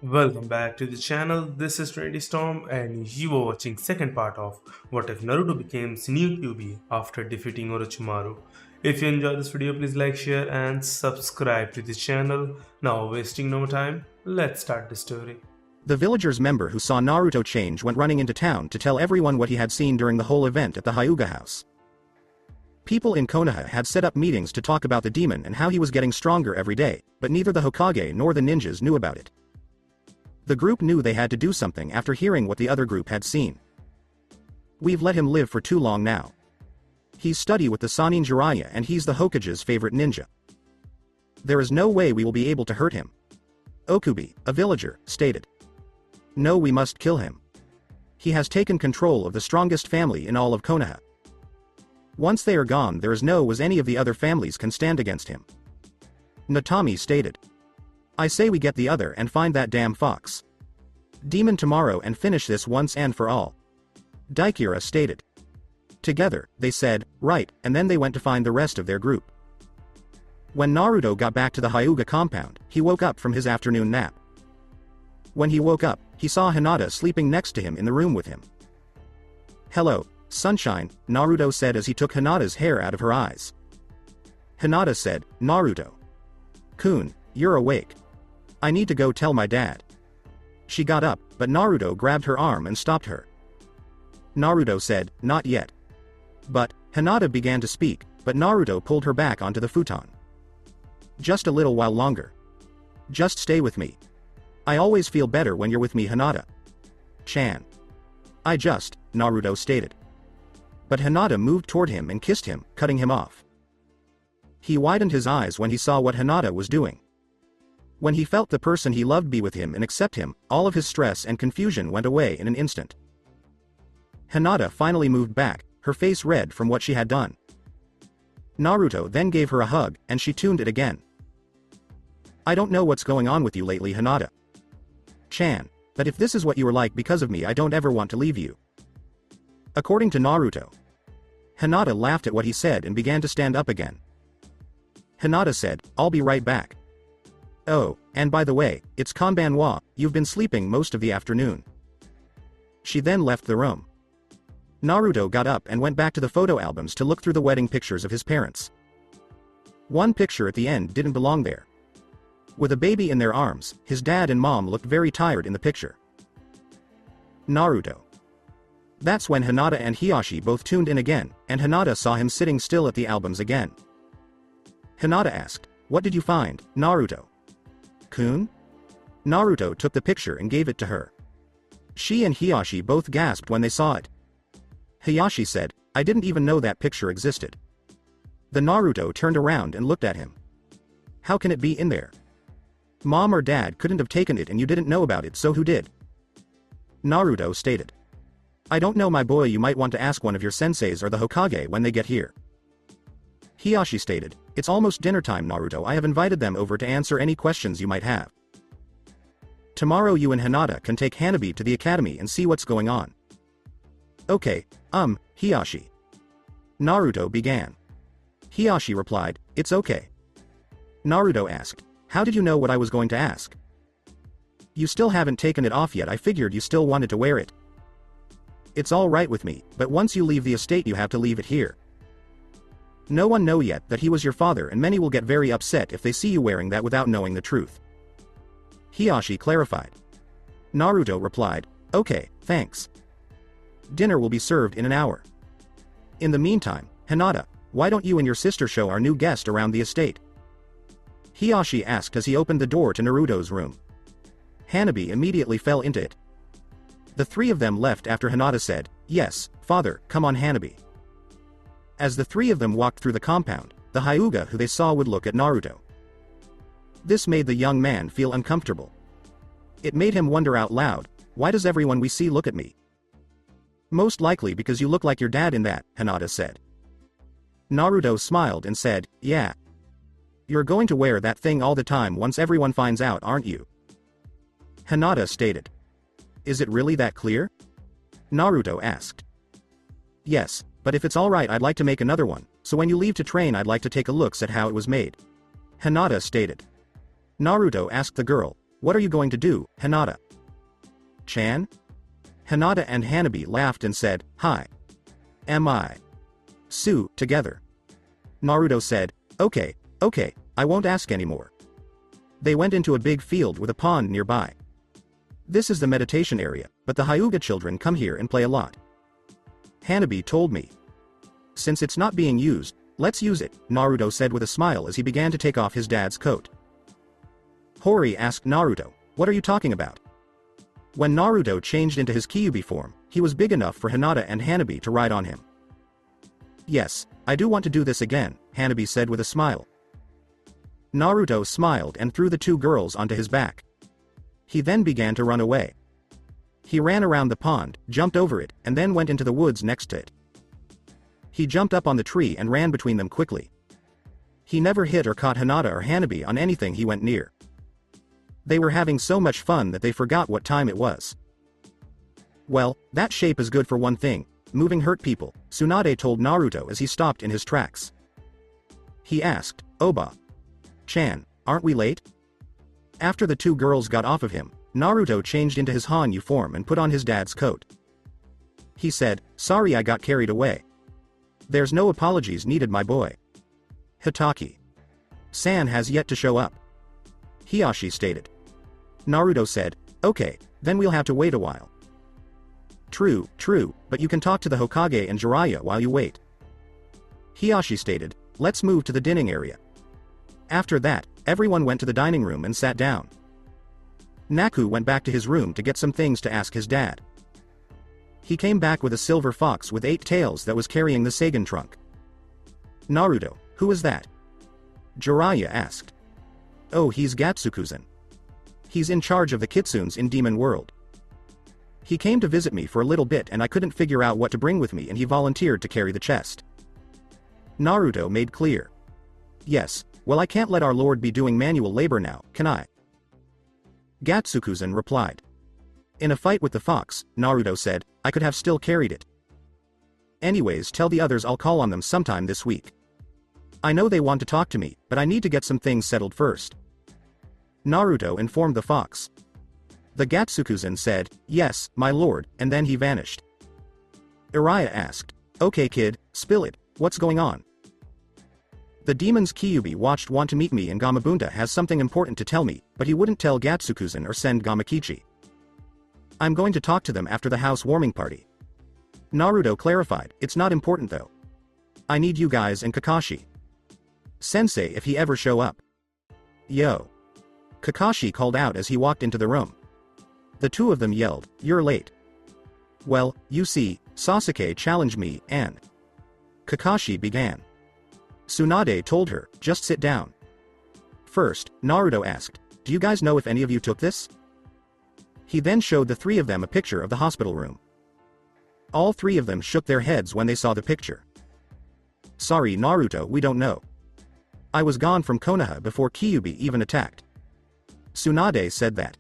Welcome back to the channel. This is Trinity Storm, and you are watching second part of What If Naruto Becomes New Kyubi after defeating Orochimaru. If you enjoyed this video, please like, share, and subscribe to the channel. Now, wasting no more time, let's start the story. The villagers member who saw Naruto change went running into town to tell everyone what he had seen during the whole event at the Hyuga house. People in Konoha had set up meetings to talk about the demon and how he was getting stronger every day, but neither the Hokage nor the ninjas knew about it. The group knew they had to do something after hearing what the other group had seen. "We've let him live for too long now. He's study with the Sannin Jiraiya and he's the Hokage's favorite ninja. There is no way we will be able to hurt him," Okubi, a villager, stated. "No, we must kill him. He has taken control of the strongest family in all of Konoha. Once they are gone, there is no way any of the other families can stand against him," Natami stated. "I say we get the other and find that damn fox demon tomorrow and finish this once and for all," Daikira stated. Together, they said, "Right," and then they went to find the rest of their group. When Naruto got back to the Hyuga compound, he woke up from his afternoon nap. When he woke up, he saw Hinata sleeping next to him in the room with him. "Hello, sunshine," Naruto said as he took Hinata's hair out of her eyes. Hinata said, "Naruto-kun, you're awake. I need to go tell my dad." She got up, but Naruto grabbed her arm and stopped her. Naruto said, "Not yet." But Hinata began to speak, but Naruto pulled her back onto the futon. "Just a little while longer. Just stay with me. I always feel better when you're with me, Hinata-chan." Naruto stated. But Hinata moved toward him and kissed him, cutting him off. He widened his eyes when he saw what Hinata was doing. When he felt the person he loved be with him and accept him, all of his stress and confusion went away in an instant. Hinata finally moved back, her face red from what she had done. Naruto then gave her a hug, and she tuned it again. "I don't know what's going on with you lately, Hinata-chan, but if this is what you are like because of me, I don't ever want to leave you." According to Naruto. Hinata laughed at what he said and began to stand up again. Hinata said, "I'll be right back. Oh, and by the way, it's Konbanwa, you've been sleeping most of the afternoon." She then left the room. Naruto got up and went back to the photo albums to look through the wedding pictures of his parents. One picture at the end didn't belong there. With a baby in their arms, his dad and mom looked very tired in the picture. Naruto. That's when Hinata and Hiyashi both tuned in again, and Hinata saw him sitting still at the albums again. Hinata asked, "What did you find, Naruto-kun?" Naruto took the picture and gave it to her. She and Hiyashi both gasped when they saw it. Hiyashi said, "I didn't even know that picture existed." The Naruto turned around and looked at him. "How can it be in there? Mom or dad couldn't have taken it and you didn't know about it, so who did?" Naruto stated. "I don't know, my boy, you might want to ask one of your senseis or the Hokage when they get here." Hiyashi stated, "It's almost dinner time, Naruto. I have invited them over to answer any questions you might have. Tomorrow you and Hinata can take Hanabi to the academy and see what's going on." "Okay, Hiyashi." Naruto began. Hiyashi replied, "It's okay." Naruto asked, "How did you know what I was going to ask?" "You still haven't taken it off yet. I figured you still wanted to wear it." "It's all right with me, but once you leave the estate you have to leave it here. No one know yet that he was your father and many will get very upset if they see you wearing that without knowing the truth." Hiyashi clarified. Naruto replied, "Okay, thanks. Dinner will be served in an hour. In the meantime, Hinata, why don't you and your sister show our new guest around the estate?" Hiyashi asked as he opened the door to Naruto's room. Hanabi immediately fell into it. The three of them left after Hinata said, "Yes, father, come on, Hanabi." As the three of them walked through the compound, the Hyuga who they saw would look at Naruto. This made the young man feel uncomfortable. It made him wonder out loud, "Why does everyone we see look at me?" "Most likely because you look like your dad in that," Hinata said. Naruto smiled and said, "Yeah. You're going to wear that thing all the time once everyone finds out, aren't you?" Hinata stated. "Is it really that clear?" Naruto asked. "Yes, but if it's alright I'd like to make another one, so when you leave to train I'd like to take a look at how it was made," Hinata stated. Naruto asked the girl, What are you going to do, Hinata? Chan? Hinata and Hanabi laughed and said, "Hi. Am I? Sue, together." Naruto said, Okay, I won't ask anymore. They went into a big field with a pond nearby. This is the meditation area, but the Hyuga children come here and play a lot. Hanabi told me. Since it's not being used, let's use it, Naruto said with a smile as he began to take off his dad's coat. Hori asked Naruto, what are you talking about? When Naruto changed into his Kyubi form, he was big enough for Hinata and Hanabi to ride on him. Yes, I do want to do this again, Hanabi said with a smile. Naruto smiled and threw the two girls onto his back. He then began to run away. He ran around the pond, jumped over it, and then went into the woods next to it. He jumped up on the tree and ran between them quickly. He never hit or caught Hinata or Hanabi on anything he went near. They were having so much fun that they forgot what time it was. Well, that shape is good for one thing, moving hurt people, Tsunade told Naruto as he stopped in his tracks. He asked, Oba-chan, aren't we late? After the two girls got off of him, Naruto changed into his Hanyu form and put on his dad's coat. He said, sorry I got carried away. There's no apologies needed my boy. Hitaki-san has yet to show up. Hiyashi stated. Naruto said, okay, then we'll have to wait a while. True, but you can talk to the Hokage and Jiraiya while you wait. Hiyashi stated, let's move to the dining area. After that, everyone went to the dining room and sat down. Naku went back to his room to get some things to ask his dad. He came back with a silver fox with 8 tails that was carrying the Seigan trunk. Naruto, who is that? Jiraiya asked. Oh, he's Gatsukuzen. He's in charge of the Kitsunes in Demon World. He came to visit me for a little bit and I couldn't figure out what to bring with me and he volunteered to carry the chest. Naruto made clear. Yes, well I can't let our lord be doing manual labor now, can I? Gatsukuzen replied. In a fight with the fox, Naruto said, I could have still carried it. Anyways, tell the others I'll call on them sometime this week. I know they want to talk to me, but I need to get some things settled first. Naruto informed the fox. The Gatsukuzen said, yes, my lord, and then he vanished. Iraya asked, okay kid, spill it, what's going on? The demon's Kyubi want to meet me and Gamabunta has something important to tell me, but he wouldn't tell Gatsukuzen or send Gamakichi. I'm going to talk to them after the housewarming party. Naruto clarified, it's not important though. I need you guys and Kakashi. Sensei if he ever show up. Yo. Kakashi called out as he walked into the room. The two of them yelled, you're late. Well, you see, Sasuke challenged me and... Kakashi began. Tsunade told her, just sit down. First, Naruto asked, do you guys know if any of you took this? He then showed the 3 of them a picture of the hospital room. All 3 of them shook their heads when they saw the picture. Sorry Naruto, we don't know. I was gone from Konoha before Kyubi even attacked. Tsunade said that.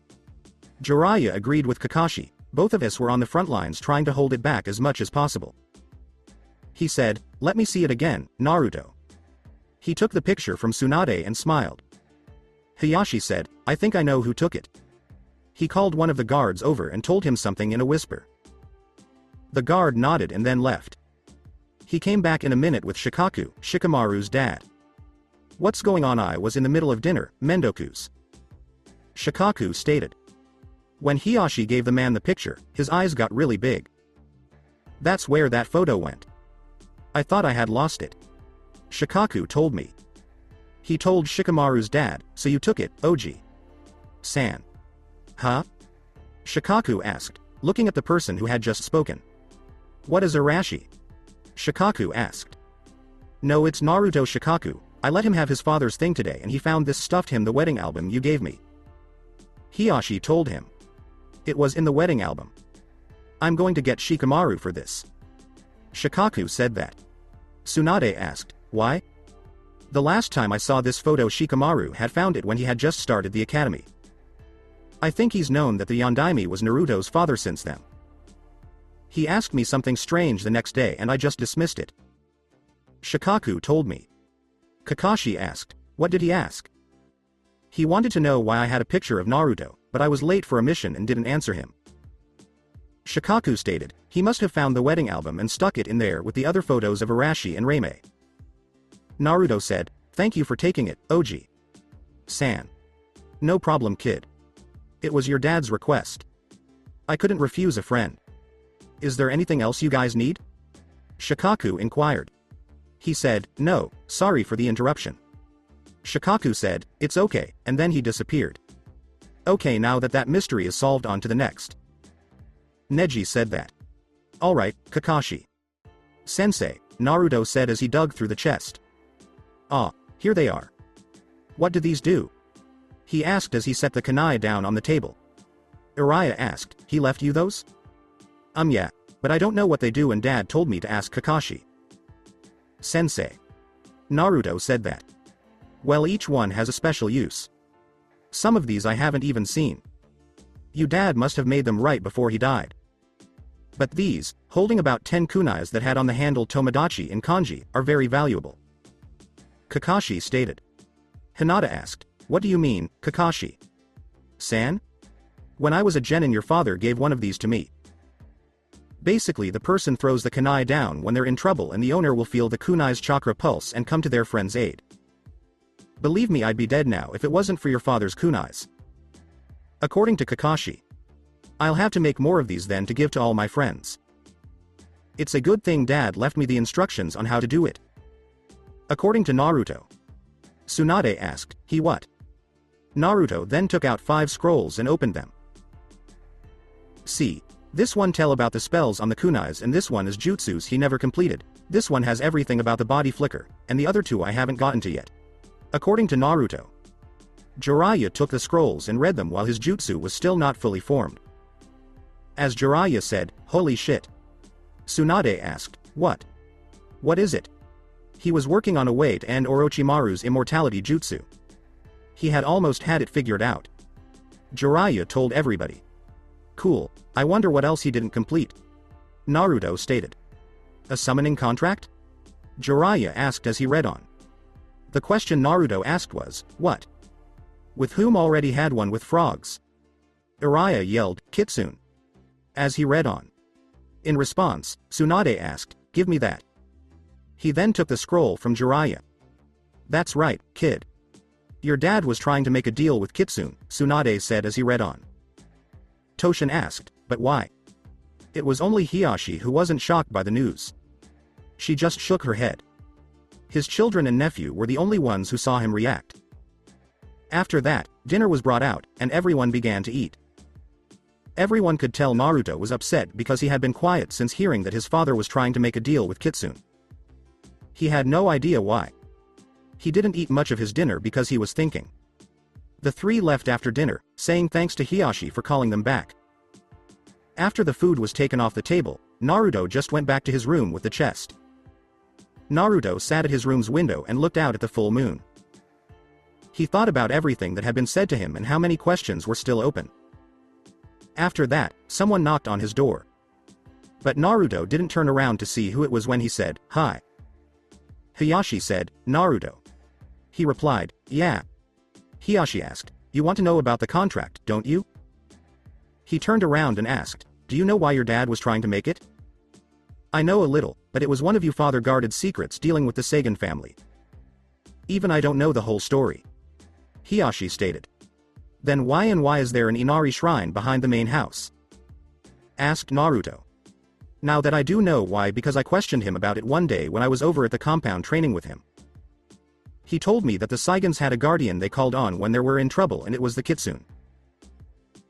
Jiraiya agreed with Kakashi, both of us were on the front lines trying to hold it back as much as possible. He said, let me see it again, Naruto. He took the picture from Tsunade and smiled. Hiyashi said, I think I know who took it. He called one of the guards over and told him something in a whisper. The guard nodded and then left. He came back in a minute with Shikamaru's dad. What's going on? I was in the middle of dinner, Mendoku's. Shikaku stated. When Hiyashi gave the man the picture, his eyes got really big. That's where that photo went. I thought I had lost it. Shikaku told me. He told Shikamaru's dad, so you took it, Oji-san. Huh? Shikaku asked, looking at the person who had just spoken. What is Arashi? Shikaku asked. No, it's Naruto Shikaku. I let him have his father's thing today and he found this stuffed him the wedding album you gave me. Hiyashi told him. It was in the wedding album. I'm going to get Shikamaru for this. Shikaku said that. Tsunade asked, why? The last time I saw this photo Shikamaru had found it when he had just started the academy. I think he's known that the Yondaime was Naruto's father since then. He asked me something strange the next day and I just dismissed it. Shikaku told me. Kakashi asked, what did he ask? He wanted to know why I had a picture of Naruto, but I was late for a mission and didn't answer him. Shikaku stated, he must have found the wedding album and stuck it in there with the other photos of Arashi and Reime. Naruto said, thank you for taking it, Oji-san. No problem, kid. It was your dad's request. I couldn't refuse a friend. Is there anything else you guys need? Shikaku inquired. He said, no, sorry for the interruption. Shikaku said, it's okay, and then he disappeared. Okay, now that mystery is solved, on to the next. Neji said that. Alright, Kakashi. Sensei, Naruto said as he dug through the chest. Ah, here they are. What do these do? He asked as he set the kunai down on the table. Uriah asked, he left you those? Yeah, but I don't know what they do and Dad told me to ask Kakashi. Sensei. Naruto said that. Well, each one has a special use. Some of these I haven't even seen. You Dad must have made them right before he died. But these, holding about 10 kunais that had on the handle Tomodachi in kanji, are very valuable. Kakashi stated. Hinata asked, what do you mean, Kakashi-san? When I was a genin, your father gave one of these to me. Basically, the person throws the kunai down when they're in trouble and the owner will feel the kunai's chakra pulse and come to their friend's aid. Believe me, I'd be dead now if it wasn't for your father's kunais. According to Kakashi. I'll have to make more of these then to give to all my friends. It's a good thing Dad left me the instructions on how to do it. According to Naruto. Tsunade asked, he what? Naruto then took out 5 scrolls and opened them. See. This one tell about the spells on the kunais and this one is jutsus he never completed. This one has everything about the body flicker, and the other 2 I haven't gotten to yet. According to Naruto. Jiraiya took the scrolls and read them while his jutsu was still not fully formed. As Jiraiya said, holy shit. Tsunade asked, what? What is it? He was working on a way to end Orochimaru's immortality jutsu. He had almost had it figured out. Jiraiya told everybody. Cool, I wonder what else he didn't complete. Naruto stated. A summoning contract? Jiraiya asked as he read on. The question Naruto asked was, what? With whom already had one with frogs? Uriah yelled, Kitsune. As he read on. In response, Tsunade asked, give me that. He then took the scroll from Jiraiya. That's right, kid. Your dad was trying to make a deal with Kitsune, Tsunade said as he read on. Toshin asked, but why? It was only Hiyashi who wasn't shocked by the news. She just shook her head. His children and nephew were the only ones who saw him react. After that, dinner was brought out, and everyone began to eat. Everyone could tell Naruto was upset because he had been quiet since hearing that his father was trying to make a deal with Kitsune. He had no idea why. He didn't eat much of his dinner because he was thinking. The 3 left after dinner, saying thanks to Hiyashi for calling them back. After the food was taken off the table, Naruto just went back to his room with the chest. Naruto sat at his room's window and looked out at the full moon. He thought about everything that had been said to him and how many questions were still open. After that, someone knocked on his door. But Naruto didn't turn around to see who it was when he said, hi. Hiyashi said, Naruto. He replied, yeah. Hiyashi asked, you want to know about the contract, don't you? He turned around and asked, do you know why your dad was trying to make it? I know a little, but it was one of you father-guarded secrets dealing with the Sagan family. Even I don't know the whole story. Hiyashi stated. Then why is there an Inari shrine behind the main house? Asked Naruto. Now that I do know why, because I questioned him about it one day when I was over at the compound training with him. He told me that the Saigans had a guardian they called on when they were in trouble and it was the Kitsune.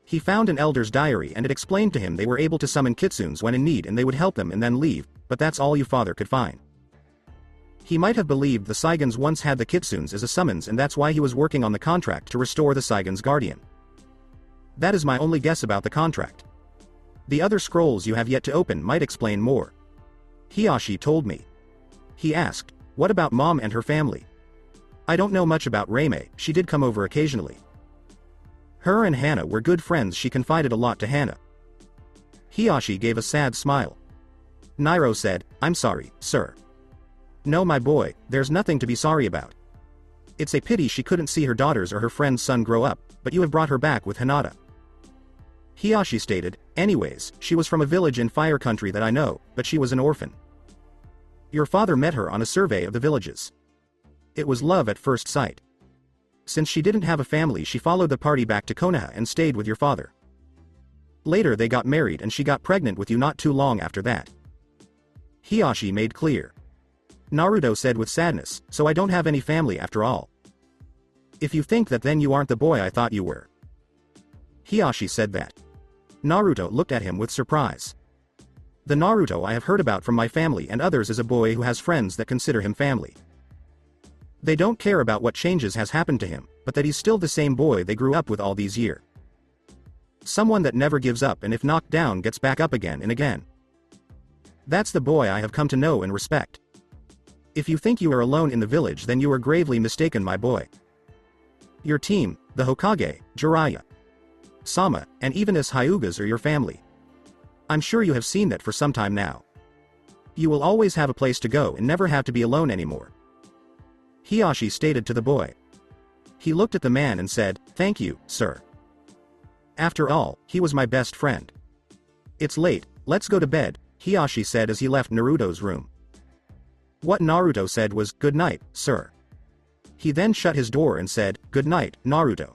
He found an elder's diary and it explained to him they were able to summon Kitsunes when in need and they would help them and then leave, but that's all your father could find. He might have believed the Saigans once had the Kitsunes as a summons and that's why he was working on the contract to restore the Saigan's guardian. That is my only guess about the contract. The other scrolls you have yet to open might explain more. Hiyashi told me. He asked, what about mom and her family? I don't know much about Reime, she did come over occasionally. Her and Hana were good friends, she confided a lot to Hana. Hiyashi gave a sad smile. Nairo said, I'm sorry, sir. No my boy, there's nothing to be sorry about. It's a pity she couldn't see her daughters or her friend's son grow up, but you have brought her back with Hinata. Hiyashi stated, anyways, she was from a village in Fire Country that I know, but she was an orphan. Your father met her on a survey of the villages. It was love at first sight. Since she didn't have a family, she followed the party back to Konoha and stayed with your father. Later they got married and she got pregnant with you not too long after that. Hiyashi made clear. Naruto said with sadness, so I don't have any family after all. If you think that, then you aren't the boy I thought you were. Hiyashi said that. Naruto looked at him with surprise. The Naruto I have heard about from my family and others is a boy who has friends that consider him family. They don't care about what changes has happened to him, but that he's still the same boy they grew up with all these years. Someone that never gives up and if knocked down gets back up again and again. That's the boy I have come to know and respect. If you think you are alone in the village, then you are gravely mistaken, my boy. Your team, the Hokage, Jiraiya, Sama, and even as Hyugas are your family. I'm sure you have seen that for some time now. You will always have a place to go and never have to be alone anymore. Hiyashi stated to the boy. He looked at the man and said, thank you, sir. After all, he was my best friend. It's late, let's go to bed, Hiyashi said as he left Naruto's room. What Naruto said was, good night, sir. He then shut his door and said, good night, Naruto.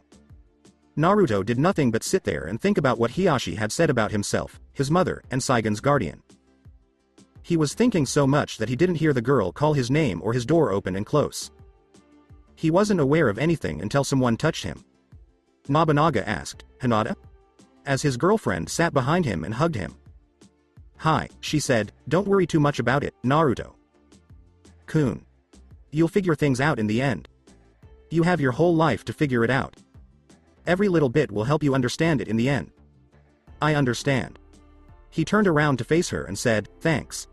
Naruto did nothing but sit there and think about what Hiyashi had said about himself, his mother, and Saigon's guardian. He was thinking so much that he didn't hear the girl call his name or his door open and close. He wasn't aware of anything until someone touched him. Nobunaga asked, Hinata? As his girlfriend sat behind him and hugged him. Hi, she said, don't worry too much about it, Naruto. Kun. You'll figure things out in the end. You have your whole life to figure it out. Every little bit will help you understand it in the end. I understand. He turned around to face her and said, thanks.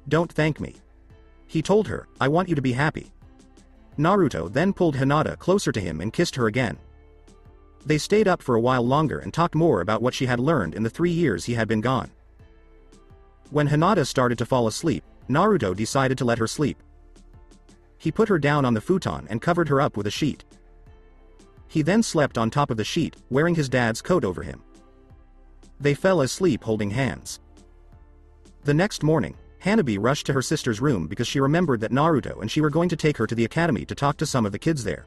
Don't thank me. He told her, I want you to be happy. Naruto then pulled Hinata closer to him and kissed her again. They stayed up for a while longer and talked more about what she had learned in the 3 years he had been gone. When Hinata started to fall asleep, Naruto decided to let her sleep. He put her down on the futon and covered her up with a sheet. He then slept on top of the sheet, wearing his dad's coat over him. They fell asleep holding hands. The next morning, Hanabi rushed to her sister's room because she remembered that Naruto and she were going to take her to the academy to talk to some of the kids there.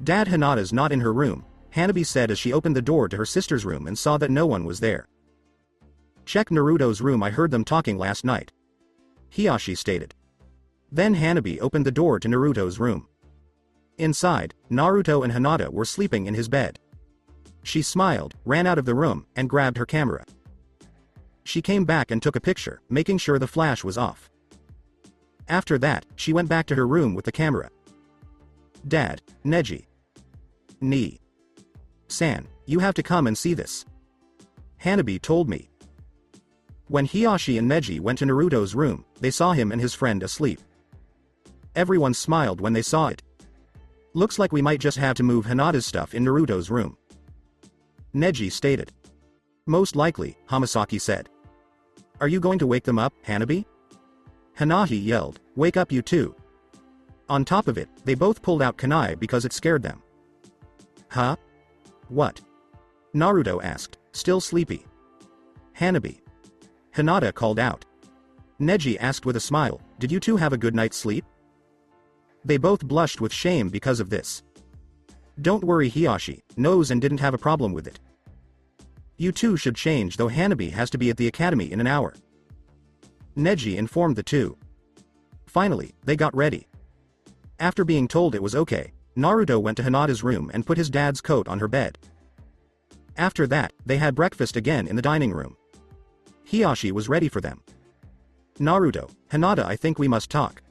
Dad, Hinata's not in her room, Hanabi said as she opened the door to her sister's room and saw that no one was there. Check Naruto's room, I heard them talking last night. Hiyashi stated. Then Hanabi opened the door to Naruto's room. Inside, Naruto and Hinata were sleeping in his bed. She smiled, ran out of the room, and grabbed her camera. She came back and took a picture, making sure the flash was off. After that, she went back to her room with the camera. Dad, Neji. Ni. San, you have to come and see this. Hanabi told me. When Hiyashi and Neji went to Naruto's room, they saw him and his friend asleep. Everyone smiled when they saw it. Looks like we might just have to move Hinata's stuff in Naruto's room. Neji stated. Most likely, Hamasaki said. Are you going to wake them up, Hanabi? Hanahi yelled, wake up you too. On top of it, they both pulled out kunai because it scared them. Huh? What? Naruto asked, still sleepy. Hanabi. Hinata called out. Neji asked with a smile, did you two have a good night's sleep? They both blushed with shame because of this. Don't worry, Hiyashi knows and didn't have a problem with it. You two should change, though Hanabi has to be at the academy in an hour. Neji informed the two. Finally, they got ready. After being told it was okay, Naruto went to Hinata's room and put his dad's coat on her bed. After that, they had breakfast again in the dining room. Hiyashi was ready for them. Naruto, Hinata, I think we must talk.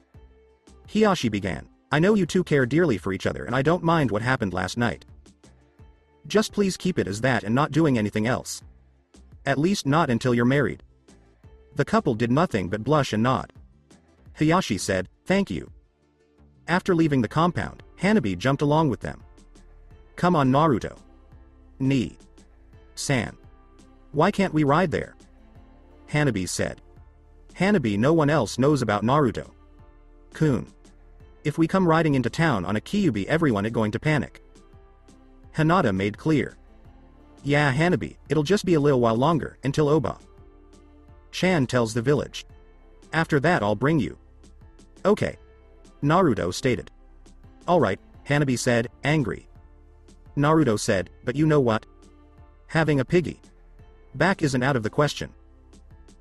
Hiyashi began. I know you two care dearly for each other and I don't mind what happened last night. Just please keep it as that and not doing anything else. At least not until you're married. The couple did nothing but blush and nod. Hiyashi said, thank you. After leaving the compound, Hanabi jumped along with them. Come on, Naruto. Ni. San. Why can't we ride there? Hanabi said. Hanabi, no one else knows about Naruto. Kun. If we come riding into town on a Kyubi, everyone is going to panic. Hinata made clear. Yeah, Hanabi, it'll just be a little while longer, until Oba Chan tells the village. After that I'll bring you. Okay. Naruto stated. Alright, Hanabi said, angry. Naruto said, but you know what? Having a piggy back isn't out of the question.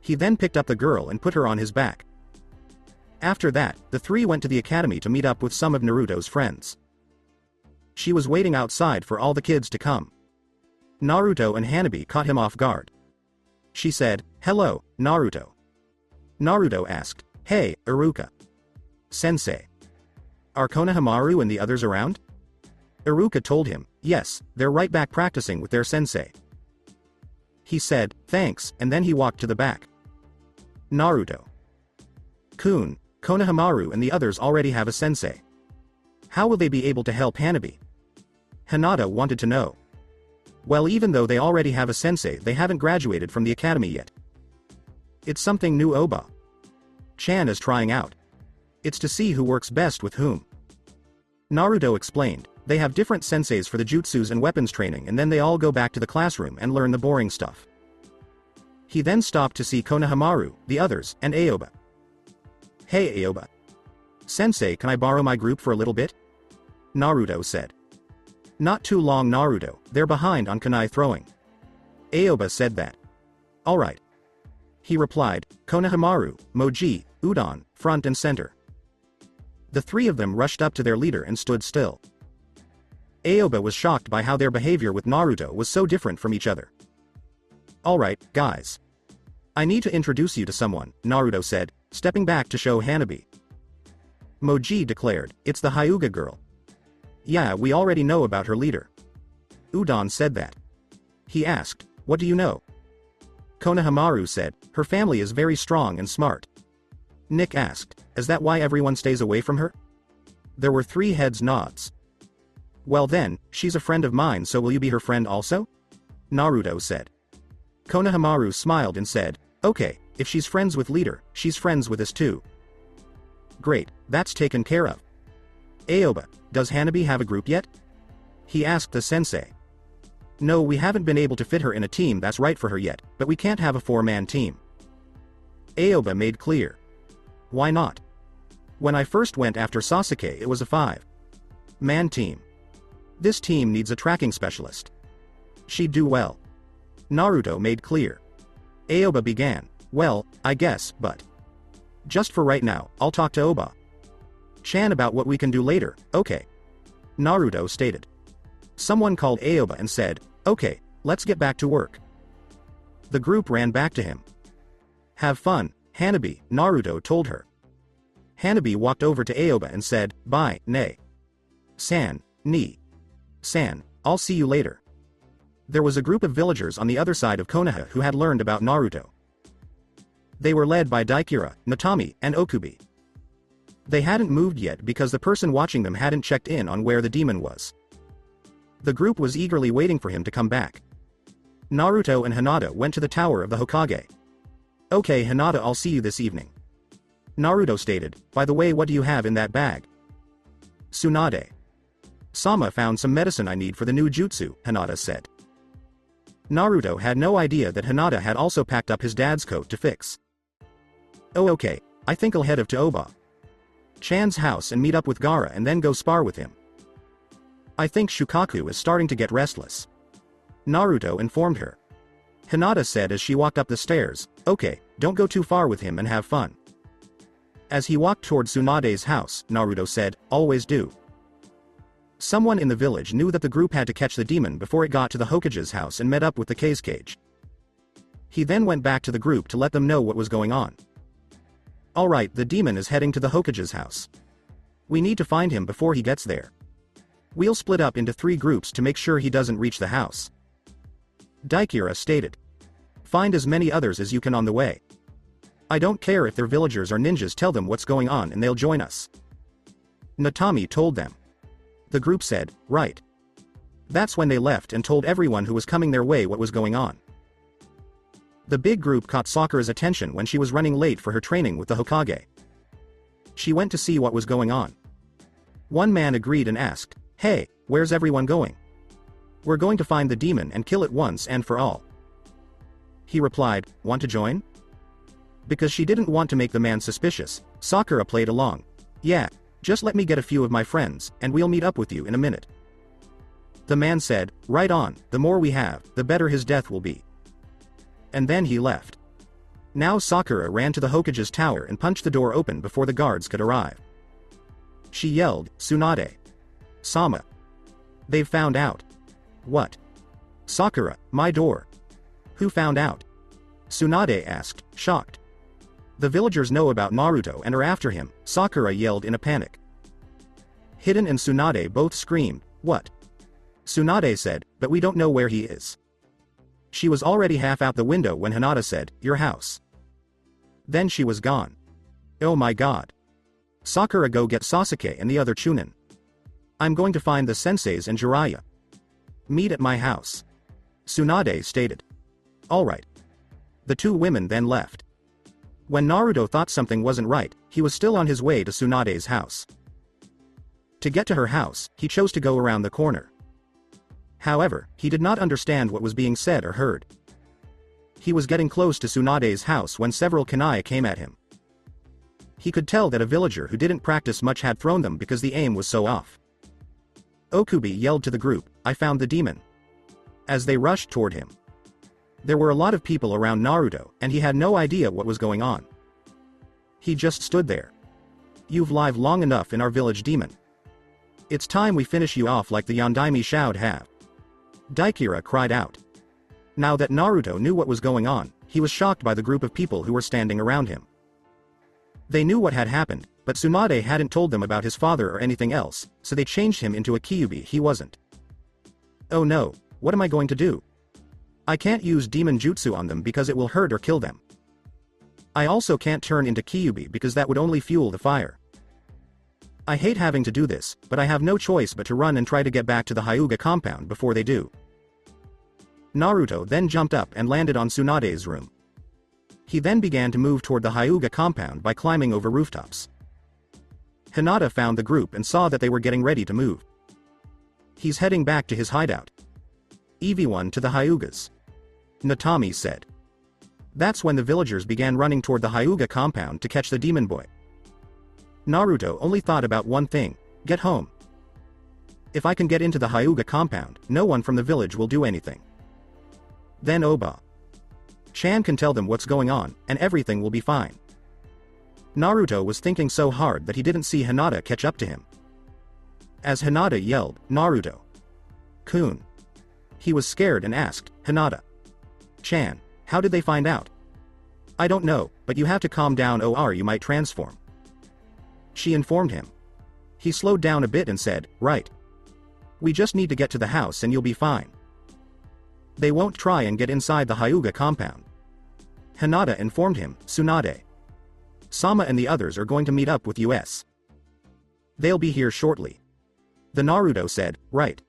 He then picked up the girl and put her on his back. After that, the three went to the academy to meet up with some of Naruto's friends. She was waiting outside for all the kids to come. Naruto and Hanabi caught him off guard. She said, hello, Naruto. Naruto asked, hey, Iruka Sensei. Are Konohamaru and the others around? Iruka told him, yes, they're right back practicing with their sensei. He said, thanks, and then he walked to the back. Naruto. Kun, Konohamaru and the others already have a sensei. How will they be able to help Hanabi? Hinata wanted to know. Well, even though they already have a sensei, they haven't graduated from the academy yet. It's something new Oba Chan is trying out. It's to see who works best with whom. Naruto explained, they have different senseis for the jutsus and weapons training, and then they all go back to the classroom and learn the boring stuff. He then stopped to see Konohamaru, the others, and Aoba. Hey Aoba Sensei, can I borrow my group for a little bit? Naruto said. Not too long Naruto, they're behind on kunai throwing. Aoba said that. Alright. He replied, Konohamaru, Moji, Udon, front and center. The three of them rushed up to their leader and stood still. Aoba was shocked by how their behavior with Naruto was so different from each other. Alright, guys. I need to introduce you to someone, Naruto said, stepping back to show Hanabi. Moji declared, it's the Hyuga girl. Yeah, we already know about her leader. Udon said that. He asked, what do you know? Konohamaru said, her family is very strong and smart. Nick asked, is that why everyone stays away from her? There were three heads nods. Well then, she's a friend of mine, so will you be her friend also? Naruto said. Konohamaru smiled and said, okay, if she's friends with leader, she's friends with us too. Great, that's taken care of. Aoba, does Hanabi have a group yet? He asked the sensei. No, we haven't been able to fit her in a team that's right for her yet, but we can't have a 4-man team. Aoba made clear. Why not? When I first went after Sasuke, it was a 5-man team. This team needs a tracking specialist. She'd do well. Naruto made clear. Aoba began, well, I guess, but just for right now, I'll talk to Oba Chan about what we can do later, okay? Naruto stated. Someone called Aoba and said, okay, let's get back to work. The group ran back to him. Have fun, Hanabi, Naruto told her. Hanabi walked over to Aoba and said, bye, Nei. San, Ni. San, I'll see you later. There was a group of villagers on the other side of Konoha who had learned about Naruto. They were led by Daikira, Natami, and Okubi. They hadn't moved yet because the person watching them hadn't checked in on where the demon was. The group was eagerly waiting for him to come back. Naruto and Hinata went to the tower of the Hokage. Okay Hinata, I'll see you this evening. Naruto stated, by the way, what do you have in that bag? Tsunade. Sama found some medicine I need for the new jutsu, Hinata said. Naruto had no idea that Hinata had also packed up his dad's coat to fix. Oh okay, I think I'll head up to Oba Chan's house and meet up with Gaara and then go spar with him. I think Shukaku is starting to get restless. Naruto informed her. Hinata said as she walked up the stairs, okay, don't go too far with him and have fun. As he walked toward Tsunade's house, Naruto said, always do. Someone in the village knew that the group had to catch the demon before it got to the Hokage's house and met up with the Kazekage. He then went back to the group to let them know what was going on. Alright, the demon is heading to the Hokage's house. We need to find him before he gets there. We'll split up into 3 groups to make sure he doesn't reach the house. Daikira stated. Find as many others as you can on the way. I don't care if they're villagers or ninjas, tell them what's going on and they'll join us. Natami told them. The group said, right. That's when they left and told everyone who was coming their way what was going on. The big group caught Sakura's attention when she was running late for her training with the Hokage. She went to see what was going on. One man agreed and asked, "Hey, where's everyone going? We're going to find the demon and kill it once and for all." He replied, "Want to join?" Because she didn't want to make the man suspicious, Sakura played along. "Yeah, just let me get a few of my friends, and we'll meet up with you in a minute." The man said, "Right on, the more we have, the better his death will be." And then he left. Now Sakura ran to the Hokage's tower and punched the door open before the guards could arrive. She yelled, "Tsunade! Sama! They've found out." "What?" "Sakura, my door." "Who found out?" Tsunade asked, shocked. "The villagers know about Naruto and are after him," Sakura yelled in a panic. Hiden and Tsunade both screamed, "What?" Tsunade said, "But we don't know where he is." She was already half out the window when Hinata said, "Your house." Then she was gone. "Oh my god. Sakura, go get Sasuke and the other Chunin. I'm going to find the senseis and Jiraiya. Meet at my house," Tsunade stated. "Alright." The two women then left. When Naruto thought something wasn't right, he was still on his way to Tsunade's house. To get to her house, he chose to go around the corner. However, he did not understand what was being said or heard. He was getting close to Tsunade's house when several kunai came at him. He could tell that a villager who didn't practice much had thrown them because the aim was so off. Okubi yelled to the group, "I found the demon." As they rushed toward him. There were a lot of people around Naruto, and he had no idea what was going on. He just stood there. "You've lived long enough in our village, demon. It's time we finish you off like the Yondaime should have." Daikira cried out. Now that Naruto knew what was going on, he was shocked by the group of people who were standing around him. They knew what had happened, but Tsunade hadn't told them about his father or anything else, so they changed him into a Kyubi he wasn't. "Oh no, what am I going to do? I can't use demon jutsu on them because it will hurt or kill them. I also can't turn into Kyubi because that would only fuel the fire. I hate having to do this, but I have no choice but to run and try to get back to the Hyuga compound before they do." Naruto then jumped up and landed on Tsunade's room. He then began to move toward the Hyuga compound by climbing over rooftops. Hinata found the group and saw that they were getting ready to move. "He's heading back to his hideout. Everyone to the Hyugas," Natami said. That's when the villagers began running toward the Hyuga compound to catch the demon boy. Naruto only thought about one thing: get home. If I can get into the Hyuga compound, no one from the village will do anything. Then Oba-chan can tell them what's going on, and everything will be fine. Naruto was thinking so hard that he didn't see Hinata catch up to him. As Hinata yelled, "Naruto-kun!" He was scared and asked, "Hinata-chan, how did they find out?" "I don't know, but you have to calm down or you might transform," she informed him. He slowed down a bit and said, "Right. We just need to get to the house and you'll be fine. They won't try and get inside the Hyuga compound." Hinata informed him, "Tsunade Sama and the others are going to meet up with us. They'll be here shortly." The Naruto said, "Right."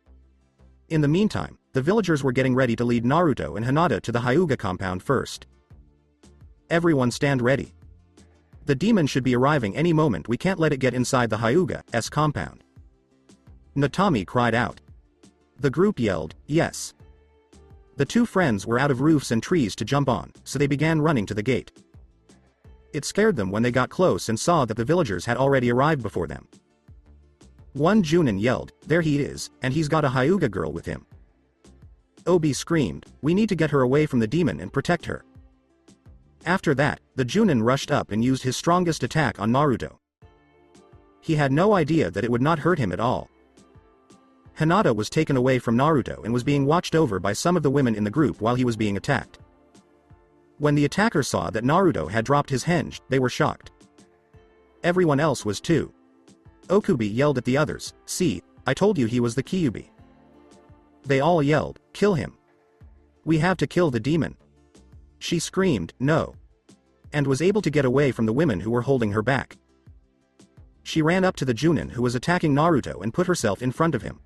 In the meantime, the villagers were getting ready to lead Naruto and Hinata to the Hyuga compound first. "Everyone stand ready. The demon should be arriving any moment. We can't let it get inside the Hyuga's compound." Natami cried out. The group yelled, "Yes." The two friends were out of roofs and trees to jump on, so they began running to the gate. It scared them when they got close and saw that the villagers had already arrived before them. One Junin yelled, "There he is, and he's got a Hyuga girl with him." Obi screamed, "We need to get her away from the demon and protect her." After that, the Junin rushed up and used his strongest attack on Naruto. He had no idea that it would not hurt him at all. Hinata was taken away from Naruto and was being watched over by some of the women in the group while he was being attacked. When the attacker saw that Naruto had dropped his henge, they were shocked. Everyone else was too. Okubi yelled at the others, "See, I told you he was the Kyubi." They all yelled, "Kill him. We have to kill the demon." She screamed, "No," and was able to get away from the women who were holding her back. She ran up to the Junin who was attacking Naruto and put herself in front of him.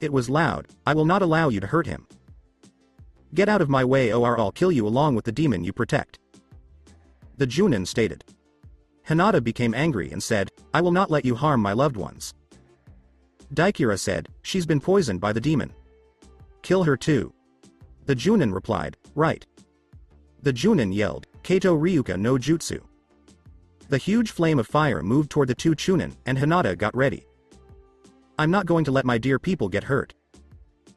It was loud, "I will not allow you to hurt him. Get out of my way or I'll kill you along with the demon you protect," the Junin stated. Hinata became angry and said, I will not let you harm my loved ones. Daikira said, she's been poisoned by the demon. Kill her too. The Junin replied, right. The Junin yelled, Kato Ryuka no Jutsu. The huge flame of fire moved toward the two Chunin, and Hinata got ready. I'm not going to let my dear people get hurt.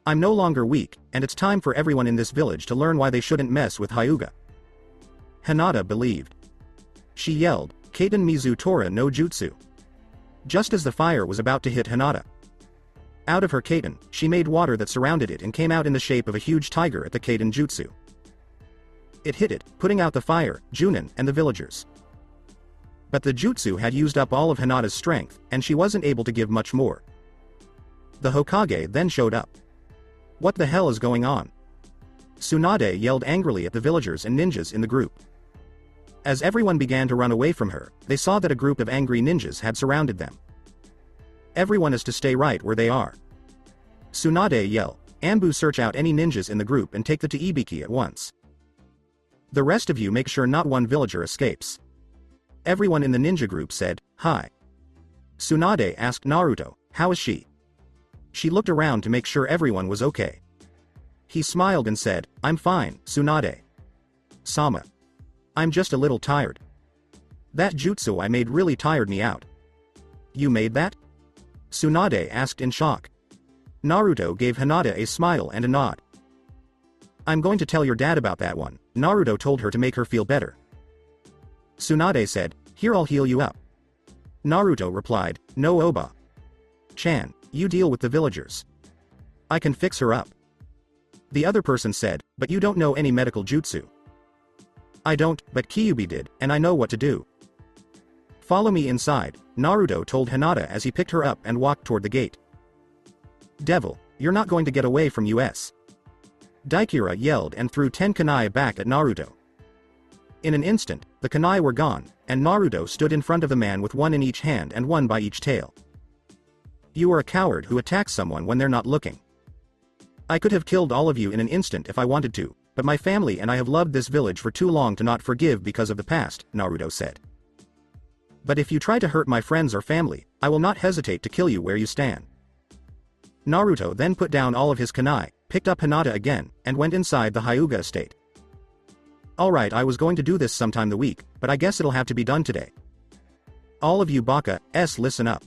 I'm no longer weak, and it's time for everyone in this village to learn why they shouldn't mess with Hyuga. Hinata believed. She yelled, Kaiten Mizu Tora no Jutsu. Just as the fire was about to hit Hinata. Out of her Kaiten, she made water that surrounded it and came out in the shape of a huge tiger at the Kaiten Jutsu. It hit it, putting out the fire, Junin, and the villagers. But the jutsu had used up all of Hinata's strength, and she wasn't able to give much more. The Hokage then showed up. What the hell is going on? Tsunade yelled angrily at the villagers and ninjas in the group. As everyone began to run away from her, they saw that a group of angry ninjas had surrounded them. Everyone is to stay right where they are. Tsunade yelled, Anbu, search out any ninjas in the group and take them to Ibiki at once. The rest of you make sure not one villager escapes. Everyone in the ninja group said, hi. Tsunade asked Naruto, how is she? She looked around to make sure everyone was okay. He smiled and said, I'm fine, Tsunade. Sama. I'm just a little tired. That jutsu I made really tired me out. You made that? Tsunade asked in shock. Naruto gave Hinata a smile and a nod. I'm going to tell your dad about that one, Naruto told her to make her feel better. Tsunade said, here I'll heal you up. Naruto replied, no Oba. Chan, you deal with the villagers. I can fix her up. The other person said, but you don't know any medical jutsu. I don't, but Kyubi did, and I know what to do. Follow me inside, Naruto told Hinata as he picked her up and walked toward the gate. Devil, you're not going to get away from us. Daikira yelled and threw 10 kunai back at Naruto. In an instant, the kunai were gone, and Naruto stood in front of the man with one in each hand and one by each tail. You are a coward who attacks someone when they're not looking. I could have killed all of you in an instant if I wanted to, but my family and I have loved this village for too long to not forgive because of the past, Naruto said. But if you try to hurt my friends or family, I will not hesitate to kill you where you stand. Naruto then put down all of his kunai, picked up Hinata again, and went inside the Hyuga estate. Alright, I was going to do this sometime the week, but I guess it'll have to be done today. All of you Baka-s listen up.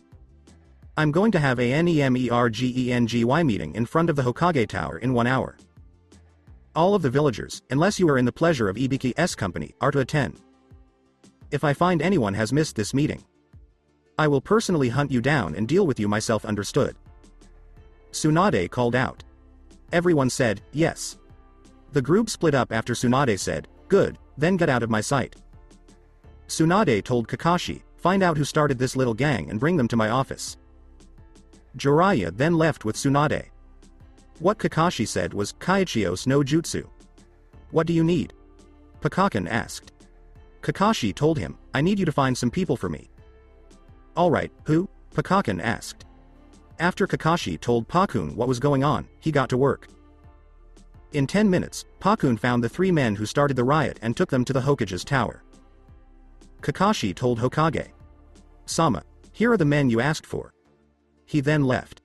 I'm going to have a NEMERGENGY meeting in front of the Hokage Tower in 1 hour. All of the villagers, unless you are in the pleasure of Ibiki's company, are to attend. If I find anyone has missed this meeting, I will personally hunt you down and deal with you myself, understood? Tsunade called out. Everyone said, yes. The group split up after Tsunade said, good, then get out of my sight. Tsunade told Kakashi, find out who started this little gang and bring them to my office. Jiraiya then left with Tsunade. What Kakashi said was, Kaichios no Jutsu. What do you need? Pakakin asked. Kakashi told him, I need you to find some people for me. Alright, who? Pakakin asked. After Kakashi told Pakun what was going on, he got to work. In 10 minutes, Pakun found the 3 men who started the riot and took them to the Hokage's tower. Kakashi told Hokage. Sama, here are the men you asked for. He then left.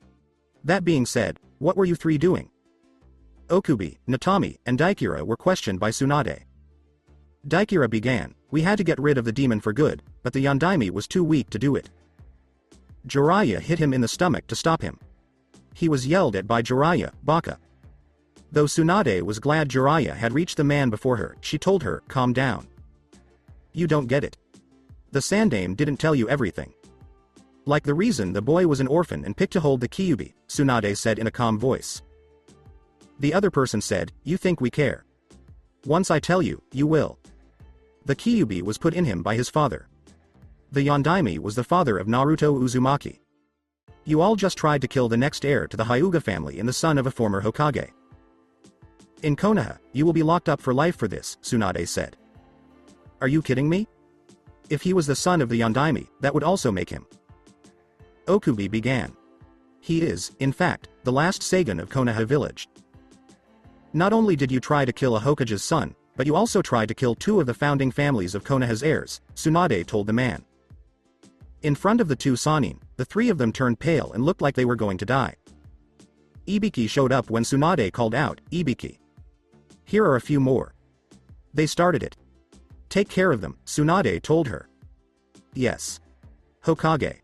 That being said, what were you 3 doing? Okubi, Natami, and Daikira were questioned by Tsunade. Daikira began, we had to get rid of the demon for good, but the Yondaime was too weak to do it. Jiraiya hit him in the stomach to stop him. He was yelled at by Jiraiya, Baka. Though Tsunade was glad Jiraiya had reached the man before her, she told her, calm down. You don't get it. The Sandaime didn't tell you everything. Like the reason the boy was an orphan and picked to hold the Kyubi, Tsunade said in a calm voice. The other person said, you think we care. Once I tell you, you will. The Kyubi was put in him by his father. The Yondaime was the father of Naruto Uzumaki. You all just tried to kill the next heir to the Hyuga family and the son of a former Hokage. In Konoha, you will be locked up for life for this, Tsunade said. Are you kidding me? If he was the son of the Yondaime, that would also make him. Okubi began. He is, in fact, the last Saigon of Konoha village. Not only did you try to kill a Hokage's son, but you also tried to kill 2 of the founding families of Konoha's heirs, Tsunade told the man. In front of the 2 Sannin, the 3 of them turned pale and looked like they were going to die. Ibiki showed up when Tsunade called out, "Ibiki. Here are a few more." They started it. "Take care of them," Tsunade told her. "Yes. Hokage.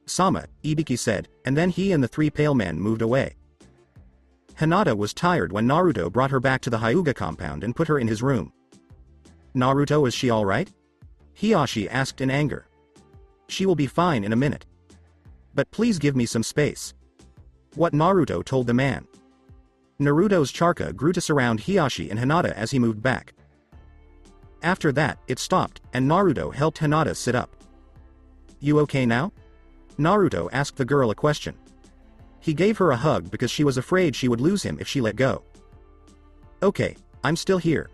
Sama," Ibiki said, and then he and the 3 pale men moved away. Hinata was tired when Naruto brought her back to the Hyuga compound and put her in his room. "Naruto, is she alright?" Hiashi asked in anger. "She will be fine in a minute. But please give me some space." What Naruto told the man. Naruto's chakra grew to surround Hiashi and Hinata as he moved back. After that, it stopped, and Naruto helped Hinata sit up. "You okay now?" Naruto asked the girl a question. He gave her a hug because she was afraid she would lose him if she let go. "Okay, I'm still here.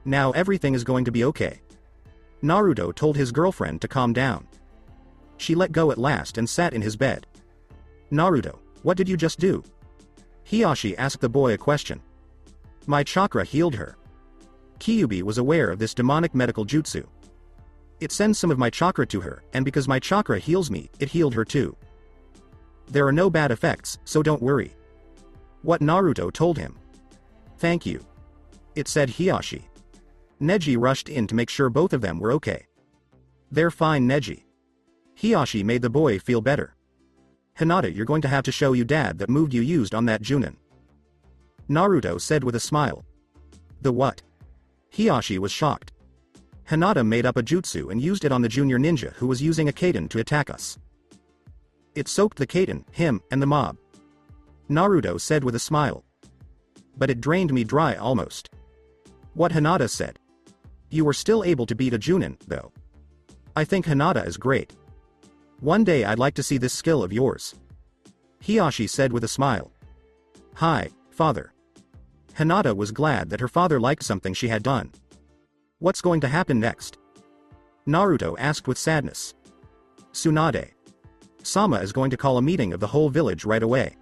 Now everything is going to be okay." Naruto told his girlfriend to calm down. She let go at last and sat in his bed. "Naruto, what did you just do?" Hiashi asked the boy a question. "My chakra healed her." Kyubi was aware of this demonic medical jutsu. "It sends some of my chakra to her, and because my chakra heals me, it healed her too. There are no bad effects, so don't worry." What Naruto told him. "Thank you," it said Hiashi. Neji rushed in to make sure both of them were okay. "They're fine, Neji." Hiashi made the boy feel better. "Hinata, you're going to have to show you dad that move you used on that Junin," Naruto said with a smile. "The what?" Hiashi was shocked. "Hinata made up a jutsu and used it on the junior ninja who was using a Kaden to attack us. It soaked the Kaden, him, and the mob," Naruto said with a smile. "But it drained me dry almost." What Hinata said. "You were still able to beat a Junin, though. I think Hinata is great. One day I'd like to see this skill of yours," Hiashi said with a smile. "Hi, father." Hinata was glad that her father liked something she had done. "What's going to happen next?" Naruto asked with sadness. "Tsunade. Sama is going to call a meeting of the whole village right away.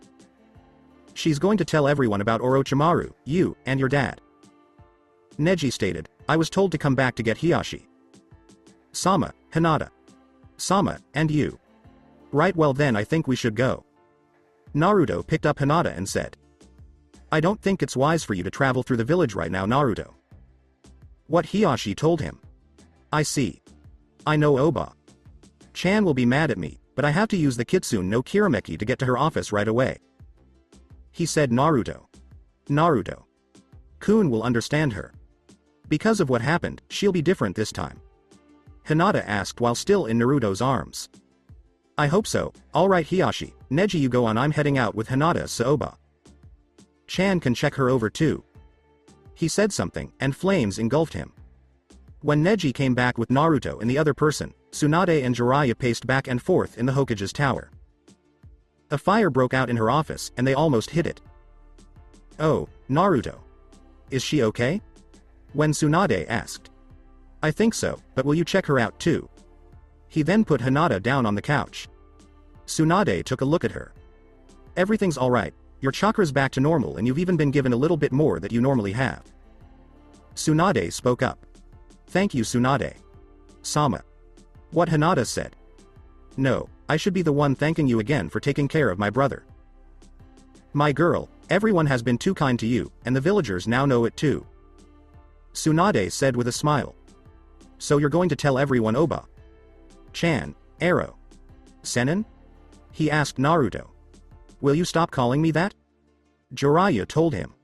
She's going to tell everyone about Orochimaru, you, and your dad." Neji stated, "I was told to come back to get Hiashi. Sama, Hinata. Sama, and you. Right, well then I think we should go." Naruto picked up Hinata and said, "I don't think it's wise for you to travel through the village right now, Naruto." What Hiashi told him. "I see. I know Oba Chan will be mad at me, but I have to use the Kitsune no Kirameki to get to her office right away," he said. Naruto. Kun will understand her. Because of what happened, she'll be different this time," Hinata asked while still in Naruto's arms. "I hope so. Alright Hiashi, Neji you go on, I'm heading out with Hinata so Oba Chan can check her over too." He said something, and flames engulfed him. When Neji came back with Naruto and the other person, Tsunade and Jiraiya paced back and forth in the Hokage's tower. A fire broke out in her office and they almost hit it. "Oh, Naruto. Is she okay?" When Tsunade asked. "I think so, but will you check her out too?" He then put Hinata down on the couch. Tsunade took a look at her. "Everything's alright, your chakra's back to normal and you've even been given a little bit more that you normally have." Tsunade spoke up. "Thank you Tsunade. Sama." What Hinata said. "No, I should be the one thanking you again for taking care of my brother. My girl, everyone has been too kind to you, and the villagers now know it too," Tsunade said with a smile. "So you're going to tell everyone Oba Chan, Arrow, Senin?" he asked Naruto. "Will you stop calling me that?" Jiraiya told him.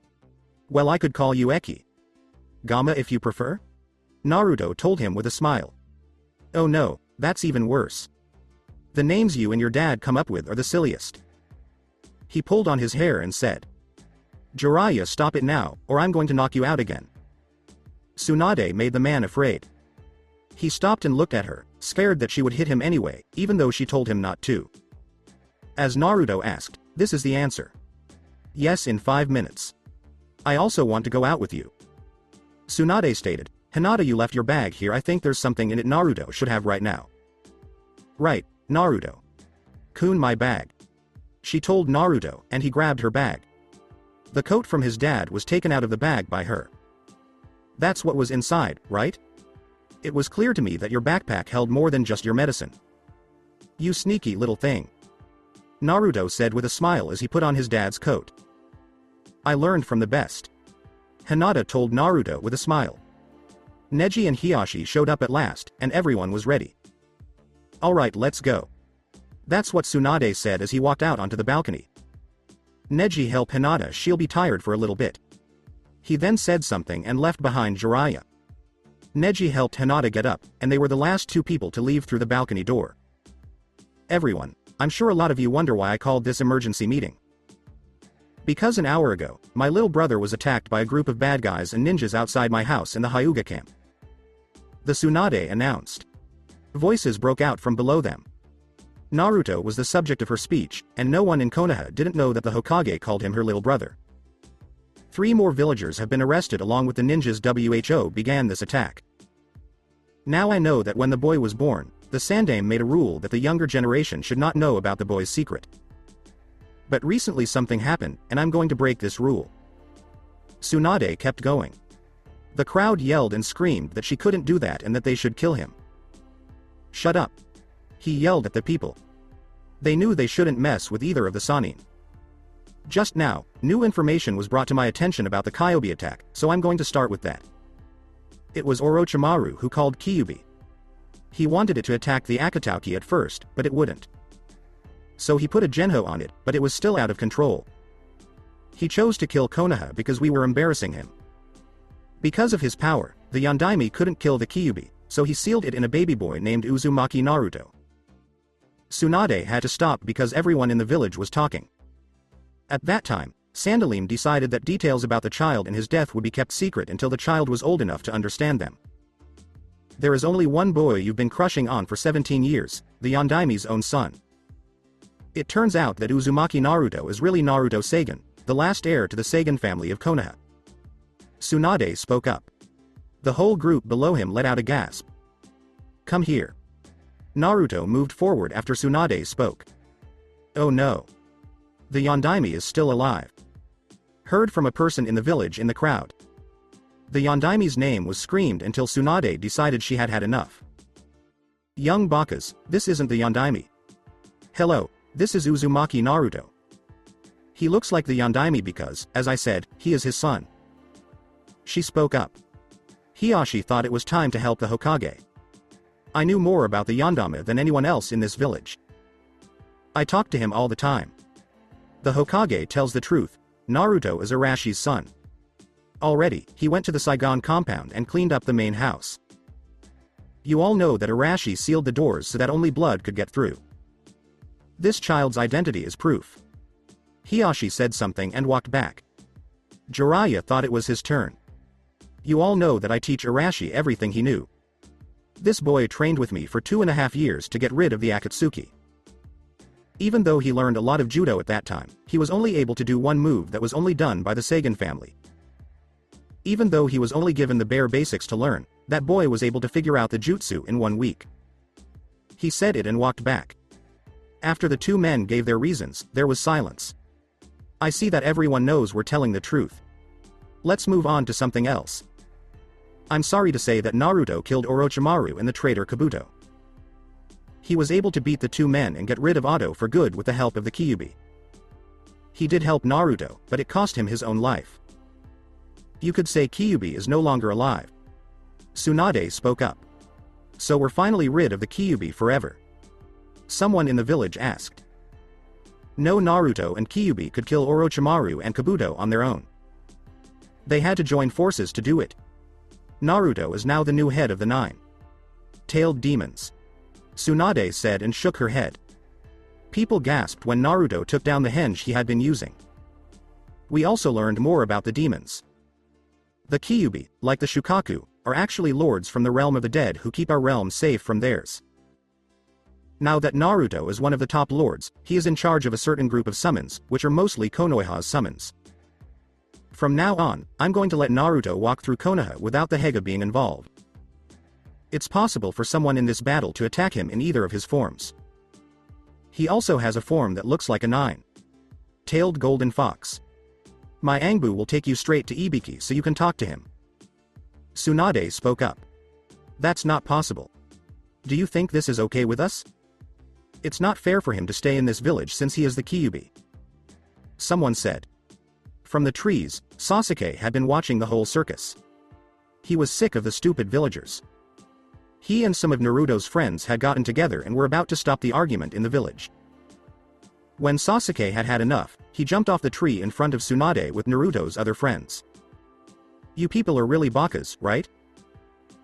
"Well, I could call you Eki Gama if you prefer," Naruto told him with a smile. "Oh no, that's even worse. The names you and your dad come up with are the silliest." He pulled on his hair and said. "Jiraiya, stop it now, or I'm going to knock you out again." Tsunade made the man afraid. He stopped and looked at her, scared that she would hit him anyway, even though she told him not to. As Naruto asked, "This is the answer?" "Yes, in 5 minutes. I also want to go out with you," Tsunade stated. "Hinata, you left your bag here, I think there's something in it Naruto should have right now." "Right, Naruto. Kun, my bag," she told Naruto, and he grabbed her bag. The coat from his dad was taken out of the bag by her. That's what was inside, right? It was clear to me that your backpack held more than just your medicine. You sneaky little thing. Naruto said with a smile as he put on his dad's coat. I learned from the best. Hinata told Naruto with a smile. Neji and Hiashi showed up at last, and everyone was ready. Alright, let's go. That's what Tsunade said as he walked out onto the balcony. Neji helped Hinata, she'll be tired for a little bit. He then said something and left behind Jiraiya. Neji helped Hinata get up, and they were the last two people to leave through the balcony door. Everyone, I'm sure a lot of you wonder why I called this emergency meeting. Because an hour ago, my little brother was attacked by a group of bad guys and ninjas outside my house in the Hyuga camp. The Tsunade announced. Voices broke out from below them. Naruto was the subject of her speech, and no one in Konoha didn't know that the Hokage called him her little brother. 3 more villagers have been arrested along with the ninjas. Who began this attack. Now I know that when the boy was born, the Sandaime made a rule that the younger generation should not know about the boy's secret. But recently something happened, and I'm going to break this rule. Tsunade kept going. The crowd yelled and screamed that she couldn't do that and that they should kill him. Shut up. He yelled at the people. They knew they shouldn't mess with either of the Sannin. Just now, new information was brought to my attention about the Kyubi attack, so I'm going to start with that. It was Orochimaru who called Kyubi. He wanted it to attack the Akatsuki at first, but it wouldn't. So he put a Genho on it, but it was still out of control. He chose to kill Konoha because we were embarrassing him. Because of his power, the Yondaime couldn't kill the Kyubi, so he sealed it in a baby boy named Uzumaki Naruto. Tsunade had to stop because everyone in the village was talking. At that time, Sandaime decided that details about the child and his death would be kept secret until the child was old enough to understand them. There is only one boy you've been crushing on for 17 years, the Yondaime's own son. It turns out that Uzumaki Naruto is really Naruto Seigen, the last heir to the Seigen family of Konoha. Tsunade spoke up. The whole group below him let out a gasp. Come here. Naruto moved forward after Tsunade spoke. Oh no. The Yondaime is still alive. Heard from a person in the village in the crowd. The Yondaime's name was screamed until Tsunade decided she had had enough. Young Bakas, this isn't the Yondaime. Hello, this is Uzumaki Naruto. He looks like the Yondaime because, as I said, he is his son. She spoke up. Hiashi thought it was time to help the Hokage. I knew more about the Yondaime than anyone else in this village. I talked to him all the time. The Hokage tells the truth, Naruto is Arashi's son. Already, he went to the Saigon compound and cleaned up the main house. You all know that Arashi sealed the doors so that only blood could get through. This child's identity is proof. Hiashi said something and walked back. Jiraiya thought it was his turn. You all know that I teach Arashi everything he knew. This boy trained with me for 2.5 years to get rid of the Akatsuki. Even though he learned a lot of judo at that time, he was only able to do one move that was only done by the Seigen family. Even though he was only given the bare basics to learn, that boy was able to figure out the jutsu in 1 week. He said it and walked back. After the 2 men gave their reasons, there was silence. I see that everyone knows we're telling the truth. Let's move on to something else. I'm sorry to say that Naruto killed Orochimaru and the traitor Kabuto. He was able to beat the 2 men and get rid of Oto for good with the help of the Kyubi. He did help Naruto, but it cost him his own life. You could say Kyubi is no longer alive. Tsunade spoke up. So we're finally rid of the Kyubi forever. Someone in the village asked. No, Naruto and Kyubi could kill Orochimaru and Kabuto on their own. They had to join forces to do it. Naruto is now the new head of the 9-tailed demons. Tsunade said and shook her head. People gasped when Naruto took down the henge he had been using. We also learned more about the demons. The Kyubi, like the Shukaku, are actually lords from the realm of the dead who keep our realm safe from theirs. Now that Naruto is one of the top lords, he is in charge of a certain group of summons, which are mostly Konoha's summons. From now on, I'm going to let Naruto walk through Konoha without the Hega being involved. It's possible for someone in this battle to attack him in either of his forms. He also has a form that looks like a 9-tailed golden fox. My Angbu will take you straight to Ibiki so you can talk to him. Tsunade spoke up. That's not possible. Do you think this is okay with us? It's not fair for him to stay in this village since he is the Kyubi. Someone said. From the trees, Sasuke had been watching the whole circus. He was sick of the stupid villagers. He and some of Naruto's friends had gotten together and were about to stop the argument in the village. When Sasuke had had enough, he jumped off the tree in front of Tsunade with Naruto's other friends. You people are really bakas, right?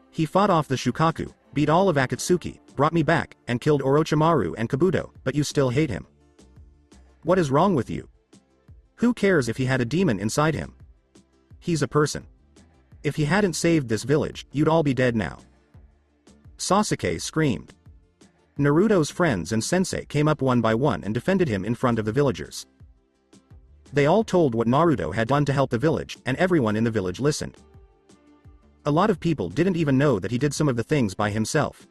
He fought off the Shukaku, beat all of Akatsuki, brought me back, and killed Orochimaru and Kabuto, but you still hate him. What is wrong with you? Who cares if he had a demon inside him? He's a person. If he hadn't saved this village, you'd all be dead now. Sasuke screamed. Naruto's friends and sensei came up one by one and defended him in front of the villagers. They all told what Naruto had done to help the village, and everyone in the village listened. A lot of people didn't even know that he did some of the things by himself.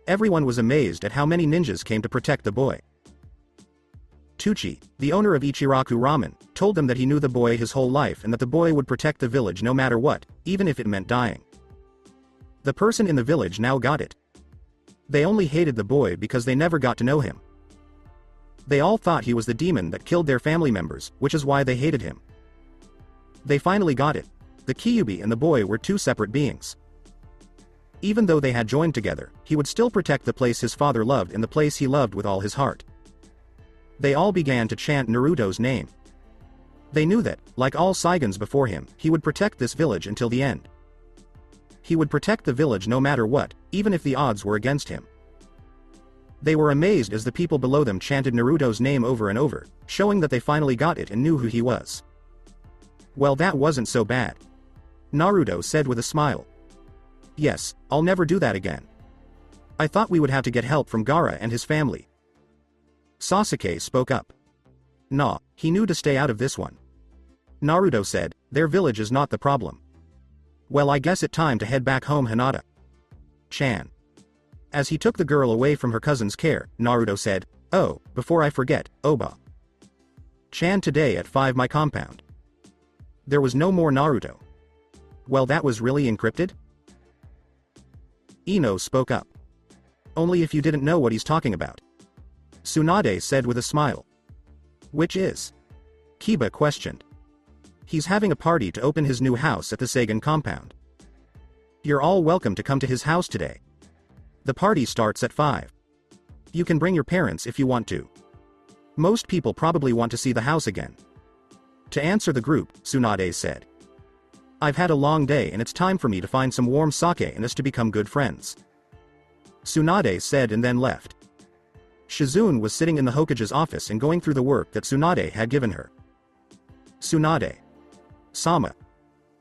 Everyone was amazed at how many ninjas came to protect the boy. Tucci, the owner of Ichiraku Ramen, told them that he knew the boy his whole life and that the boy would protect the village no matter what, even if it meant dying. The person in the village now got it. They only hated the boy because they never got to know him. They all thought he was the demon that killed their family members, which is why they hated him. They finally got it. The Kyubi and the boy were two separate beings. Even though they had joined together, he would still protect the place his father loved and the place he loved with all his heart. They all began to chant Naruto's name. They knew that, like all Saigons before him, he would protect this village until the end. He would protect the village no matter what, even if the odds were against him. They were amazed as the people below them chanted Naruto's name over and over, showing that they finally got it and knew who he was. Well, that wasn't so bad. Naruto said with a smile. Yes, I'll never do that again. I thought we would have to get help from Gaara and his family. Sasuke spoke up. Nah, he knew to stay out of this one. Naruto said, their village is not the problem. Well, I guess it's time to head back home, Hinata. Chan. As he took the girl away from her cousin's care, Naruto said, oh, before I forget, Oba. Chan today at 5 my compound. There was no more Naruto. Well, that was really encrypted? Ino spoke up. Only if you didn't know what he's talking about. Tsunade said with a smile. Which is? Kiba questioned. He's having a party to open his new house at the Seigan compound. You're all welcome to come to his house today. The party starts at 5. You can bring your parents if you want to. Most people probably want to see the house again. To answer the group, Tsunade said. I've had a long day and it's time for me to find some warm sake and us to become good friends. Tsunade said and then left. Shizune was sitting in the Hokage's office and going through the work that Tsunade had given her. Tsunade. Sama.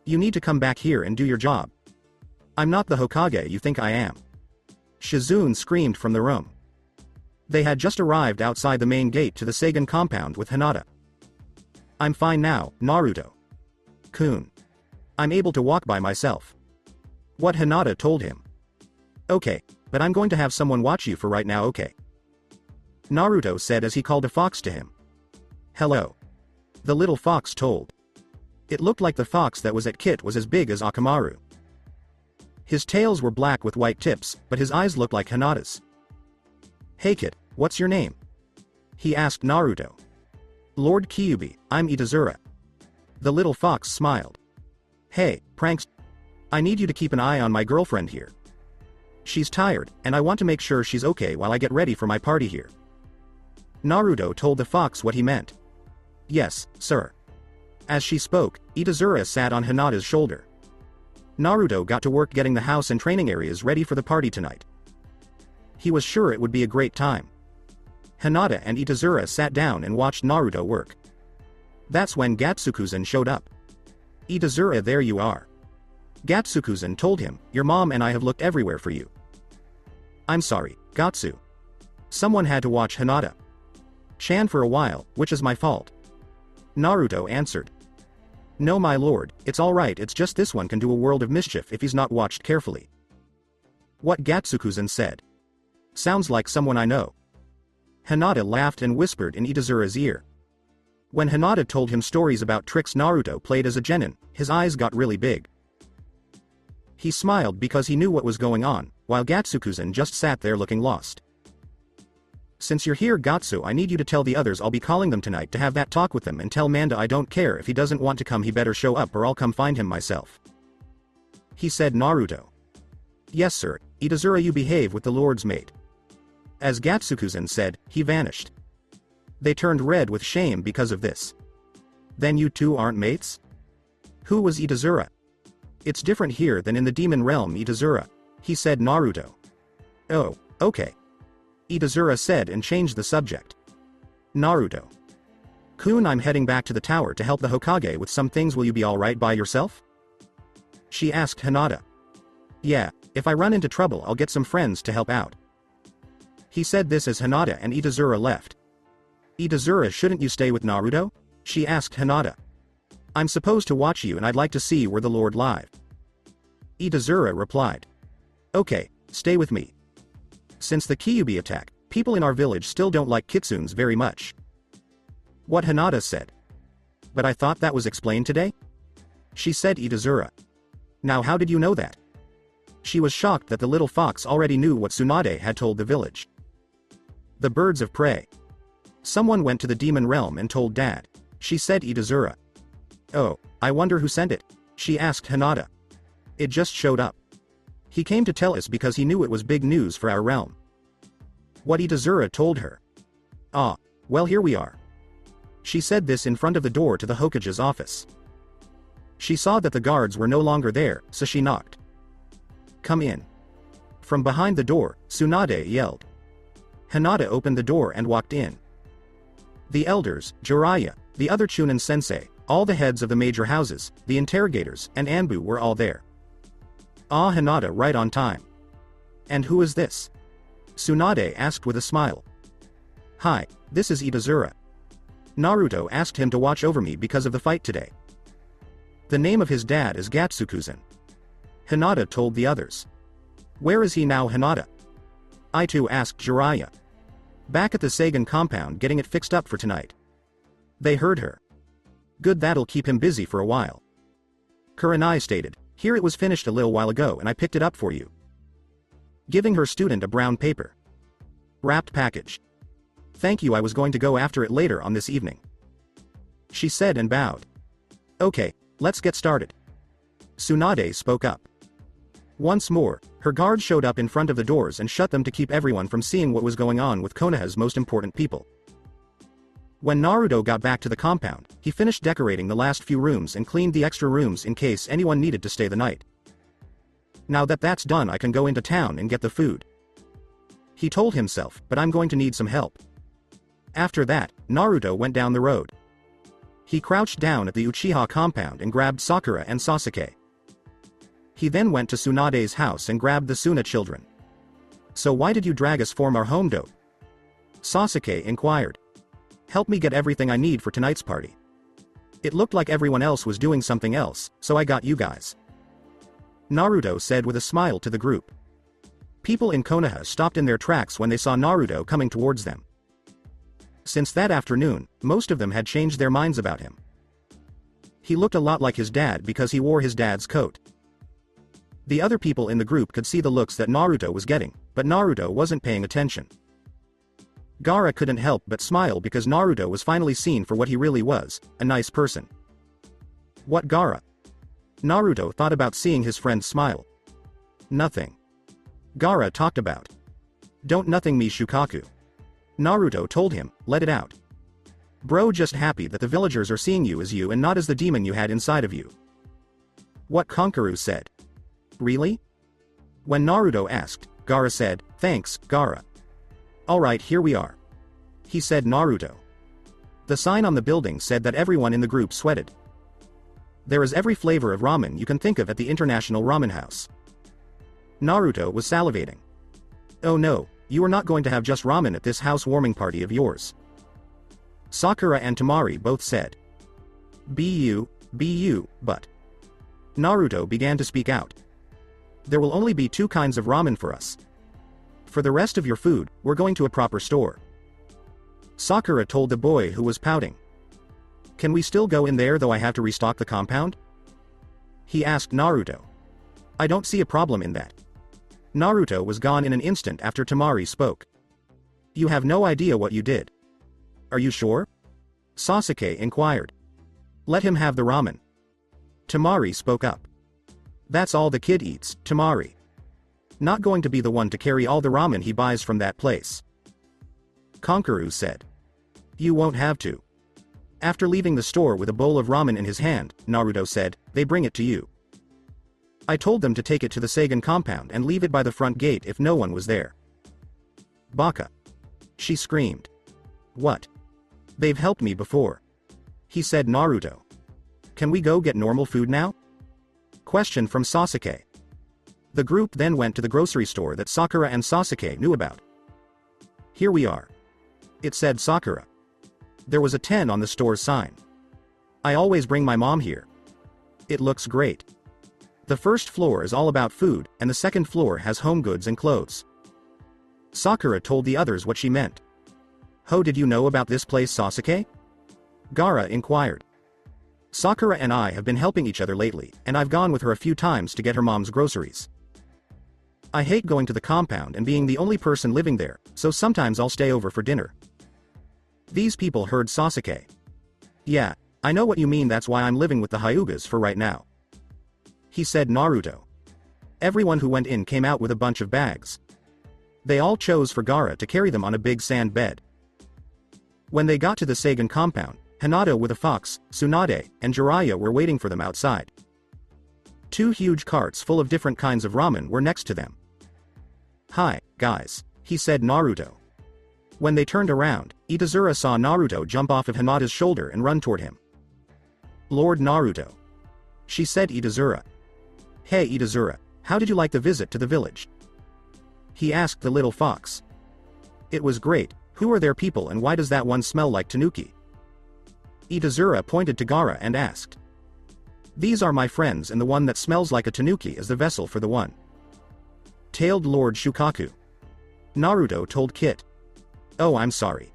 You need to come back here and do your job. I'm not the Hokage you think I am. Shizune screamed from the room. They had just arrived outside the main gate to the Seigan compound with Hinata. I'm fine now, Naruto. Kun. I'm able to walk by myself. What Hinata told him. Okay, but I'm going to have someone watch you for right now, okay? Naruto said as he called a fox to him. Hello. The little fox told. It looked like the fox that was at Kit was as big as Akamaru. His tails were black with white tips, but his eyes looked like Hinata's. Hey Kit, what's your name? He asked Naruto. Lord Kyubi, I'm Itazura. The little fox smiled. Hey, pranks. I need you to keep an eye on my girlfriend here. She's tired, and I want to make sure she's okay while I get ready for my party here. Naruto told the fox what he meant. Yes, sir. As she spoke, Itazura sat on Hinata's shoulder. Naruto got to work getting the house and training areas ready for the party tonight. He was sure it would be a great time. Hinata and Itazura sat down and watched Naruto work. That's when Gatsukuzen showed up. Itazura, there you are. Gatsukuzen told him, your mom and I have looked everywhere for you. I'm sorry, Gatsu. Someone had to watch Hinata Chan for a while, which is my fault. Naruto answered. No my lord, it's alright, it's just this one can do a world of mischief if he's not watched carefully. What Gatsukuzen said. Sounds like someone I know. Hinata laughed and whispered in Itazura's ear. When Hinata told him stories about tricks Naruto played as a genin, his eyes got really big. He smiled because he knew what was going on, while Gatsukuzen just sat there looking lost. Since you're here, Gatsu, I need you to tell the others I'll be calling them tonight to have that talk with them, and tell Manda I don't care if he doesn't want to come, he better show up or I'll come find him myself. He said Naruto. Yes sir, Itazura, you behave with the Lord's mate. As Gatsukuzen said, he vanished. They turned red with shame because of this. Then you two aren't mates? Who was Itazura? It's different here than in the demon realm, Itazura. He said Naruto. Oh, okay. Itazura said and changed the subject. Naruto. Kun, I'm heading back to the tower to help the Hokage with some things, will you be alright by yourself? She asked Hinata. Yeah, if I run into trouble I'll get some friends to help out. He said this as Hinata and Itazura left. Itazura, shouldn't you stay with Naruto? She asked Hinata. I'm supposed to watch you and I'd like to see where the Lord live. Itazura replied. Okay, stay with me. Since the Kyubi attack, people in our village still don't like kitsunes very much. What Hinata said. But I thought that was explained today? She said Itazura. Now how did you know that? She was shocked that the little fox already knew what Tsunade had told the village. The birds of prey. Someone went to the demon realm and told Dad. She said Itazura. Oh, I wonder who sent it? She asked Hinata. It just showed up. He came to tell us because he knew it was big news for our realm. What Itazura told her. Ah, well here we are. She said this in front of the door to the Hokage's office. She saw that the guards were no longer there, so she knocked. Come in. From behind the door, Tsunade yelled. Hinata opened the door and walked in. The elders, Jiraiya, the other Chunin sensei, all the heads of the major houses, the interrogators, and Anbu were all there. Ah, Hinata, right on time. And who is this? Tsunade asked with a smile. Hi, this is Itazura. Naruto asked him to watch over me because of the fight today. The name of his dad is Gatsukuzen. Hinata told the others. Where is he now, Hinata? I too asked Jiraiya. Back at the Sagan compound getting it fixed up for tonight. They heard her. Good, that'll keep him busy for a while. Kurenai stated, here it was finished a little while ago and I picked it up for you. Giving her student a brown paper. Wrapped package. Thank you, I was going to go after it later on this evening. She said and bowed. Okay, let's get started. Tsunade spoke up. Once more, her guards showed up in front of the doors and shut them to keep everyone from seeing what was going on with Konoha's most important people. When Naruto got back to the compound, he finished decorating the last few rooms and cleaned the extra rooms in case anyone needed to stay the night. Now that that's done, I can go into town and get the food. He told himself, but I'm going to need some help. After that, Naruto went down the road. He crouched down at the Uchiha compound and grabbed Sakura and Sasuke. He then went to Tsunade's house and grabbed the Suna children. So why did you drag us from our home, dope? Sasuke inquired. Help me get everything I need for tonight's party. It looked like everyone else was doing something else, so I got you guys. Naruto said with a smile to the group. People in Konoha stopped in their tracks when they saw Naruto coming towards them. Since that afternoon, most of them had changed their minds about him. He looked a lot like his dad because he wore his dad's coat. The other people in the group could see the looks that Naruto was getting, but Naruto wasn't paying attention. Gaara couldn't help but smile because Naruto was finally seen for what he really was, a nice person. What Gaara? Naruto thought about seeing his friend smile. Nothing. Gaara talked about. Don't nothing me Shukaku. Naruto told him, let it out. Bro, just happy that the villagers are seeing you as you and not as the demon you had inside of you. What Konkaru said. Really? When Naruto asked, Gaara said, thanks, Gaara. Alright, here we are. He said Naruto. The sign on the building said that everyone in the group sweated. There is every flavor of ramen you can think of at the International Ramen House. Naruto was salivating. Oh no, you are not going to have just ramen at this housewarming party of yours. Sakura and Temari both said. BU, but. Naruto began to speak out. There will only be 2 kinds of ramen for us. For the rest of your food, we're going to a proper store. Sakura told the boy who was pouting. Can we still go in there though I have to restock the compound? He asked Naruto. I don't see a problem in that. Naruto was gone in an instant after Temari spoke. You have no idea what you did. Are you sure? Sasuke inquired. Let him have the ramen. Temari spoke up. That's all the kid eats, Temari. Not going to be the one to carry all the ramen he buys from that place. Kankuru said. You won't have to. After leaving the store with a bowl of ramen in his hand, Naruto said, they bring it to you. I told them to take it to the Seigan compound and leave it by the front gate if no one was there. Baka. She screamed. What? They've helped me before. He said Naruto. Can we go get normal food now? Question from Sasuke. The group then went to the grocery store that Sakura and Sasuke knew about. Here we are. It said Sakura. There was a 10 on the store's sign. I always bring my mom here. It looks great. The first floor is all about food, and the second floor has home goods and clothes. Sakura told the others what she meant. Ho, did you know about this place, Sasuke? Gaara inquired. Sakura and I have been helping each other lately, and I've gone with her a few times to get her mom's groceries. I hate going to the compound and being the only person living there, so sometimes I'll stay over for dinner. These people heard Sasuke. Yeah, I know what you mean, that's why I'm living with the Hyugas for right now. He said Naruto. Everyone who went in came out with a bunch of bags. They all chose for Gaara to carry them on a big sand bed. When they got to the Seigan compound, Hinata with a fox, Tsunade, and Jiraiya were waiting for them outside. 2 huge carts full of different kinds of ramen were next to them. Hi, guys, he said Naruto. When they turned around, Itazura saw Naruto jump off of Hinata's shoulder and run toward him. Lord Naruto. She said Itazura. Hey Itazura, how did you like the visit to the village? He asked the little fox. It was great. Who are their people and why does that one smell like tanuki? Itazura pointed to Gaara and asked. These are my friends and the one that smells like a tanuki is the vessel for the one. Tailed Lord Shukaku. Naruto told Kit. Oh, I'm sorry.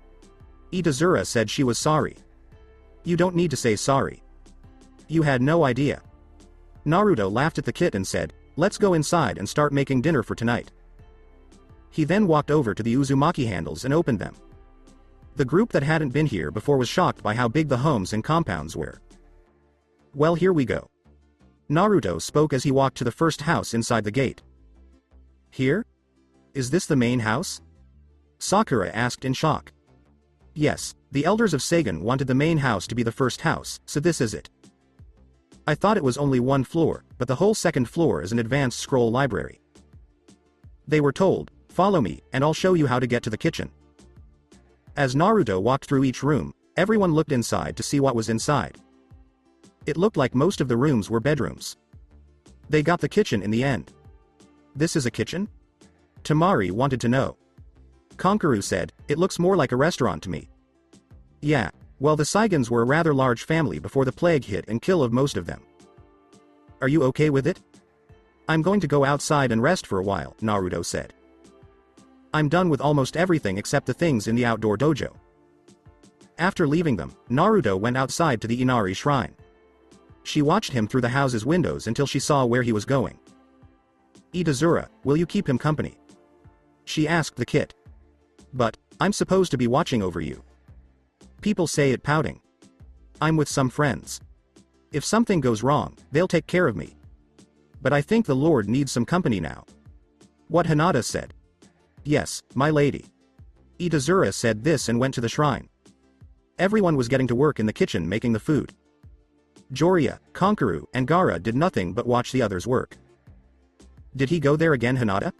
Itazura said she was sorry. You don't need to say sorry. You had no idea. Naruto laughed at the Kit and said, let's go inside and start making dinner for tonight. He then walked over to the Uzumaki handles and opened them. The group that hadn't been here before was shocked by how big the homes and compounds were. Well, here we go. Naruto spoke as he walked to the first house inside the gate. Here? Is this the main house? Sakura asked in shock. Yes, the elders of Seigan wanted the main house to be the first house, so this is it. I thought it was only 1 floor, but the whole second floor is an advanced scroll library. They were told, follow me, and I'll show you how to get to the kitchen. As Naruto walked through each room, everyone looked inside to see what was inside. It looked like most of the rooms were bedrooms. They got the kitchen in the end. This is a kitchen? Temari wanted to know. Kankuru said, it looks more like a restaurant to me. Yeah, well the Saigans were a rather large family before the plague hit and killed most of them. Are you okay with it? I'm going to go outside and rest for a while, Naruto said. I'm done with almost everything except the things in the outdoor dojo. After leaving them, Naruto went outside to the Inari shrine. She watched him through the house's windows until she saw where he was going. Itazura, will you keep him company? She asked the Kit. But, I'm supposed to be watching over you. People say it pouting. I'm with some friends. If something goes wrong, they'll take care of me. But I think the Lord needs some company now. What Hinata said. Yes, my lady. Itazura said this and went to the shrine. Everyone was getting to work in the kitchen making the food. Jiraiya, Kankuru, and Gaara did nothing but watch the others work. Did he go there again, Hinata?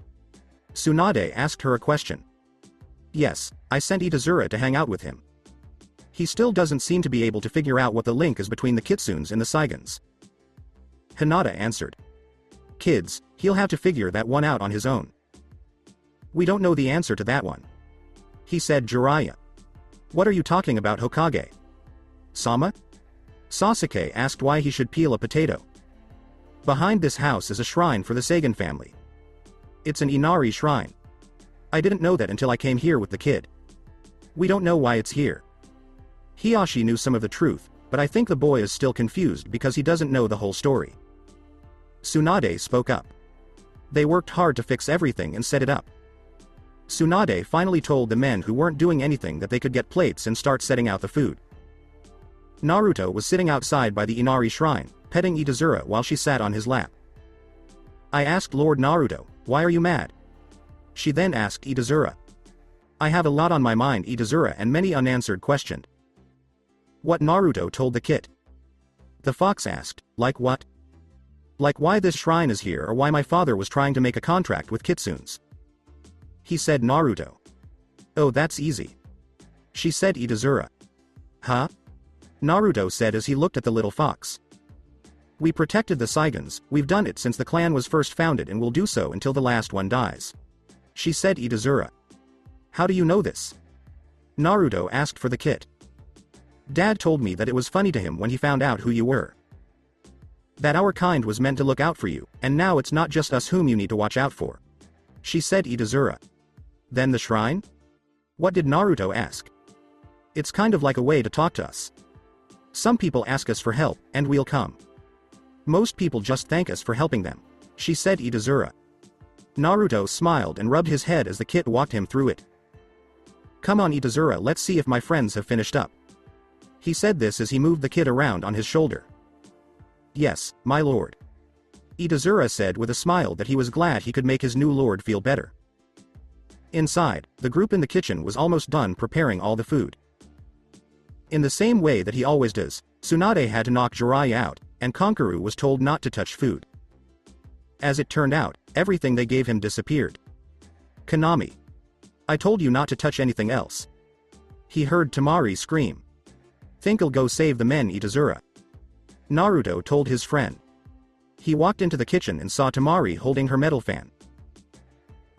Tsunade asked her a question. Yes, I sent Itazura to hang out with him. He still doesn't seem to be able to figure out what the link is between the Kitsunes and the Saigans. Hinata answered. Kids, he'll have to figure that one out on his own. We don't know the answer to that one. He said Jiraiya. What are you talking about, Hokage? Sama? Sasuke asked why he should peel a potato. Behind this house is a shrine for the Seigan family. It's an Inari shrine. I didn't know that until I came here with the kid. We don't know why it's here. Hiyashi knew some of the truth, but I think the boy is still confused because he doesn't know the whole story. Tsunade spoke up. They worked hard to fix everything and set it up. Tsunade finally told the men who weren't doing anything that they could get plates and start setting out the food. Naruto was sitting outside by the Inari shrine, petting Itazura while she sat on his lap. I asked Lord Naruto, "Why are you mad?" She then asked Itazura. I have a lot on my mind, Itazura, and many unanswered questions. What Naruto told the kid. The fox asked, like what? Like why this shrine is here or why my father was trying to make a contract with kitsunes. He said Naruto. Oh, that's easy. She said Itazura. Huh? Naruto said as he looked at the little fox. We protected the Saigons, we've done it since the clan was first founded and will do so until the last one dies. She said Itazura. How do you know this? Naruto asked for the kit. Dad told me that it was funny to him when he found out who you were. That our kind was meant to look out for you, and now it's not just us whom you need to watch out for. She said Itazura. Then the shrine? What did Naruto ask? It's kind of like a way to talk to us. Some people ask us for help, and we'll come. Most people just thank us for helping them. She said Itazura. Naruto smiled and rubbed his head as the kit walked him through it. Come on Itazura, let's see if my friends have finished up. He said this as he moved the kid around on his shoulder. Yes, my lord. Itazura said with a smile that he was glad he could make his new lord feel better. Inside, the group in the kitchen was almost done preparing all the food. In the same way that he always does, Tsunade had to knock Jiraiya out, and Kankuro was told not to touch food. As it turned out, everything they gave him disappeared. Konami. I told you not to touch anything else. He heard Tamari scream. Think I'll go save the men, Itazura. Naruto told his friend. He walked into the kitchen and saw Tamari holding her metal fan.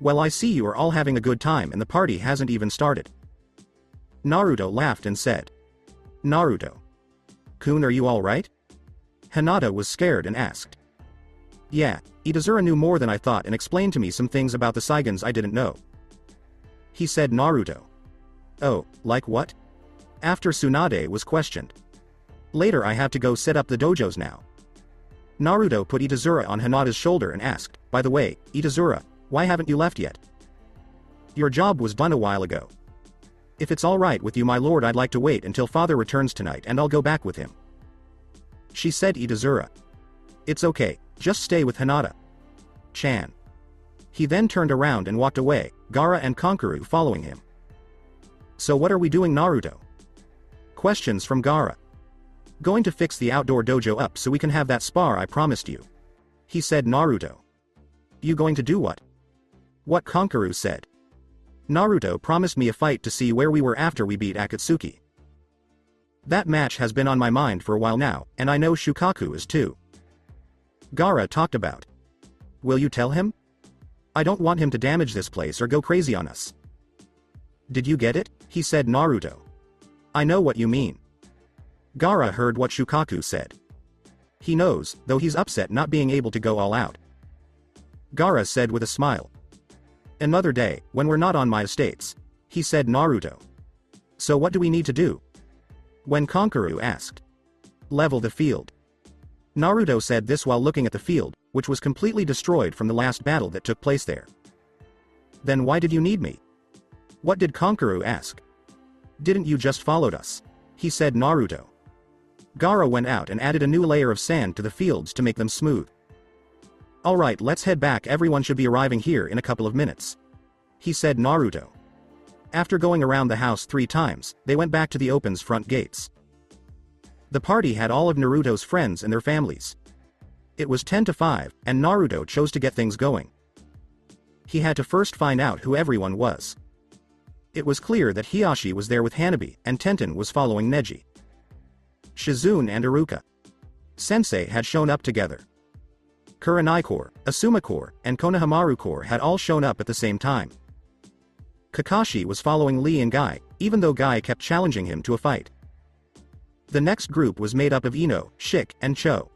Well, I see you are all having a good time and the party hasn't even started. Naruto laughed and said. Naruto. Kun, are you alright? Hinata was scared and asked. Yeah, Itazura knew more than I thought and explained to me some things about the Saigons I didn't know. He said Naruto. Oh, like what? After Tsunade was questioned. Later I have to go set up the dojos now. Naruto put Itazura on Hinata's shoulder and asked, by the way, Itazura, why haven't you left yet? Your job was done a while ago. If it's alright with you my lord, I'd like to wait until father returns tonight and I'll go back with him. She said Itazura. It's okay, just stay with Hinata. Chan. He then turned around and walked away, Gaara and Kankuro following him. So what are we doing, Naruto? Questions from Gaara. Going to fix the outdoor dojo up so we can have that spar I promised you. He said Naruto. You going to do what? What Kankuro said. Naruto promised me a fight to see where we were after we beat Akatsuki. That match has been on my mind for a while now, and I know Shukaku is too. Gaara talked about. Will you tell him? I don't want him to damage this place or go crazy on us. Did you get it? He said Naruto. I know what you mean. Gaara heard what Shukaku said. He knows, though he's upset not being able to go all out. Gaara said with a smile. Another day, when we're not on my estates. He said Naruto. So what do we need to do? When Kankuro asked. Level the field. Naruto said this while looking at the field, which was completely destroyed from the last battle that took place there. Then why did you need me? What did Kankuro ask? Didn't you just followed us? He said Naruto. Gaara went out and added a new layer of sand to the fields to make them smooth. Alright, let's head back, everyone should be arriving here in a couple of minutes. He said Naruto. After going around the house 3 times, they went back to the Open's front gates. The party had all of Naruto's friends and their families. It was 10 to 5, and Naruto chose to get things going. He had to first find out who everyone was. It was clear that Hiashi was there with Hanabi, and Tenten was following Neji. Shizune and Iruka Sensei had shown up together. Kurenai Corps, Asuma Corps, and Konohamaru Corps had all shown up at the same time. Kakashi was following Lee and Guy, even though Guy kept challenging him to a fight. The next group was made up of Ino, Shik, and Cho.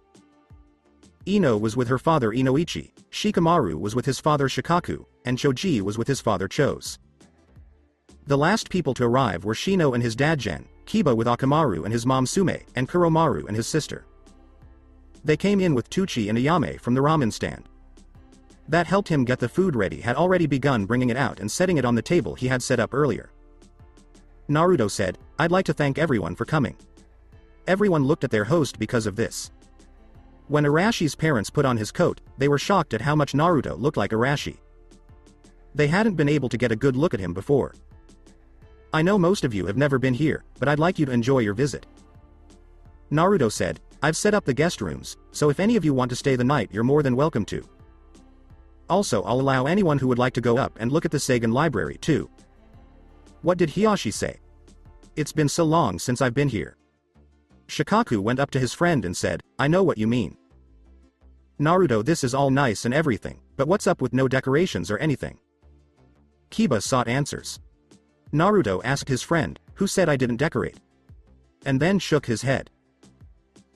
Ino was with her father Inoichi, Shikamaru was with his father Shikaku, and Choji was with his father Chose. The last people to arrive were Shino and his dad Gen, Kiba with Akamaru and his mom Sume, and Kuromaru and his sister. They came in with Tuchi and Ayame from the ramen stand. that helped him get the food ready had already begun bringing it out and setting it on the table he had set up earlier. Naruto said, "I'd like to thank everyone for coming." Everyone looked at their host because of this. When Arashi's parents put on his coat, they were shocked at how much Naruto looked like Arashi. They hadn't been able to get a good look at him before. "I know most of you have never been here, but I'd like you to enjoy your visit." Naruto said, "I've set up the guest rooms, so if any of you want to stay the night you're more than welcome to. Also I'll allow anyone who would like to go up and look at the Seigan library too." What did Hiyashi say? "It's been so long since I've been here." Shikaku went up to his friend and said, "I know what you mean. Naruto, this is all nice and everything, but what's up with no decorations or anything?" Kiba sought answers. Naruto asked his friend, "Who said I didn't decorate?" And then shook his head.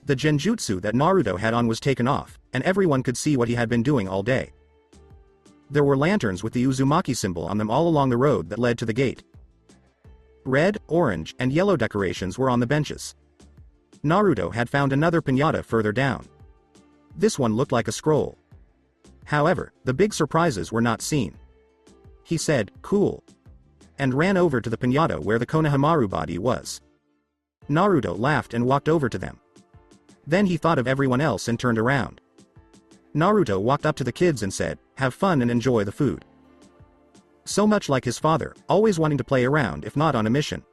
The genjutsu that Naruto had on was taken off, and everyone could see what he had been doing all day. There were lanterns with the Uzumaki symbol on them all along the road that led to the gate. Red, orange, and yellow decorations were on the benches. Naruto had found another piñata further down. This one looked like a scroll. However, the big surprises were not seen. He said, "Cool," and ran over to the piñata where the Konohamaru body was. Naruto laughed and walked over to them. Then he thought of everyone else and turned around. Naruto walked up to the kids and said, "Have fun and enjoy the food." So much like his father, always wanting to play around if not on a mission.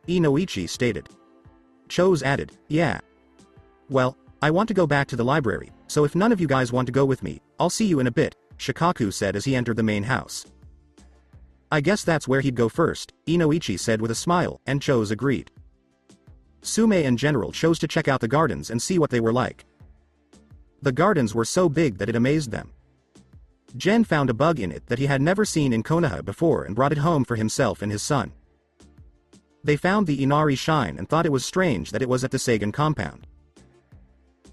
Inoichi stated. Chose added, "Yeah. Well, I want to go back to the library, so if none of you guys want to go with me, I'll see you in a bit," Shikaku said as he entered the main house. "I guess that's where he'd go first," Inoichi said with a smile, and Chose agreed. Sume and General chose to check out the gardens and see what they were like. The gardens were so big that it amazed them. Gen found a bug in it that he had never seen in Konoha before and brought it home for himself and his son. They found the Inari shrine and thought it was strange that it was at the Seigan compound.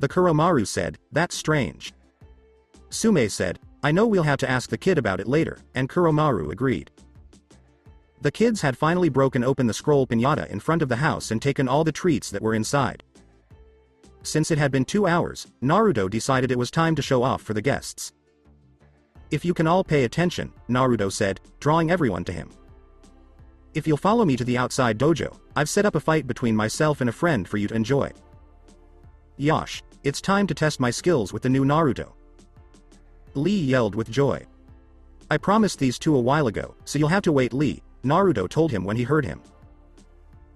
The Kuromaru said, "That's strange." Sume said, "I know we'll have to ask the kid about it later," and Kuromaru agreed. The kids had finally broken open the scroll piñata in front of the house and taken all the treats that were inside. Since it had been 2 hours, Naruto decided it was time to show off for the guests. "If you can all pay attention," Naruto said, drawing everyone to him. "If you'll follow me to the outside dojo, I've set up a fight between myself and a friend for you to enjoy. Yosh, it's time to test my skills with the new Naruto." Lee yelled with joy. "I promised these two a while ago, so you'll have to wait, Lee," Naruto told him when he heard him.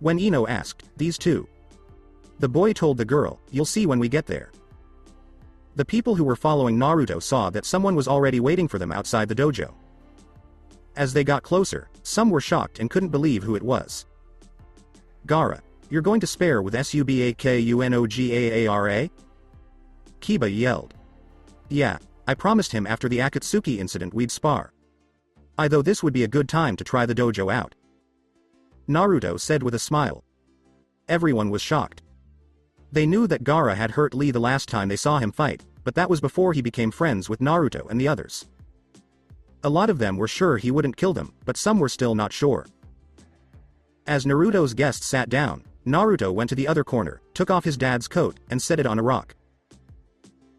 When Ino asked, "These two?" The boy told the girl, "You'll see when we get there." The people who were following Naruto saw that someone was already waiting for them outside the dojo. As they got closer, some were shocked and couldn't believe who it was. "Gaara, you're going to spare with Subakunogaara?" Kiba yelled. "Yeah, I promised him after the Akatsuki incident we'd spar. Though this would be a good time to try the dojo out," Naruto said with a smile. Everyone was shocked. They knew that Gaara had hurt Lee the last time they saw him fight, but that was before he became friends with Naruto and the others. A lot of them were sure he wouldn't kill them, but some were still not sure. As Naruto's guests sat down, Naruto went to the other corner, took off his dad's coat, and set it on a rock.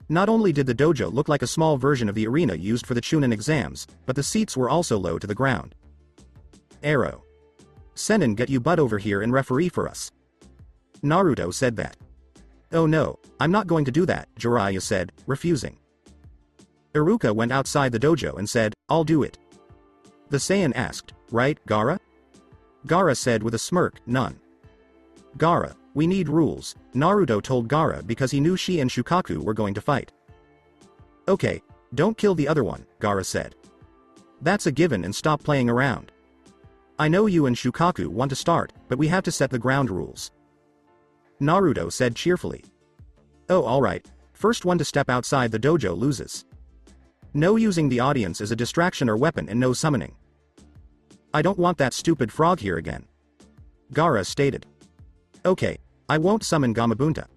Not only did the dojo look like a small version of the arena used for the Chunin exams, but the seats were also low to the ground. "Arrow. Sennin, get you butt over here and referee for us." Naruto said that. "Oh no, I'm not going to do that," Jiraiya said, refusing. Iruka went outside the dojo and said, "I'll do it." The Saiyan asked, "Right, Gaara?" Gaara said with a smirk, "None." "Gaara, we need rules," Naruto told Gaara because he knew she and Shukaku were going to fight. "Okay, don't kill the other one," Gaara said. "That's a given and stop playing around. I know you and Shukaku want to start, but we have to set the ground rules." Naruto said cheerfully. "Oh, alright, first one to step outside the dojo loses. No using the audience as a distraction or weapon and no summoning. I don't want that stupid frog here again," Gaara stated. "Okay, I won't summon Gamabunta.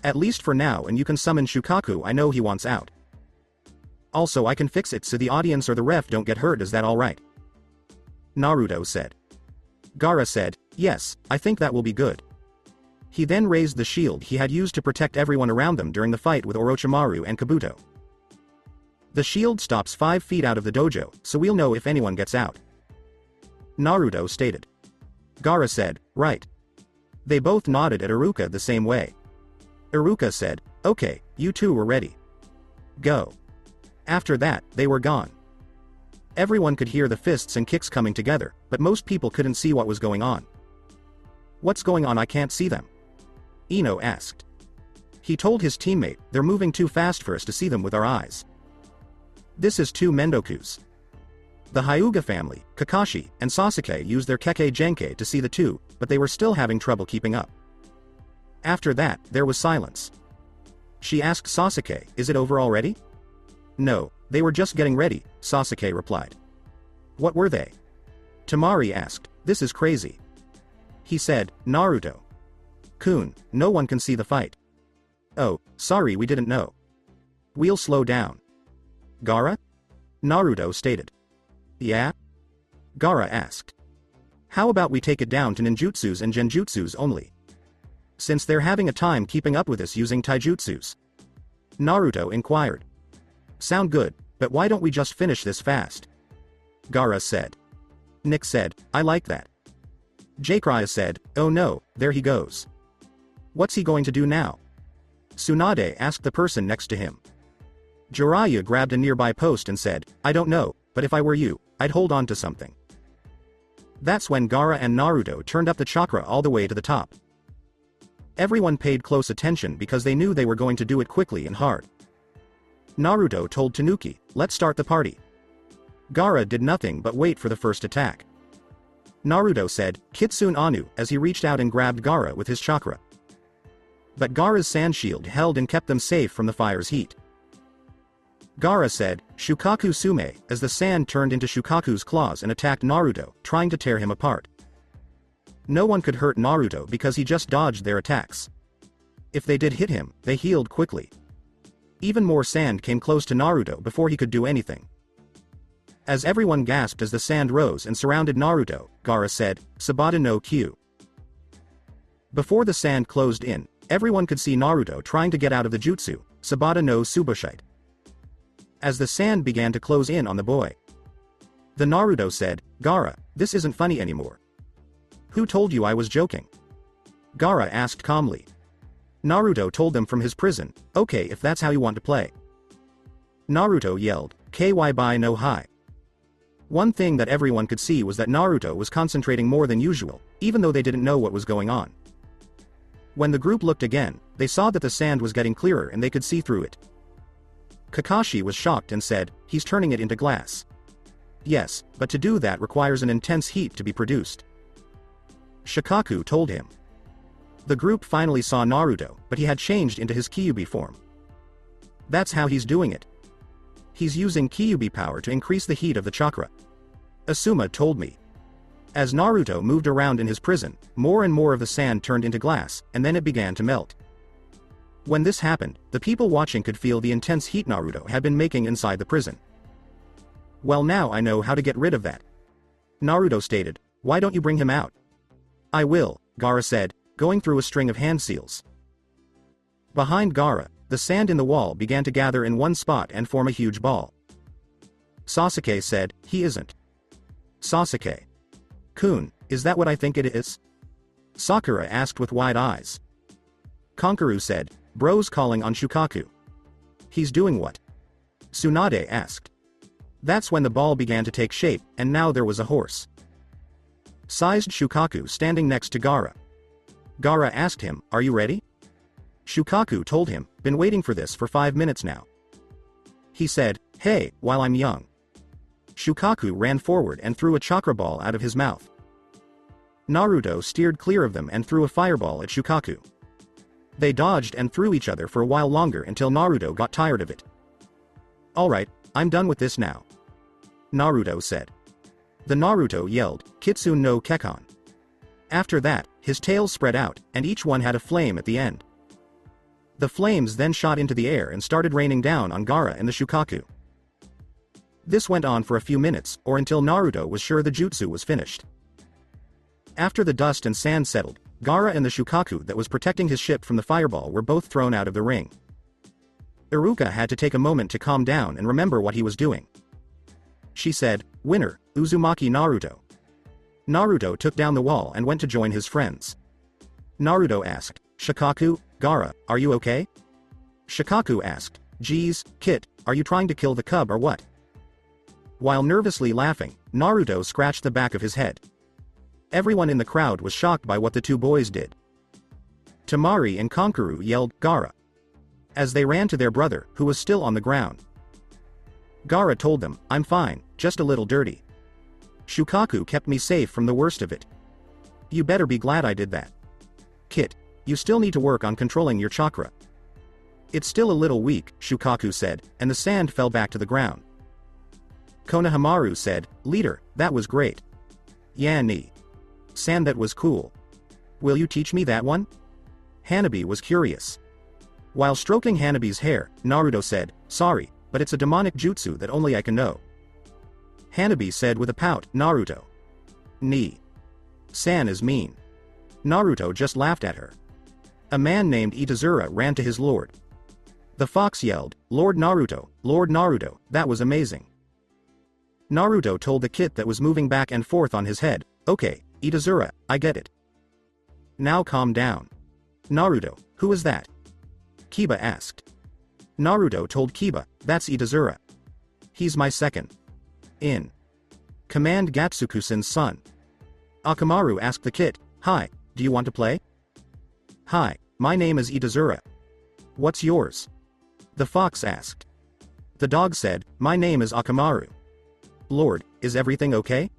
At least for now, and you can summon Shukaku. I know he wants out. Also I can fix it so the audience or the ref don't get hurt. Is that alright?" Naruto said. Gaara said, "Yes, I think that will be good." He then raised the shield he had used to protect everyone around them during the fight with Orochimaru and Kabuto. The shield stops 5 feet out of the dojo, so we'll know if anyone gets out. Naruto stated. Gaara said, right. They both nodded at Iruka the same way. Iruka said, okay, you two were ready. Go. After that, they were gone. Everyone could hear the fists and kicks coming together, but most people couldn't see what was going on. What's going on? I can't see them. Ino asked. He told his teammate, they're moving too fast for us to see them with our eyes. This is two Mendokus. The Hyuga family, Kakashi, and Sasuke used their Kekkei Genkai to see the two, but they were still having trouble keeping up. After that, there was silence. She asked Sasuke, is it over already? No, they were just getting ready, Sasuke replied. What were they? Temari asked, this is crazy. He said, Naruto. Kun, no one can see the fight. Oh, sorry, we didn't know. We'll slow down. Gaara? Naruto stated. Yeah? Gaara asked. How about we take it down to ninjutsus and genjutsus only? Since they're having a time keeping up with us using taijutsus. Naruto inquired. Sound good, but why don't we just finish this fast? Gaara said. Nick said, I like that. Jakriya said, oh no, there he goes. What's he going to do now? Tsunade asked the person next to him. Jiraiya grabbed a nearby post and said, I don't know, but if I were you, I'd hold on to something. That's when Gaara and Naruto turned up the chakra all the way to the top. Everyone paid close attention because they knew they were going to do it quickly and hard. Naruto told Tanuki, let's start the party. Gaara did nothing but wait for the first attack. Naruto said, Kitsune Anu, as he reached out and grabbed Gaara with his chakra. But Gaara's sand shield held and kept them safe from the fire's heat. Gaara said, Shukaku Sume, as the sand turned into Shukaku's claws and attacked Naruto, trying to tear him apart. No one could hurt Naruto because he just dodged their attacks. If they did hit him, they healed quickly. Even more sand came close to Naruto before he could do anything. As everyone gasped as the sand rose and surrounded Naruto, Gaara said, Sabata no Q. Before the sand closed in, everyone could see Naruto trying to get out of the jutsu, Sabata no Suboshite. As the sand began to close in on the boy. The Naruto said, Gaara, this isn't funny anymore. Who told you I was joking? Gaara asked calmly. Naruto told them from his prison, okay if that's how you want to play. Naruto yelled, KY by no hi. One thing that everyone could see was that Naruto was concentrating more than usual, even though they didn't know what was going on. When the group looked again, they saw that the sand was getting clearer and they could see through it. Kakashi was shocked and said, he's turning it into glass. Yes, but to do that requires an intense heat to be produced. Shikaku told him. The group finally saw Naruto, but he had changed into his Kyubi form. That's how he's doing it. He's using Kyubi power to increase the heat of the chakra. Asuma told me. As Naruto moved around in his prison, more and more of the sand turned into glass, and then it began to melt. When this happened, the people watching could feel the intense heat Naruto had been making inside the prison. Well, now I know how to get rid of that. Naruto stated, why don't you bring him out? I will, Gaara said, going through a string of hand seals. Behind Gaara, the sand in the wall began to gather in one spot and form a huge ball. Sasuke said, he isn't. Sasuke. Kun, is that what I think it is? Sakura asked with wide eyes. Konkaru said, bro's calling on Shukaku. He's doing what? Tsunade asked. That's when the ball began to take shape, and now there was a horse. Sized Shukaku standing next to Gaara. Gaara asked him, are you ready? Shukaku told him, been waiting for this for 5 minutes now. He said, hey, while I'm young. Shukaku ran forward and threw a chakra ball out of his mouth. Naruto steered clear of them and threw a fireball at Shukaku. They dodged and threw each other for a while longer until Naruto got tired of it. Alright, I'm done with this now. Naruto said. The Naruto yelled, Kitsune no Kekkon. After that, his tail spread out, and each one had a flame at the end. The flames then shot into the air and started raining down on Gaara and the Shukaku. This went on for a few minutes, or until Naruto was sure the jutsu was finished. After the dust and sand settled, Gaara and the Shukaku that was protecting his ship from the fireball were both thrown out of the ring. Iruka had to take a moment to calm down and remember what he was doing. She said, "Winner, Uzumaki Naruto." Naruto took down the wall and went to join his friends. Naruto asked, "Shikaku, Gaara, are you okay?" Shikaku asked, "Geez, Kit, are you trying to kill the cub or what?" While nervously laughing, Naruto scratched the back of his head. Everyone in the crowd was shocked by what the two boys did. Temari and Kankuro yelled, "Gaara!" as they ran to their brother, who was still on the ground. Gaara told them, "I'm fine, just a little dirty. Shukaku kept me safe from the worst of it. You better be glad I did that. Kit, you still need to work on controlling your chakra. It's still a little weak," Shukaku said, and the sand fell back to the ground. Konohamaru said, "Leader, that was great. Yeah, nee. Sand, that was cool. Will you teach me that one?" Hanabi was curious. While stroking Hanabi's hair, Naruto said, "Sorry, but it's a demonic jutsu that only I can know." Hanabi said with a pout, "Naruto. Nee. San is mean." Naruto just laughed at her. A man named Itazura ran to his lord. The fox yelled, Lord Naruto, that was amazing." Naruto told the kit that was moving back and forth on his head, "Okay, Itazura, I get it. Now calm down." "Naruto, who is that?" Kiba asked. Naruto told Kiba, "That's Itazura. He's my second in command, Gatsukusen's son." Akamaru asked the kit, "Hi, do you want to play?" "Hi, my name is Itazura. What's yours?" the fox asked. The dog said, "My name is Akamaru." "Lord, is everything okay?"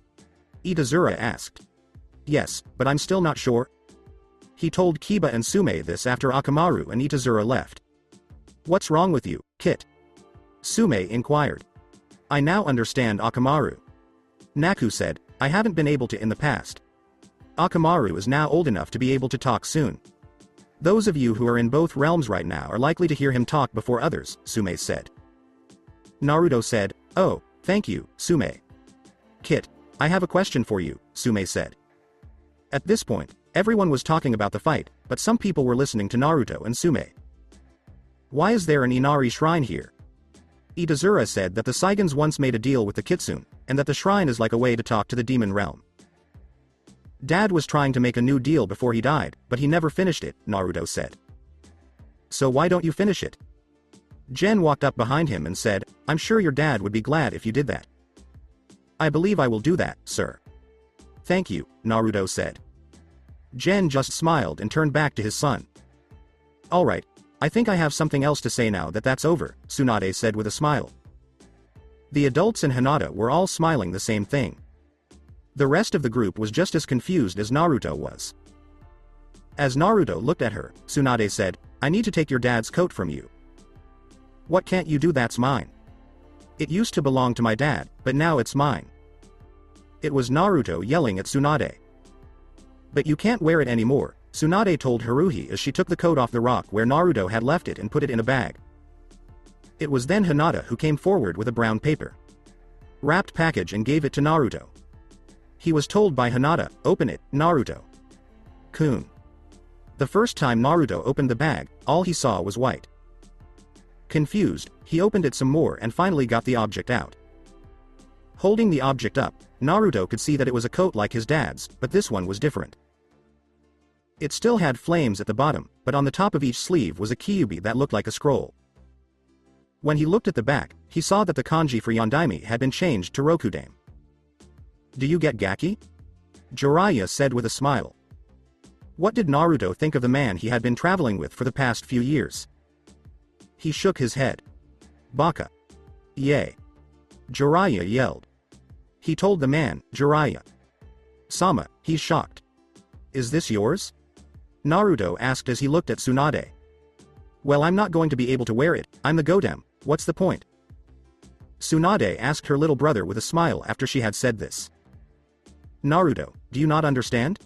Itazura asked. "Yes, but I'm still not sure." He told Kiba and Sume this after Akamaru and Itazura left. "What's wrong with you, Kit?" Sume inquired. "I now understand Akamaru." Naku said, "I haven't been able to in the past. Akamaru is now old enough to be able to talk soon. Those of you who are in both realms right now are likely to hear him talk before others," Sume said. Naruto said, "Oh, thank you, Sume." "Kit, I have a question for you," Sume said. At this point, everyone was talking about the fight, but some people were listening to Naruto and Sume. "Why is there an Inari shrine here?" Itazura said that the Saigons once made a deal with the Kitsune, and that the shrine is like a way to talk to the demon realm. "Dad was trying to make a new deal before he died, but he never finished it," Naruto said. "So why don't you finish it?" Jen walked up behind him and said, "I'm sure your dad would be glad if you did that." "I believe I will do that, sir." "Thank you," Naruto said. Jen just smiled and turned back to his son. "Alright, I think I have something else to say now that that's over," Tsunade said with a smile. The adults and Hinata were all smiling the same thing. The rest of the group was just as confused as Naruto was. As Naruto looked at her, Tsunade said, "I need to take your dad's coat from you." "What can't you do? That's mine. It used to belong to my dad, but now it's mine." It was Naruto yelling at Tsunade. "But you can't wear it anymore," Tsunade told Haruhi as she took the coat off the rock where Naruto had left it and put it in a bag. It was then Hinata who came forward with a brown paper wrapped package and gave it to Naruto. He was told by Hinata, "Open it, Naruto-kun." The first time Naruto opened the bag, all he saw was white. Confused, he opened it some more and finally got the object out. Holding the object up, Naruto could see that it was a coat like his dad's, but this one was different. It still had flames at the bottom, but on the top of each sleeve was a Kyubi that looked like a scroll. When he looked at the back, he saw that the kanji for Yondaime had been changed to Rokudame. "Do you get Gaki?" Jiraiya said with a smile. What did Naruto think of the man he had been traveling with for the past few years? He shook his head. "Baka. Yay." Jiraiya yelled. He told the man, "Jiraiya Sama, he's shocked. Is this yours?" Naruto asked as he looked at Tsunade. "Well, I'm not going to be able to wear it, I'm the Godem, what's the point?" Tsunade asked her little brother with a smile after she had said this. "Naruto, do you not understand?"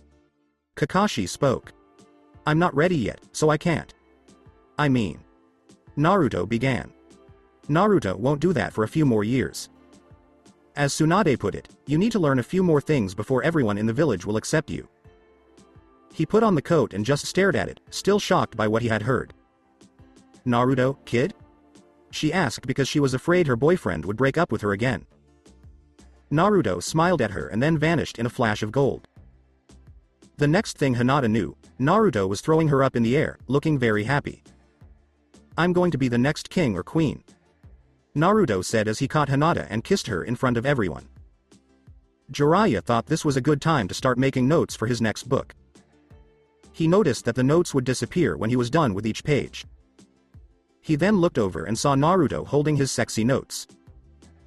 Kakashi spoke. "I'm not ready yet, so I can't." "I mean..." Naruto began. "Naruto won't do that for a few more years. As Tsunade put it, you need to learn a few more things before everyone in the village will accept you." He put on the coat and just stared at it, still shocked by what he had heard. "Naruto, kid? She asked because she was afraid her boyfriend would break up with her again. Naruto smiled at her and then vanished in a flash of gold. The next thing Hinata knew, Naruto was throwing her up in the air, looking very happy. "I'm going to be the next king or queen," Naruto said as he caught Hinata and kissed her in front of everyone. Jiraiya thought this was a good time to start making notes for his next book. He noticed that the notes would disappear when he was done with each page. He then looked over and saw Naruto holding his sexy notes.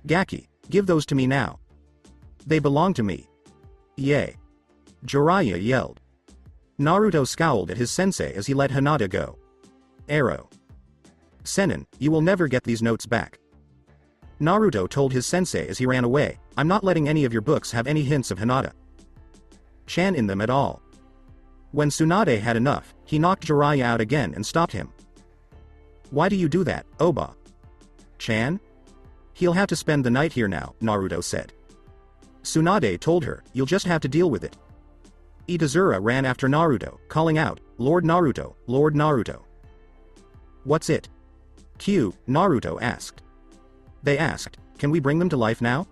"Gaki, give those to me now. They belong to me." "Yay!" Jiraiya yelled. Naruto scowled at his sensei as he let Hinata go. "Arrow. Sennin, you will never get these notes back." Naruto told his sensei as he ran away, "I'm not letting any of your books have any hints of Hinata-chan in them at all." When Tsunade had enough, he knocked Jiraiya out again and stopped him. "Why do you do that, Oba-chan? He'll have to spend the night here now," Naruto said. Tsunade told her, "You'll just have to deal with it." Itazura ran after Naruto, calling out, "Lord Naruto, Lord Naruto." "What's it?" Naruto asked. They asked, "Can we bring them to life now?"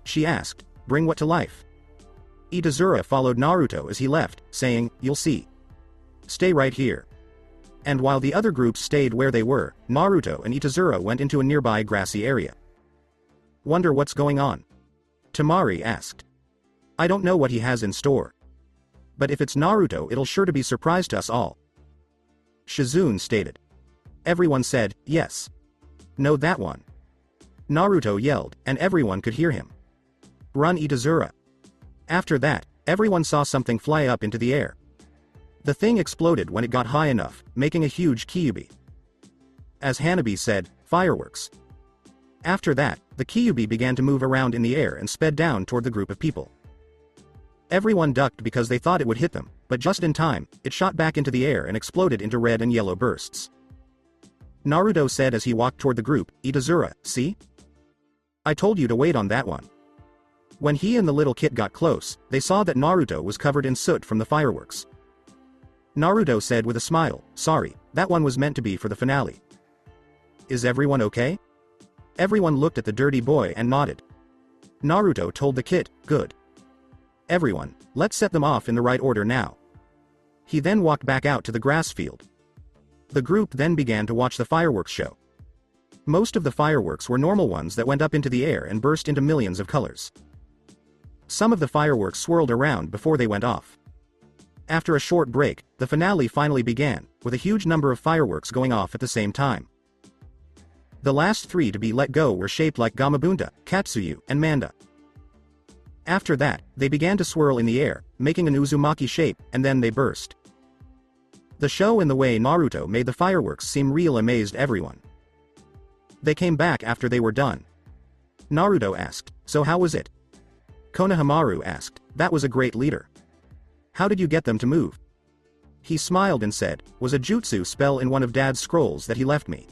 She asked, "Bring what to life?" Itazura followed Naruto as he left, saying, "You'll see. Stay right here." And while the other groups stayed where they were, Naruto and Itazura went into a nearby grassy area. "Wonder what's going on?" Temari asked. "I don't know what he has in store. But if it's Naruto, it'll sure to be surprise to us all," Shizune stated. Everyone said, "Yes. No, that one." Naruto yelled, and everyone could hear him. "Run, Itazura." After that, everyone saw something fly up into the air. The thing exploded when it got high enough, making a huge Kyubi. As Hanabi said, "Fireworks." After that, the Kyubi began to move around in the air and sped down toward the group of people. Everyone ducked because they thought it would hit them, but just in time, it shot back into the air and exploded into red and yellow bursts. Naruto said as he walked toward the group, "Itazura, see? I told you to wait on that one." When he and the little kid got close, they saw that Naruto was covered in soot from the fireworks. Naruto said with a smile, "Sorry, that one was meant to be for the finale." "Is everyone okay?" Everyone looked at the dirty boy and nodded. Naruto told the kid, "Good. Everyone, let's set them off in the right order now." He then walked back out to the grass field. The group then began to watch the fireworks show. Most of the fireworks were normal ones that went up into the air and burst into millions of colors. Some of the fireworks swirled around before they went off. After a short break, the finale finally began, with a huge number of fireworks going off at the same time. The last three to be let go were shaped like Gamabunta, Katsuyu, and Manda. After that, they began to swirl in the air, making an Uzumaki shape, and then they burst. The show and the way Naruto made the fireworks seem real amazed everyone. They came back after they were done. Naruto asked, "So how was it?" Konohamaru asked, "That was a great leader. How did you get them to move?" He smiled and said, "Was a jutsu spell in one of Dad's scrolls that he left me."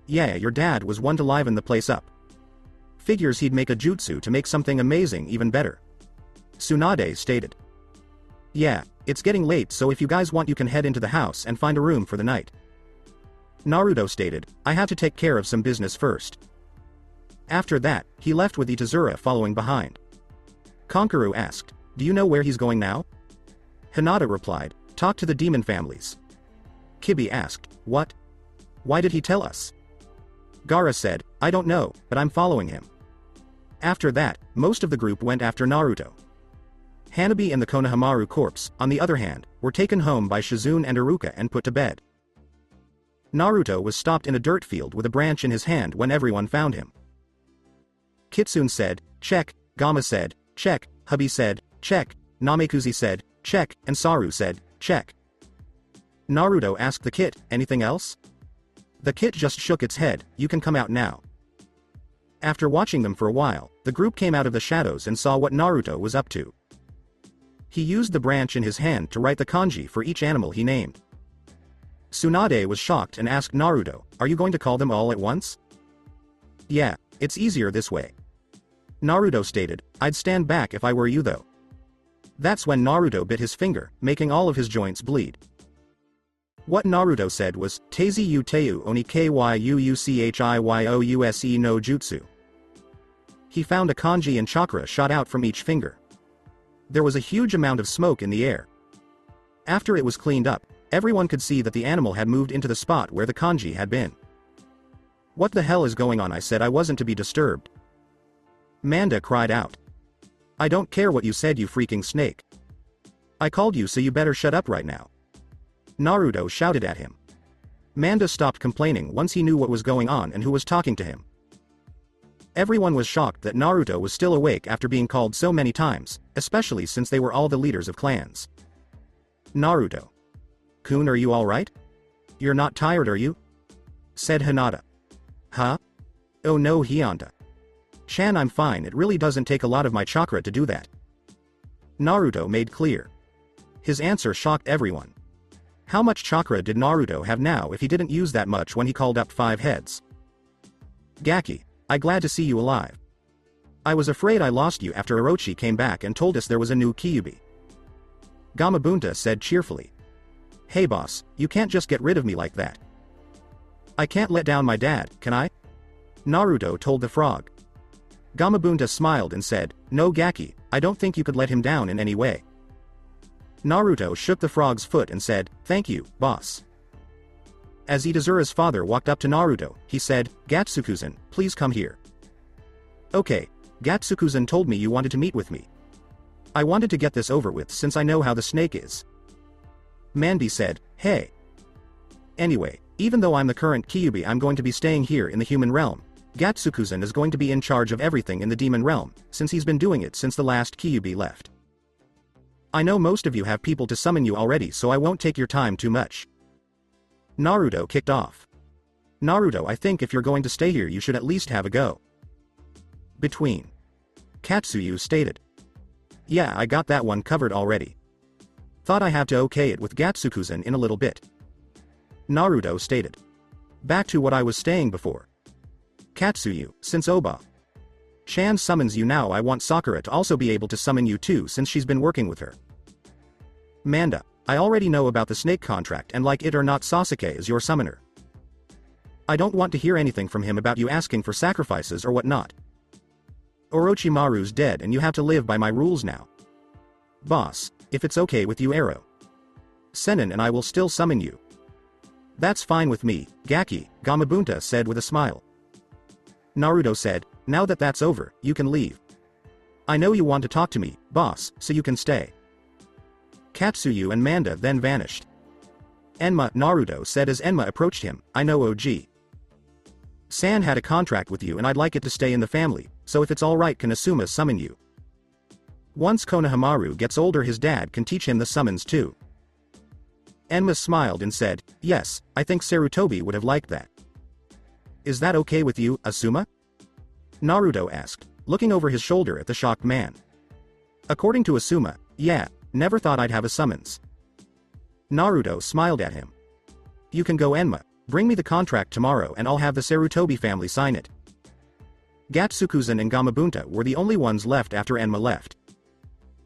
"Yeah, your dad was one to liven the place up. Figures he'd make a jutsu to make something amazing even better," Tsunade stated. "Yeah, it's getting late, so if you guys want you can head into the house and find a room for the night." Naruto stated, "I have to take care of some business first." After that, he left with Itazura following behind. Konkaru asked, "Do you know where he's going now?" Hinata replied, "Talk to the demon families." Kyubi asked, "What? Why did he tell us?" Gaara said, "I don't know, but I'm following him." After that, most of the group went after Naruto. Hanabi and the Konohamaru corpse, on the other hand, were taken home by Shizune and Iruka and put to bed. Naruto was stopped in a dirt field with a branch in his hand when everyone found him. Kitsune said, "Check," Gama said, "Check," Hubby said, "Check," Namekuzi said, "Check," and Saru said, "Check." Naruto asked the kit, "Anything else?" The kit just shook its head, "You can come out now." After watching them for a while, the group came out of the shadows and saw what Naruto was up to. He used the branch in his hand to write the kanji for each animal he named. Tsunade was shocked and asked Naruto, "Are you going to call them all at once?" "Yeah, it's easier this way." Naruto stated, "I'd stand back if I were you though." That's when Naruto bit his finger, making all of his joints bleed. What Naruto said was, Teizi yu teu oni kyuuchiyouse no jutsu. He found a kanji and chakra shot out from each finger. There was a huge amount of smoke in the air. After it was cleaned up, everyone could see that the animal had moved into the spot where the kanji had been. What the hell is going on? I said I wasn't to be disturbed. Manda cried out. I don't care what you said, you freaking snake. I called you, so you better shut up right now. Naruto shouted at him. Manda stopped complaining once he knew what was going on and who was talking to him. Everyone was shocked that Naruto was still awake after being called so many times, especially since they were all the leaders of clans. Naruto. Kun, are you alright? You're not tired, are you? Said Hinata. Huh? Oh no, Hinata. Chan, I'm fine, it really doesn't take a lot of my chakra to do that. Naruto made clear. His answer shocked everyone. How much chakra did Naruto have now if he didn't use that much when he called up 5 heads? Gaki, I'm glad to see you alive. I was afraid I lost you after Orochi came back and told us there was a new Kyubi. Gamabunta said cheerfully. Hey boss, you can't just get rid of me like that. I can't let down my dad, can I? Naruto told the frog. Gamabunta smiled and said, No Gaki, I don't think you could let him down in any way. Naruto shook the frog's foot and said, Thank you, boss. As Itazura's father walked up to Naruto, he said, Gatsukuzen, please come here. Okay, Gatsukuzen told me you wanted to meet with me. I wanted to get this over with since I know how the snake is. Manby said, Hey. Anyway, even though I'm the current Kyubi, I'm going to be staying here in the human realm. Gatsukuzen is going to be in charge of everything in the demon realm, since he's been doing it since the last Kyubi left. I know most of you have people to summon you already, so I won't take your time too much. Naruto kicked off. Naruto, I think if you're going to stay here you should at least have a go. Between. Katsuyu stated. Yeah, I got that one covered already. Thought I have to okay it with Gatsukuzen in a little bit. Naruto stated. Back to what I was saying before. Katsuyu, since Oba Chan summons you now, I want Sakura to also be able to summon you too since she's been working with her. Manda, I already know about the snake contract and like it or not Sasuke is your summoner. I don't want to hear anything from him about you asking for sacrifices or whatnot. Orochimaru's dead and you have to live by my rules now. Boss, if it's okay with you Ero. Sennin and I will still summon you. That's fine with me, Gaki, Gamabunta said with a smile. Naruto said, now that that's over, you can leave. I know you want to talk to me, boss, so you can stay. Katsuyu and Manda then vanished. Enma, Naruto said as Enma approached him, I know OG. San had a contract with you and I'd like it to stay in the family, so if it's alright can Asuma summon you. Once Konohamaru gets older his dad can teach him the summons too. Enma smiled and said, yes, I think Sarutobi would have liked that. Is that okay with you, Asuma? Naruto asked, looking over his shoulder at the shocked man. According to Asuma, yeah, never thought I'd have a summons. Naruto smiled at him. You can go Enma, bring me the contract tomorrow and I'll have the Sarutobi family sign it. Gatsukuzen and Gamabunta were the only ones left after Enma left.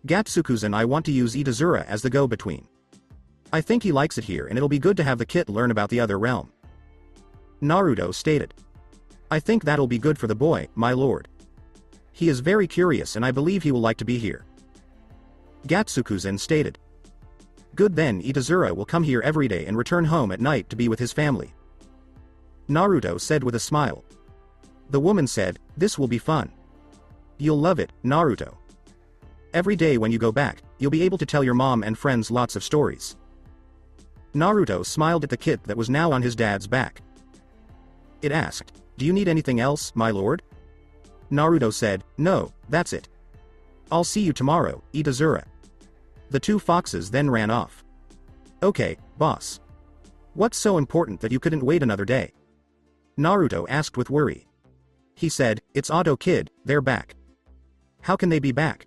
Gatsukuzen, I want to use Itazura as the go-between. I think he likes it here and it'll be good to have the kid learn about the other realm. Naruto stated. I think that'll be good for the boy, my lord. He is very curious and I believe he will like to be here. Gatsukuzen stated. Good then, Itazura will come here every day and return home at night to be with his family. Naruto said with a smile. The woman said, this will be fun. You'll love it, Naruto. Every day when you go back, you'll be able to tell your mom and friends lots of stories. Naruto smiled at the kit that was now on his dad's back. It asked, do you need anything else, my lord? Naruto said, no, that's it. I'll see you tomorrow, Itazura. The two foxes then ran off. Okay, boss. What's so important that you couldn't wait another day? Naruto asked with worry. He said, it's Otto Kid, they're back. How can they be back?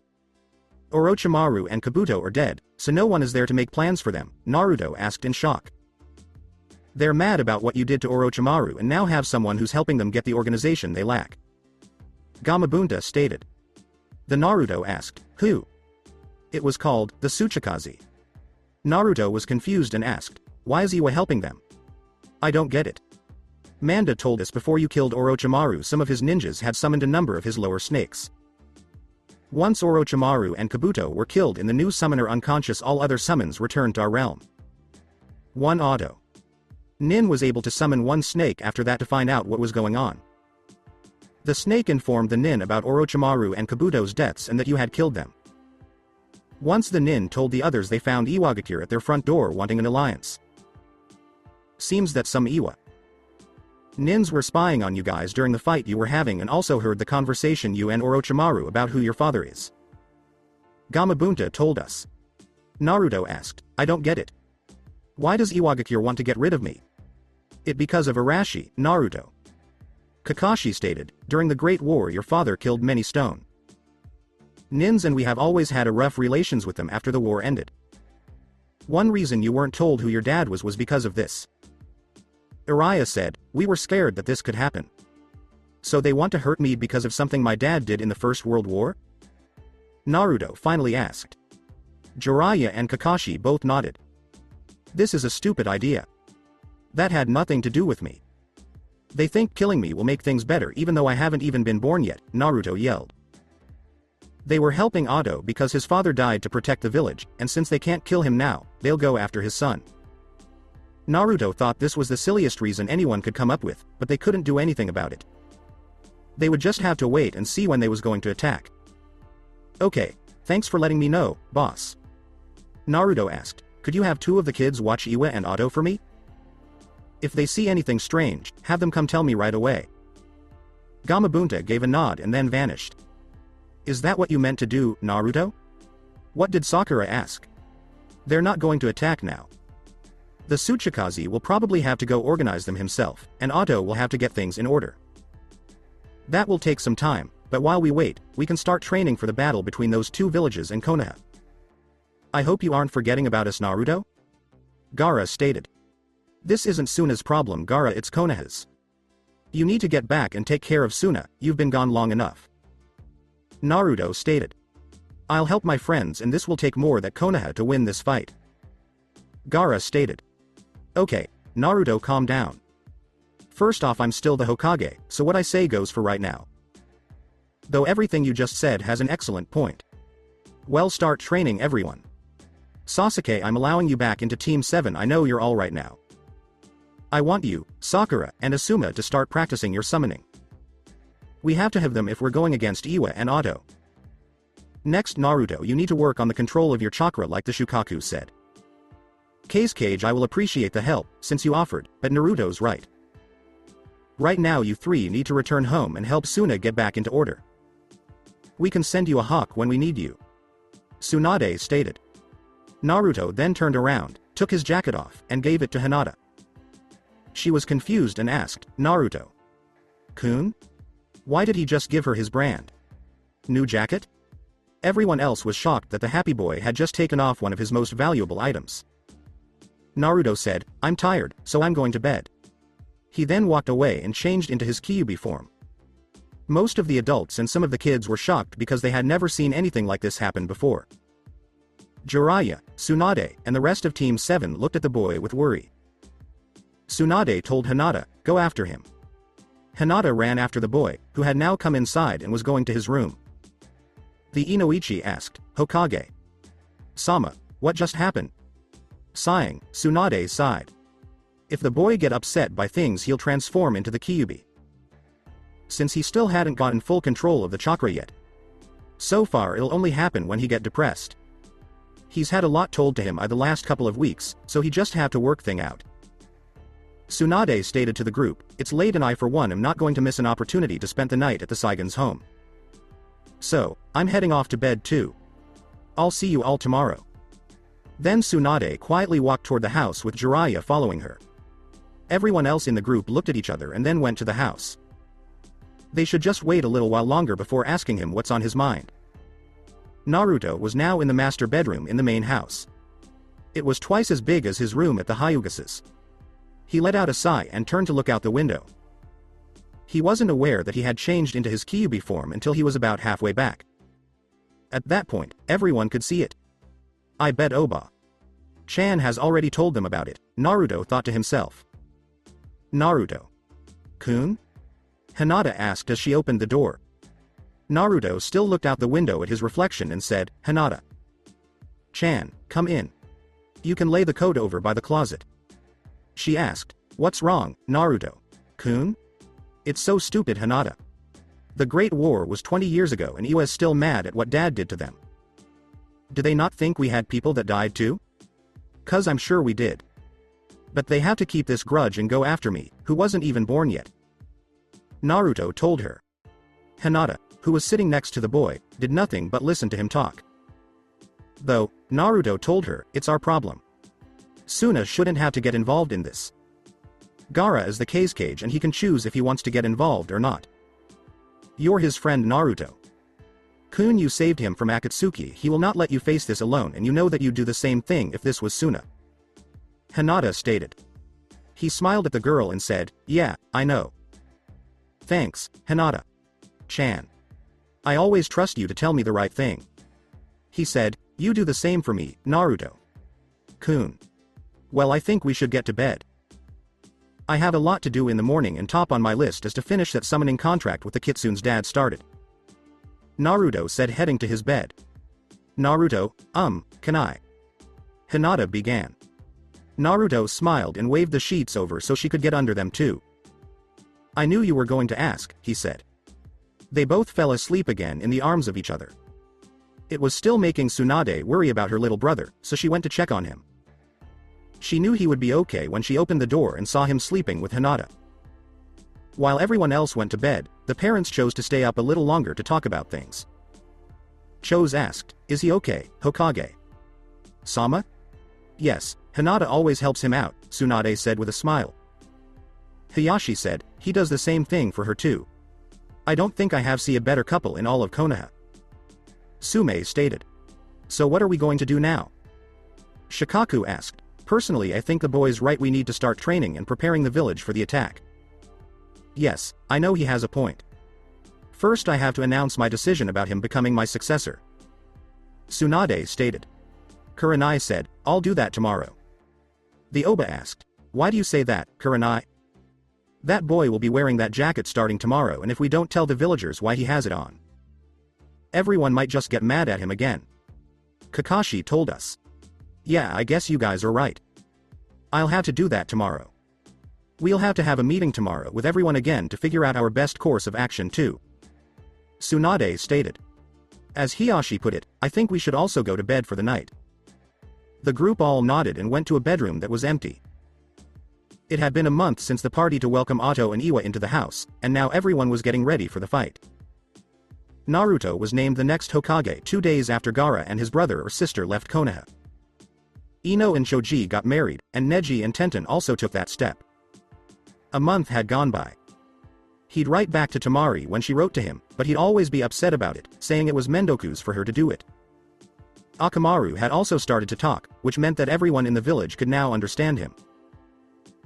Orochimaru and Kabuto are dead, so no one is there to make plans for them, Naruto asked in shock. They're mad about what you did to Orochimaru and now have someone who's helping them get the organization they lack. Gamabunta stated. The Naruto asked, who? It was called, the Tsuchikaze. Naruto was confused and asked, Why is Iwa helping them? I don't get it. Manda told us before you killed Orochimaru some of his ninjas had summoned a number of his lower snakes. Once Orochimaru and Kabuto were killed in the new summoner unconscious, all other summons returned to our realm. 1 Auto. Nin was able to summon one snake after that to find out what was going on. The snake informed the Nin about Orochimaru and Kabuto's deaths and that you had killed them. Once the Nin told the others, they found Iwagakure at their front door wanting an alliance. Seems that some Iwa Nins were spying on you guys during the fight you were having and also heard the conversation you and Orochimaru about who your father is. Gamabunta told us. Naruto asked, I don't get it. Why does Iwagakure want to get rid of me? It because of Arashi, Naruto. Kakashi stated, during the Great War your father killed many stone Nins and we have always had a rough relations with them after the war ended. One reason you weren't told who your dad was because of this. Araya said, we were scared that this could happen. So they want to hurt me because of something my dad did in the First World War? Naruto finally asked. Jiraiya and Kakashi both nodded. This is a stupid idea. That had nothing to do with me. They think killing me will make things better even though I haven't even been born yet, Naruto yelled. They were helping Otto because his father died to protect the village, and since they can't kill him now, they'll go after his son. Naruto thought this was the silliest reason anyone could come up with, but they couldn't do anything about it. They would just have to wait and see when they was going to attack. Okay, thanks for letting me know, boss. Naruto asked, could you have 2 of the kids watch Iwa and Otto for me? If they see anything strange, have them come tell me right away. Gamabunta gave a nod and then vanished. Is that what you meant to do, Naruto? What did Sakura ask? They're not going to attack now. The Tsuchikaze will probably have to go organize them himself, and Otto will have to get things in order. That will take some time, but while we wait, we can start training for the battle between those 2 villages in Konoha. I hope you aren't forgetting about us, Naruto? Gaara stated. This isn't Suna's problem, Gaara, it's Konoha's. You need to get back and take care of Suna, you've been gone long enough. Naruto stated. I'll help my friends and this will take more than Konoha to win this fight. Gaara stated. Okay, Naruto, calm down. First off, I'm still the Hokage, so what I say goes for right now. Though everything you just said has an excellent point. Well, start training everyone. Sasuke, I'm allowing you back into Team 7, I know you're all right now. I want you, Sakura, and Asuma to start practicing your summoning. We have to have them if we're going against Iwa and Otto. Next, Naruto, you need to work on the control of your chakra like the Shukaku said. Cage, I will appreciate the help, since you offered, but Naruto's right. Right now you 3 need to return home and help Suna get back into order. We can send you a hawk when we need you. Tsunade stated. Naruto then turned around, took his jacket off, and gave it to Hinata. She was confused and asked, Naruto. Kun? Why did he just give her his brand new jacket? Everyone else was shocked that the happy boy had just taken off one of his most valuable items. Naruto said, I'm tired, so I'm going to bed. He then walked away and changed into his Kyubi form. Most of the adults and some of the kids were shocked because they had never seen anything like this happen before. Jiraiya, Tsunade, and the rest of Team 7 looked at the boy with worry. Tsunade told Hinata, go after him. Hinata ran after the boy, who had now come inside and was going to his room. The Inoichi asked, Hokage. Sama, what just happened? Sighing, Tsunade sighed. If the boy get upset by things he'll transform into the Kyubi. Since he still hadn't gotten full control of the chakra yet. So far it'll only happen when he get depressed. He's had a lot told to him the last couple of weeks, so he just have to work thing out. Tsunade stated to the group, it's late and I for one am not going to miss an opportunity to spend the night at the Saigon's home. So, I'm heading off to bed too. I'll see you all tomorrow. Then Tsunade quietly walked toward the house with Jiraiya following her. Everyone else in the group looked at each other and then went to the house. They should just wait a little while longer before asking him what's on his mind. Naruto was now in the master bedroom in the main house. It was twice as big as his room at the Hyuga's. He let out a sigh and turned to look out the window. He wasn't aware that he had changed into his Kyubi form until he was about halfway back. At that point, everyone could see it. I bet Oba. Chan has already told them about it, Naruto thought to himself. Naruto-kun? Hinata asked as she opened the door. Naruto still looked out the window at his reflection and said, Hinata. Chan, come in. You can lay the coat over by the closet. She asked, what's wrong, Naruto-kun? It's so stupid, Hinata. The Great War was 20 years ago and Iwa is still mad at what Dad did to them. Do they not think we had people that died too? 'Cause I'm sure we did. But they have to keep this grudge and go after me, who wasn't even born yet. Naruto told her. Hinata, who was sitting next to the boy, did nothing but listen to him talk. Though, Naruto told her, it's our problem. Suna shouldn't have to get involved in this. Gaara is the Kazekage and he can choose if he wants to get involved or not. You're his friend Naruto. Kun, you saved him from Akatsuki, he will not let you face this alone and you know that you'd do the same thing if this was Suna. Hinata stated. He smiled at the girl and said, yeah, I know. Thanks, Hinata. Chan. I always trust you to tell me the right thing. He said, you do the same for me, Naruto. Kun. Well, I think we should get to bed. I have a lot to do in the morning and top on my list is to finish that summoning contract with the Kitsune's dad started. Naruto said, heading to his bed. Naruto, can I? Hinata began. Naruto smiled and waved the sheets over so she could get under them too. I knew you were going to ask, he said. They both fell asleep again in the arms of each other. It was still making Tsunade worry about her little brother, so she went to check on him. She knew he would be okay when she opened the door and saw him sleeping with Hinata. While everyone else went to bed, the parents chose to stay up a little longer to talk about things. Chose asked, is he okay, Hokage? Sama? Yes, Hinata always helps him out, Tsunade said with a smile. Hayashi said, he does the same thing for her too. I don't think I have seen a better couple in all of Konoha. Sume stated. So what are we going to do now? Shikaku asked. Personally, I think the boy's right, we need to start training and preparing the village for the attack. Yes, I know he has a point. First I have to announce my decision about him becoming my successor. Tsunade stated. Kurenai said, I'll do that tomorrow. The Oba asked, why do you say that, Kurenai? That boy will be wearing that jacket starting tomorrow and if we don't tell the villagers why he has it on, everyone might just get mad at him again. Kakashi told us. Yeah, I guess you guys are right. I'll have to do that tomorrow. We'll have to have a meeting tomorrow with everyone again to figure out our best course of action too. Tsunade stated. As Hiyashi put it, I think we should also go to bed for the night. The group all nodded and went to a bedroom that was empty. It had been a month since the party to welcome Otto and Iwa into the house, and now everyone was getting ready for the fight. Naruto was named the next Hokage 2 days after Gaara and his brother or sister left Konoha. Ino and Choji got married, and Neji and Tenten also took that step. A month had gone by. He'd write back to Tamari when she wrote to him, but he'd always be upset about it, saying it was Mendoku's for her to do it. Akamaru had also started to talk, which meant that everyone in the village could now understand him.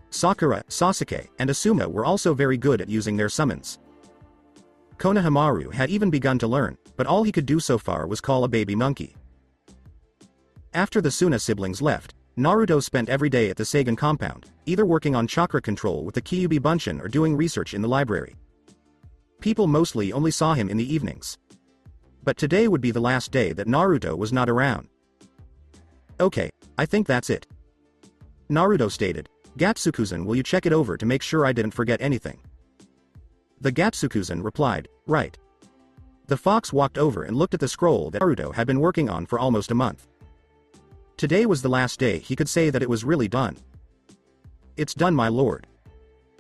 Sakura, Sasuke, and Asuma were also very good at using their summons. Konohamaru had even begun to learn, but all he could do so far was call a baby monkey. After the Suna siblings left, Naruto spent every day at the Seigan compound, either working on chakra control with the Kyubi Bunshin or doing research in the library. People mostly only saw him in the evenings. But today would be the last day that Naruto was not around. Okay, I think that's it. Naruto stated, Gatsukusen, will you check it over to make sure I didn't forget anything? The Gatsukusen replied, right. The fox walked over and looked at the scroll that Naruto had been working on for almost a month. Today was the last day he could say that it was really done. It's done, my lord.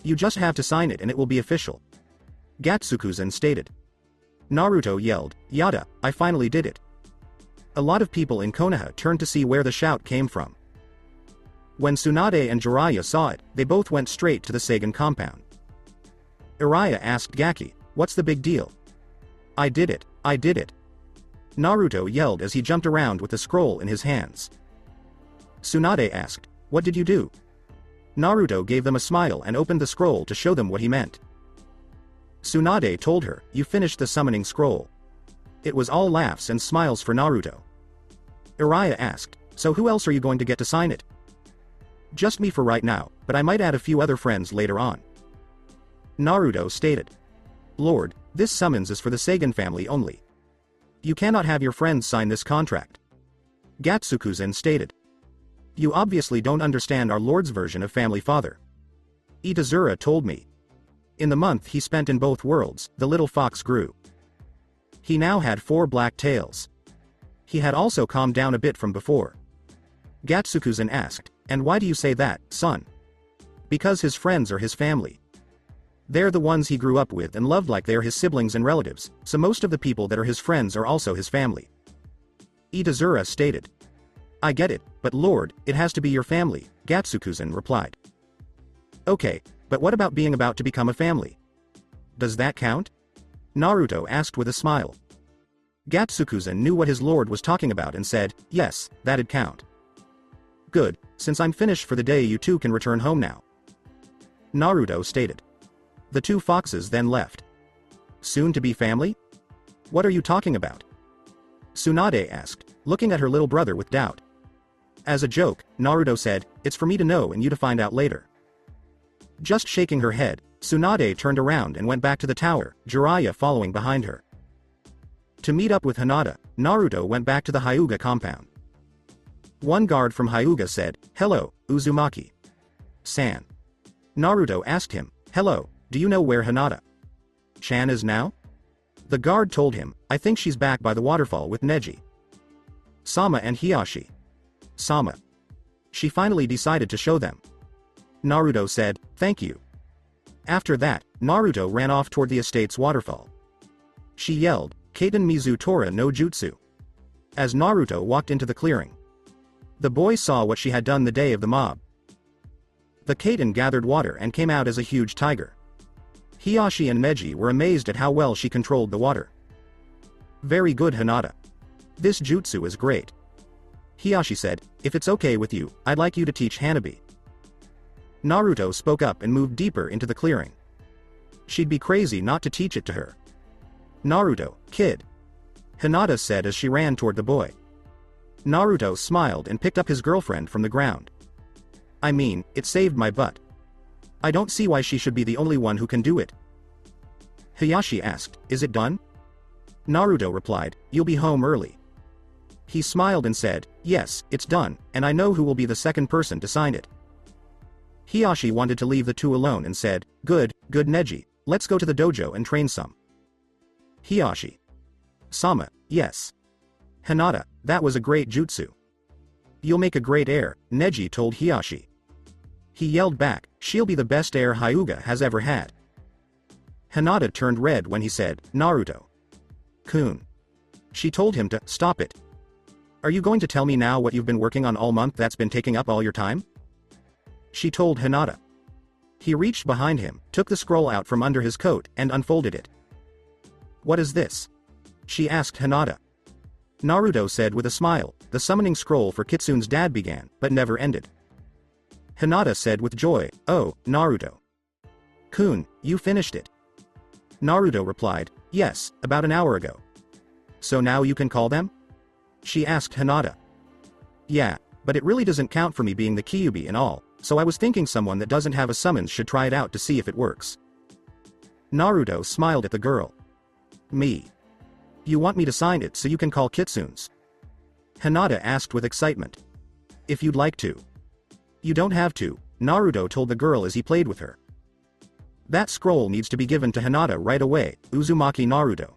You just have to sign it and it will be official. Gatsukusen stated. Naruto yelled, Yada, I finally did it. A lot of people in Konoha turned to see where the shout came from. When Tsunade and Jiraiya saw it, they both went straight to the Seigan compound. Iraiya asked Gaki, what's the big deal? I did it, I did it. Naruto yelled as he jumped around with the scroll in his hands. Tsunade asked, what did you do? Naruto gave them a smile and opened the scroll to show them what he meant. Tsunade told her, you finished the summoning scroll. It was all laughs and smiles for Naruto. Iraiya asked, So who else are you going to get to sign it? Just me for right now, but I might add a few other friends later on. Naruto stated. Lord, this summons is for the Seigan family only. You cannot have your friends sign this contract. Gatsukuzen stated. You obviously don't understand our Lord's version of family father. Itazura told me. In the month he spent in both worlds, the little fox grew. He now had 4 black tails. He had also calmed down a bit from before. Gatsukuzen asked, and why do you say that, son? Because his friends are his family. They're the ones he grew up with and loved like they're his siblings and relatives, so most of the people that are his friends are also his family. Itazura stated. I get it, but Lord, it has to be your family, Gatsukuzen replied. Okay, but what about being about to become a family? Does that count? Naruto asked with a smile. Gatsukuzen knew what his lord was talking about and said, yes, that'd count. Good, since I'm finished for the day you two can return home now. Naruto stated. The 2 foxes then left. Soon to be family? What are you talking about? Tsunade asked, looking at her little brother with doubt. As a joke, Naruto said, it's for me to know and you to find out later. Just shaking her head, Tsunade turned around and went back to the tower, Jiraiya following behind her. To meet up with Hinata, Naruto went back to the Hyuga compound. One guard from Hyuga said, hello, Uzumaki. San. Naruto asked him, hello, do you know where Hinata-chan is now? The guard told him, I think she's back by the waterfall with Neji. Sama and Hiyashi. Sama. She finally decided to show them. Naruto said, thank you. After that, Naruto ran off toward the estate's waterfall. She yelled, Kaiten Mizu Tora no Jutsu. As Naruto walked into the clearing. The boy saw what she had done the day of the mob. The Kaiten gathered water and came out as a huge tiger. Hiyashi and Neji were amazed at how well she controlled the water. Very good Hinata. This jutsu is great. Hiyashi said, if it's okay with you, I'd like you to teach Hanabi. Naruto spoke up and moved deeper into the clearing. She'd be crazy not to teach it to her. Naruto, kid. Hinata said as she ran toward the boy. Naruto smiled and picked up his girlfriend from the ground. I mean, it saved my butt. I don't see why she should be the only one who can do it. Hiyashi asked, is it done? Naruto replied, you'll be home early. He smiled and said, yes, it's done, and I know who will be the second person to sign it. Hiyashi wanted to leave the 2 alone and said, good Neji, let's go to the dojo and train some. Hiyashi. Sama, yes. Hinata, that was a great jutsu. You'll make a great heir, Neji told Hiyashi. He yelled back, she'll be the best heir Hyuga has ever had. Hinata turned red when he said, Naruto-kun. She told him to stop it. Are you going to tell me now what you've been working on all month that's been taking up all your time? She told Hinata. He reached behind him, took the scroll out from under his coat, and unfolded it. What is this? She asked Hinata. Naruto said with a smile, the summoning scroll for Kitsune's dad began, but never ended. Hinata said with joy, oh, Naruto-kun, you finished it. Naruto replied, yes, about an hour ago. So now you can call them? She asked Hinata. Yeah, but it really doesn't count for me being the Kyubi and all, so I was thinking someone that doesn't have a summons should try it out to see if it works. Naruto smiled at the girl. Me. You want me to sign it so you can call Kitsune's? Hinata asked with excitement. If you'd like to. You don't have to, Naruto told the girl as he played with her. That scroll needs to be given to Hinata right away, Uzumaki Naruto.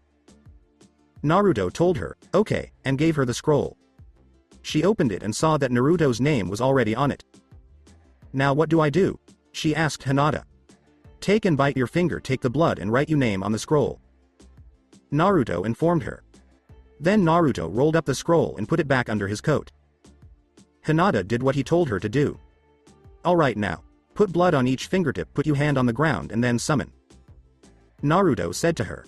Naruto told her, okay, and gave her the scroll. She opened it and saw that Naruto's name was already on it. Now what do I do? She asked Hinata. Take and bite your finger, take the blood and write your name on the scroll. Naruto informed her. Then Naruto rolled up the scroll and put it back under his coat. Hinata did what he told her to do. Alright now. Put blood on each fingertip, put your hand on the ground and then summon. Naruto said to her.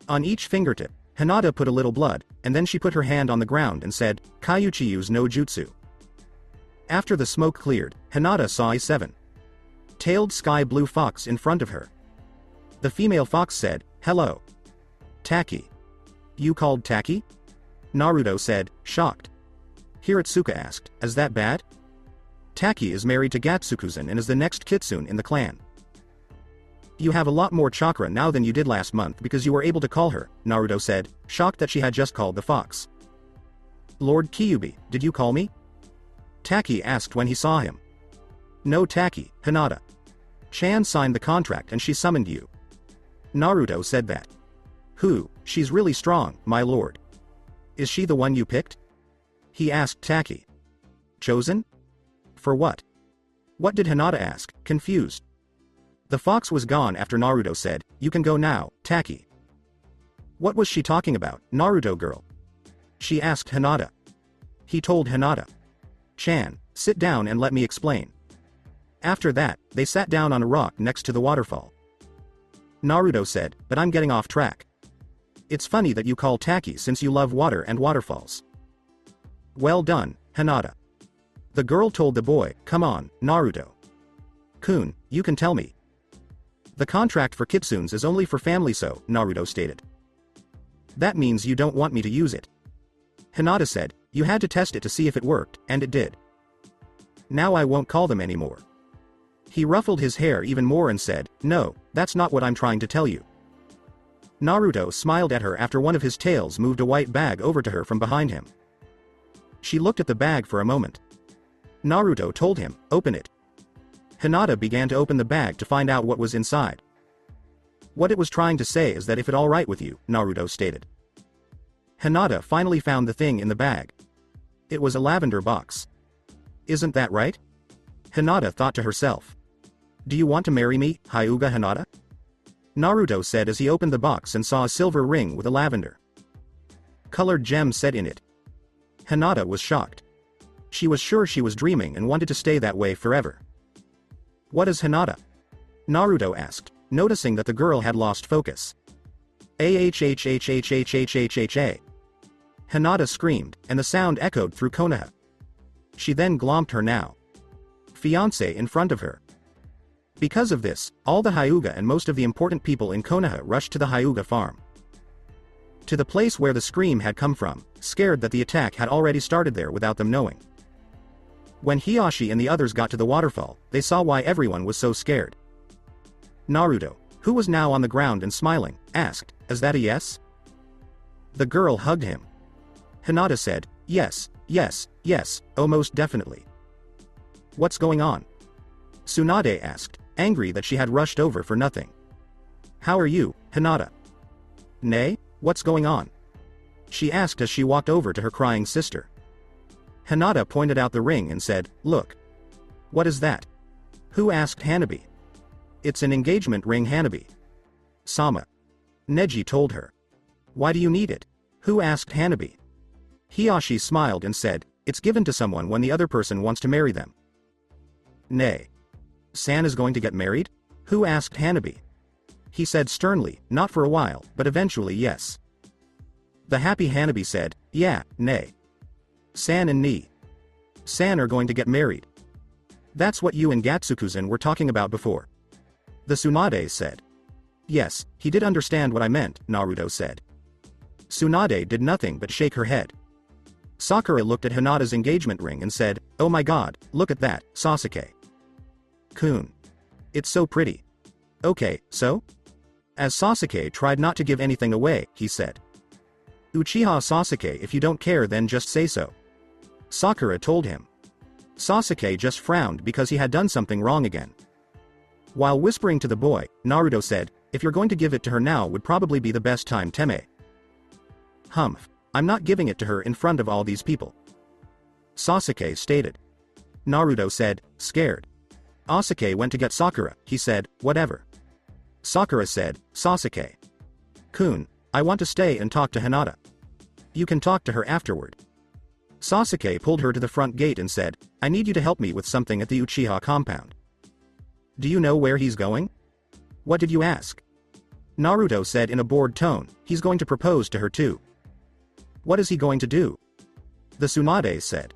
On each fingertip, Hinata put a little blood, and then she put her hand on the ground and said, Kyuchiyu's no jutsu. After the smoke cleared, Hinata saw a 7-tailed sky blue fox in front of her. The female fox said, hello. Taki. You called Taki? Naruto said, shocked. Hiratsuka asked, is that bad? Taki is married to Gatsukusen and is the next kitsune in the clan. You have a lot more chakra now than you did last month because you were able to call her, Naruto said, shocked that she had just called the fox. Lord Kyubi, did you call me? Taki asked when he saw him. No Taki, Hinata. Chan signed the contract and she summoned you. Naruto said that. Who, she's really strong, my lord. Is she the one you picked? He asked Taki. Chosen? For what? What did Hinata ask, confused? The fox was gone after Naruto said, you can go now, Taki. What was she talking about, Naruto girl? She asked Hinata. He told Hinata. Chan, sit down and let me explain. After that, they sat down on a rock next to the waterfall. Naruto said, but I'm getting off track. It's funny that you call Taki since you love water and waterfalls. Well done, Hinata. The girl told the boy, come on, Naruto. Kun, you can tell me. The contract for kitsunes is only for family, so, Naruto stated. That means you don't want me to use it. Hinata said, you had to test it to see if it worked, and it did. Now I won't call them anymore. He ruffled his hair even more and said, no, that's not what I'm trying to tell you. Naruto smiled at her after one of his tails moved a white bag over to her from behind him. She looked at the bag for a moment. Naruto told him, open it. Hinata began to open the bag to find out what was inside. What it was trying to say is that if it's alright with you, Naruto stated. Hinata finally found the thing in the bag. It was a lavender box. Isn't that right? Hinata thought to herself. Do you want to marry me, Hyuga Hinata? Naruto said as he opened the box and saw a silver ring with a lavender colored gem set in it. Hinata was shocked. She was sure she was dreaming and wanted to stay that way forever. What is Hinata? Naruto asked, noticing that the girl had lost focus. Ahhhhhhhhhhhhh. Hinata screamed, and the sound echoed through Konoha. She then glomped her now fiancé in front of her. Because of this, all the Hyuga and most of the important people in Konoha rushed to the Hyuga farm. To the place where the scream had come from, scared that the attack had already started there without them knowing. When Hiyashi and the others got to the waterfall, they saw why everyone was so scared. Naruto, who was now on the ground and smiling, asked, is that a yes? The girl hugged him. Hinata said, yes, yes, yes, oh most definitely. What's going on? Tsunade asked, angry that she had rushed over for nothing. How are you, Hinata? Nay, what's going on? She asked as she walked over to her crying sister. Hinata pointed out the ring and said, look. What is that? Who asked Hanabi? It's an engagement ring, Hanabi. Sama. Neji told her. Why do you need it? Who asked Hanabi? Hiyashi smiled and said, it's given to someone when the other person wants to marry them. Nay. San is going to get married? Who asked Hanabi? He said sternly, not for a while, but eventually yes. The happy Hanabi said, yeah, nay. San and San are going to get married. That's what you and Gatsukusen were talking about before. The Tsunade said. Yes, he did understand what I meant, Naruto said. Tsunade did nothing but shake her head. Sakura looked at Hinata's engagement ring and said, oh my god, look at that, Sasuke. Kun. It's so pretty. Okay, so? As Sasuke tried not to give anything away, he said. Uchiha Sasuke, if you don't care then just say so. Sakura told him. Sasuke just frowned because he had done something wrong again. While whispering to the boy, Naruto said, if you're going to give it to her now would probably be the best time, Teme. Humph. I'm not giving it to her in front of all these people. Sasuke stated. Naruto said, scared. Sasuke went to get Sakura, he said, whatever. Sakura said, Sasuke. Kun, I want to stay and talk to Hinata. You can talk to her afterward. Sasuke pulled her to the front gate and said, I need you to help me with something at the Uchiha compound. Do you know where he's going? What did you ask? Naruto said in a bored tone, he's going to propose to her too. What is he going to do? The Tsunade said.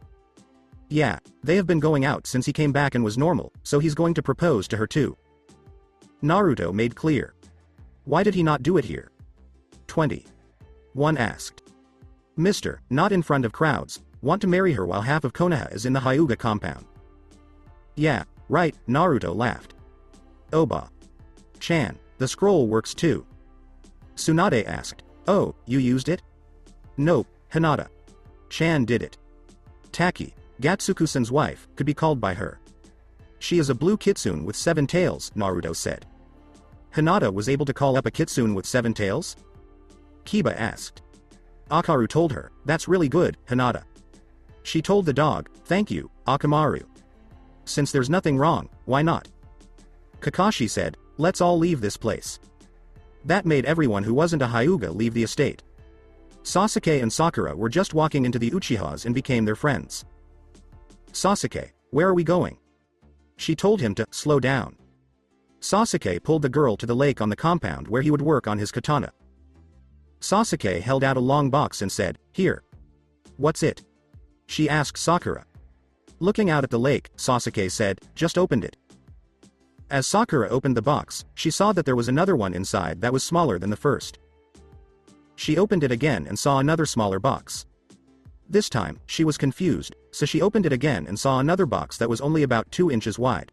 Yeah, they have been going out since he came back and was normal, so he's going to propose to her too. Naruto made clear. Why did he not do it here? 20. One asked. Mister, not in front of crowds, Want to marry her while half of Konoha is in the Hyuga compound. Yeah, right, Naruto laughed. Oba. Chan, the scroll works too. Tsunade asked. Oh, you used it? Nope, Hinata. Chan did it. Taki, Gatsuku-san's wife, could be called by her. She is a blue kitsune with 7 tails, Naruto said. Hinata was able to call up a kitsune with 7 tails? Kiba asked. Akaru told her, that's really good, Hinata. She told the dog, thank you, Akamaru. Since there's nothing wrong, why not? Kakashi said, let's all leave this place. That made everyone who wasn't a Hyuga leave the estate. Sasuke and Sakura were just walking into the Uchihas and became their friends. Sasuke, where are we going? She told him to slow down. Sasuke pulled the girl to the lake on the compound where he would work on his katana. Sasuke held out a long box and said, here. What's it? She asked Sakura. Looking out at the lake, Sasuke said, just opened it. As Sakura opened the box, she saw that there was another one inside that was smaller than the first. She opened it again and saw another smaller box. This time, she was confused, so she opened it again and saw another box that was only about 2 inches wide.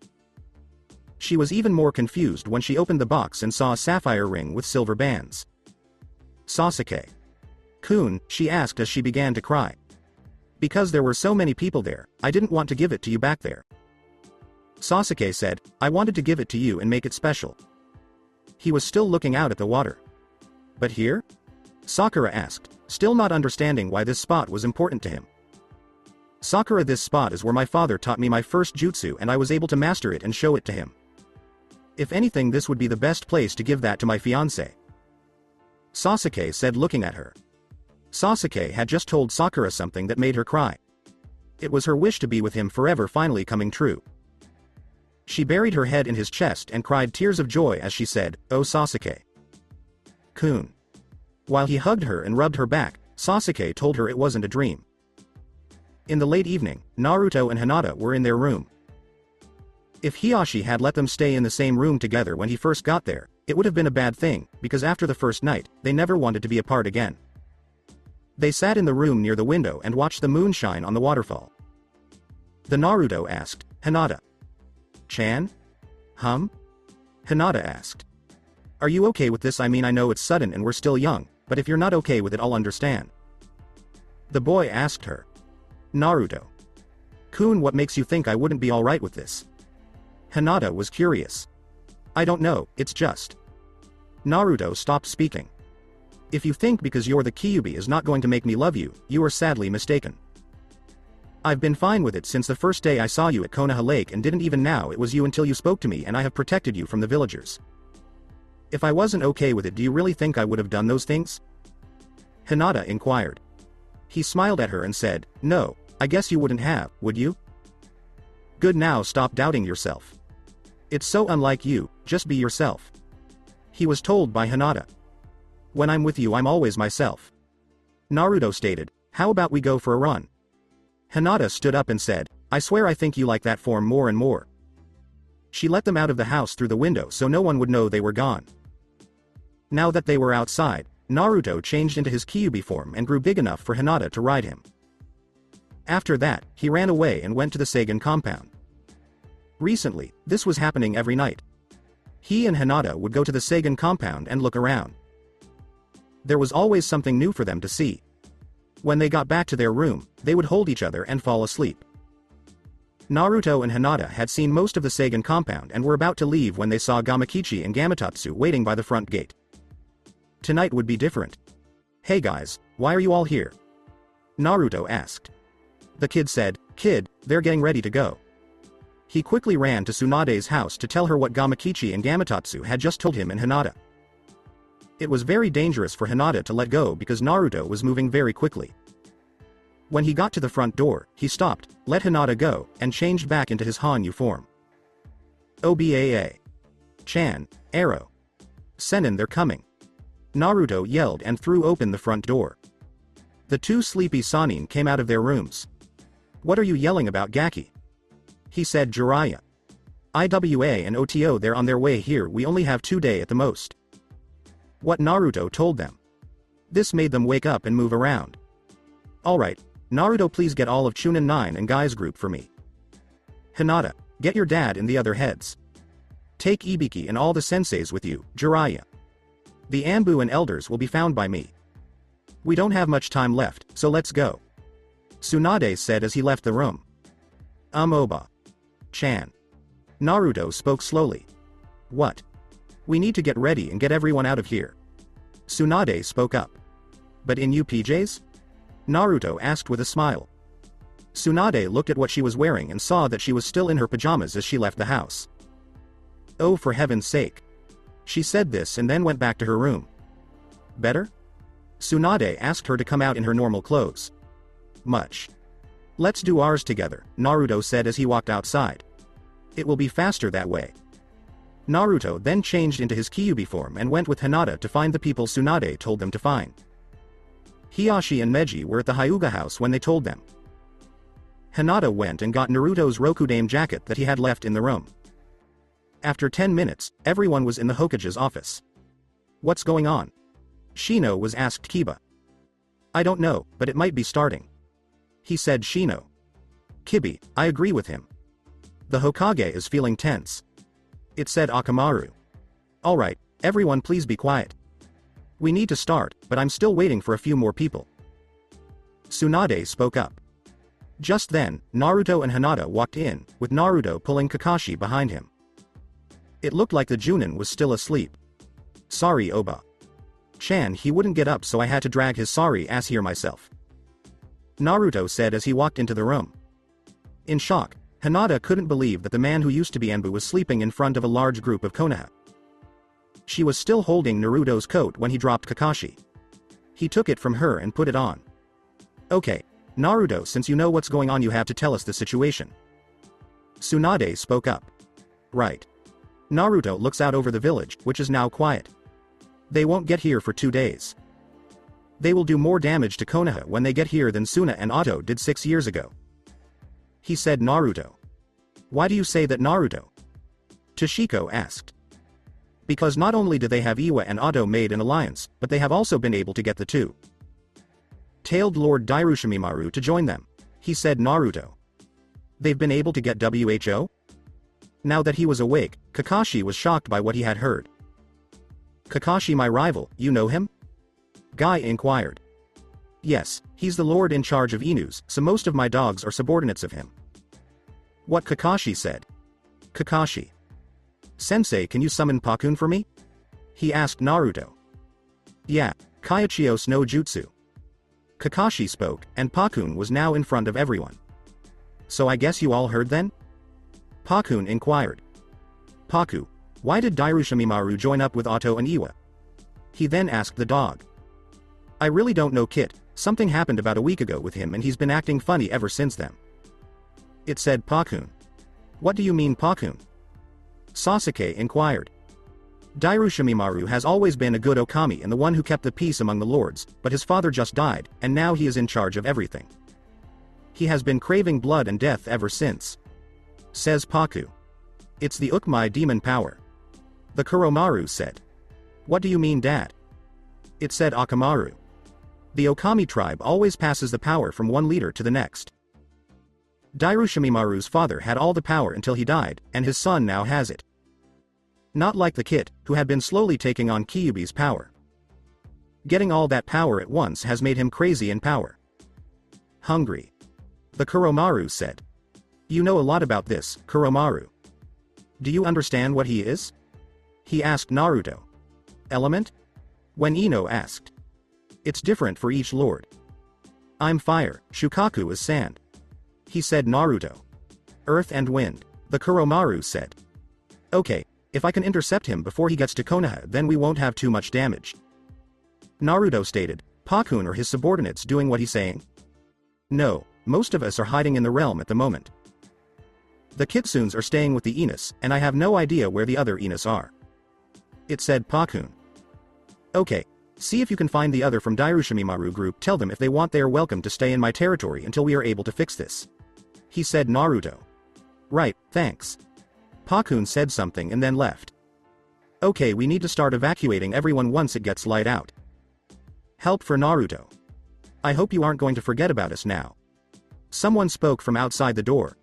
She was even more confused when she opened the box and saw a sapphire ring with silver bands. Sasuke-kun, she asked as she began to cry. Because there were so many people there, I didn't want to give it to you back there. Sasuke said, I wanted to give it to you and make it special. He was still looking out at the water. But here? Sakura asked, still not understanding why this spot was important to him. Sakura, this spot is where my father taught me my first jutsu and I was able to master it and show it to him. If anything, this would be the best place to give that to my fiancé. Sasuke said, looking at her. Sasuke had just told Sakura something that made her cry. It was her wish to be with him forever finally coming true. She buried her head in his chest and cried tears of joy as she said, oh Sasuke-kun. While he hugged her and rubbed her back, Sasuke told her it wasn't a dream. In the late evening, Naruto and Hinata were in their room. If Hiashi had let them stay in the same room together when he first got there, it would have been a bad thing, because after the first night, they never wanted to be apart again. They sat in the room near the window and watched the moon shine on the waterfall. The Naruto asked, Hinata. Chan? Hinata asked. Are you okay with this? I mean, I know it's sudden and we're still young, but if you're not okay with it, I'll understand. The boy asked her. Naruto-kun, what makes you think I wouldn't be alright with this? Hinata was curious. I don't know, it's just. Naruto stopped speaking. If you think because you're the Kyubi is not going to make me love you, you are sadly mistaken. I've been fine with it since the first day I saw you at Konoha Lake and didn't even know it was you until you spoke to me, and I have protected you from the villagers. If I wasn't okay with it, do you really think I would have done those things? Hinata inquired. He smiled at her and said, no, I guess you wouldn't have, would you? Good, now stop doubting yourself. It's so unlike you, just be yourself. He was told by Hinata. When I'm with you, I'm always myself. Naruto stated, how about we go for a run? Hinata stood up and said, I swear I think you like that form more and more. She let them out of the house through the window so no one would know they were gone. Now that they were outside, Naruto changed into his Kyubi form and grew big enough for Hinata to ride him. After that, he ran away and went to the Seigan compound. Recently, this was happening every night. He and Hinata would go to the Seigan compound and look around. There was always something new for them to see. When they got back to their room, they would hold each other and fall asleep. Naruto and Hinata had seen most of the Seigan compound and were about to leave when they saw Gamakichi and Gamatatsu waiting by the front gate. Tonight would be different. Hey guys, why are you all here? Naruto asked. The kid said, kid, they're getting ready to go. He quickly ran to Tsunade's house to tell her what Gamakichi and Gamatatsu had just told him and Hinata. It was very dangerous for Hinata to let go because Naruto was moving very quickly. When he got to the front door, he stopped, let Hinata go, and changed back into his Hanyu form. Obaa. Chan, Arrow. Sennin, they're coming. Naruto yelled and threw open the front door. The two sleepy Sannin came out of their rooms. What are you yelling about, Gaki? He said, Jiraiya. Iwa and Oto, they're on their way here, we only have 2 days at the most. What Naruto told them. This made them wake up and move around. Alright, Naruto, please get all of Chunin 9 and Guy's group for me. Hinata, get your dad and the other heads. Take Ibiki and all the senseis with you, Jiraiya. The Anbu and elders will be found by me. We don't have much time left, so let's go. Tsunade said as he left the room. Oba. Chan. Naruto spoke slowly. What? We need to get ready and get everyone out of here. Tsunade spoke up. But in you PJs? Naruto asked with a smile. Tsunade looked at what she was wearing and saw that she was still in her pajamas as she left the house. Oh, for heaven's sake. She said this and then went back to her room. Better? Tsunade asked her to come out in her normal clothes. Much. Let's do ours together, Naruto said as he walked outside. It will be faster that way. Naruto then changed into his Kyubi form and went with Hinata to find the people Tsunade told them to find. Hiyashi and Meiji were at the Hyuga house when they told them. Hinata went and got Naruto's Rokudame jacket that he had left in the room. After 10 minutes, everyone was in the Hokage's office. What's going on? Shino was asked Kiba. I don't know, but it might be starting. He said Shino. Kibi, I agree with him. The Hokage is feeling tense. It said Akamaru. Alright, everyone please be quiet. We need to start, but I'm still waiting for a few more people. Tsunade spoke up. Just then, Naruto and Hinata walked in, with Naruto pulling Kakashi behind him. It looked like the Junin was still asleep. Sorry Oba. Chan, he wouldn't get up, so I had to drag his sorry ass here myself. Naruto said as he walked into the room. In shock, Hinata couldn't believe that the man who used to be Anbu was sleeping in front of a large group of Konoha. She was still holding Naruto's coat when he dropped Kakashi. He took it from her and put it on. Okay, Naruto, since you know what's going on, you have to tell us the situation. Tsunade spoke up. Right. Naruto looks out over the village, which is now quiet. They won't get here for 2 days. They will do more damage to Konoha when they get here than Suna and Otto did 6 years ago. He said Naruto. Why do you say that, Naruto? Toshiko asked. Because not only do they have Iwa and Otto made an alliance, but they have also been able to get the two-tailed Lord Dairushimaru to join them. He said Naruto. They've been able to get WHO? Now that he was awake, Kakashi was shocked by what he had heard. Kakashi, my rival, you know him? Guy inquired. Yes, he's the lord in charge of Inus, so most of my dogs are subordinates of him. What Kakashi said. Kakashi. Sensei, can you summon Pakun for me? He asked Naruto. Yeah, Kaichios no Jutsu. Kakashi spoke, and Pakun was now in front of everyone. So I guess you all heard then? Pakun inquired. Paku, why did Dairushimaru join up with Otto and Iwa? He then asked the dog. I really don't know, Kit, something happened about a week ago with him and he's been acting funny ever since then. It said Pakun. What do you mean, Pakun? Sasuke inquired. Dairushimaru has always been a good Okami and the one who kept the peace among the lords, but his father just died, and now he is in charge of everything. He has been craving blood and death ever since. Says Paku. It's the Ukmai demon power. The Kuromaru said. What do you mean, Dad? It said Akamaru. The Okami tribe always passes the power from one leader to the next. Dairushimaru's father had all the power until he died, and his son now has it. Not like the kid, who had been slowly taking on Kyubi's power. Getting all that power at once has made him crazy in power. Hungry. The Kuromaru said. You know a lot about this, Kuromaru. Do you understand what he is? He asked Naruto. Element? When Ino asked. It's different for each lord. I'm fire, Shukaku is sand. He said Naruto. Earth and wind, the Kuromaru said. Okay, if I can intercept him before he gets to Konoha, then we won't have too much damage. Naruto stated, Pakun or his subordinates doing what he's saying? No, most of us are hiding in the realm at the moment. The Kitsunes are staying with the Inus, and I have no idea where the other Inus are. It said Pakun. Okay, see if you can find the other from Dairushimaru group, tell them if they want they are welcome to stay in my territory until we are able to fix this. He said Naruto. Right, thanks. Pakun said something and then left. Okay, we need to start evacuating everyone once it gets light out. Help for Naruto. I hope you aren't going to forget about us now, Someone spoke from outside the door.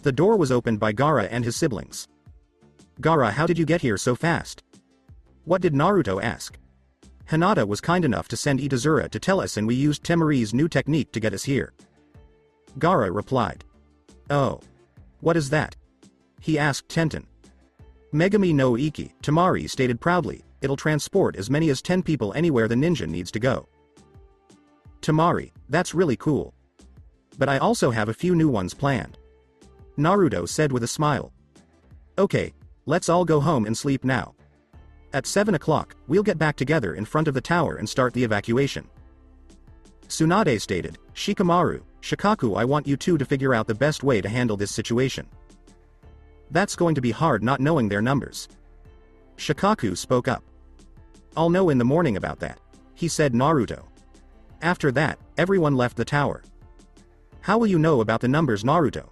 The door was opened by Gaara and his siblings. Gaara, how did you get here so fast? What did Naruto ask? Hinata was kind enough to send Itazura to tell us and we used Temari's new technique to get us here. Gaara replied. Oh. What is that? He asked Tenten. Megami no Iki, Temari stated proudly, it'll transport as many as 10 people anywhere the ninja needs to go. Temari, that's really cool. But I also have a few new ones planned. Naruto said with a smile. Okay, let's all go home and sleep now. At 7 o'clock, we'll get back together in front of the tower and start the evacuation. Tsunade stated, Shikamaru, Shikaku, I want you two to figure out the best way to handle this situation. That's going to be hard not knowing their numbers. Shikaku spoke up. I'll know in the morning about that, he said Naruto. After that, everyone left the tower. How will you know about the numbers, Naruto?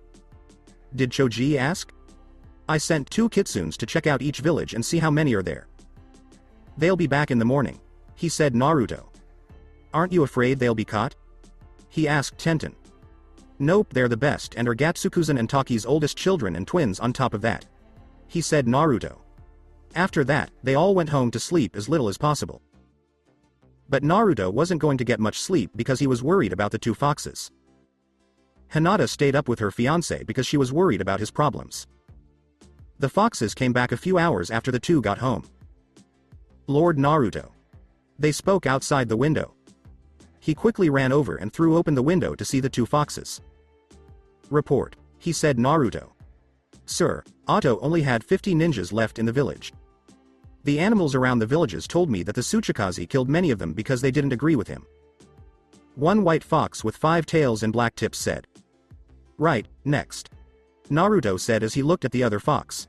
Did Choji ask? I sent 2 kitsunes to check out each village and see how many are there. They'll be back in the morning, he said Naruto. Aren't you afraid they'll be caught? He asked Tenten. Nope, they're the best and are Gatsukuzan and Taki's oldest children and twins on top of that, he said Naruto. After that, they all went home to sleep as little as possible. But Naruto wasn't going to get much sleep because he was worried about the 2 foxes. Hinata stayed up with her fiancé because she was worried about his problems. The foxes came back a few hours after the 2 got home. Lord Naruto. They spoke outside the window. He quickly ran over and threw open the window to see the 2 foxes. Report, he said Naruto. Sir, Otto only had 50 ninjas left in the village. The animals around the villages told me that the Tsuchikaze killed many of them because they didn't agree with him. One white fox with 5 tails and black tips said. Right, next. Naruto said as he looked at the other fox.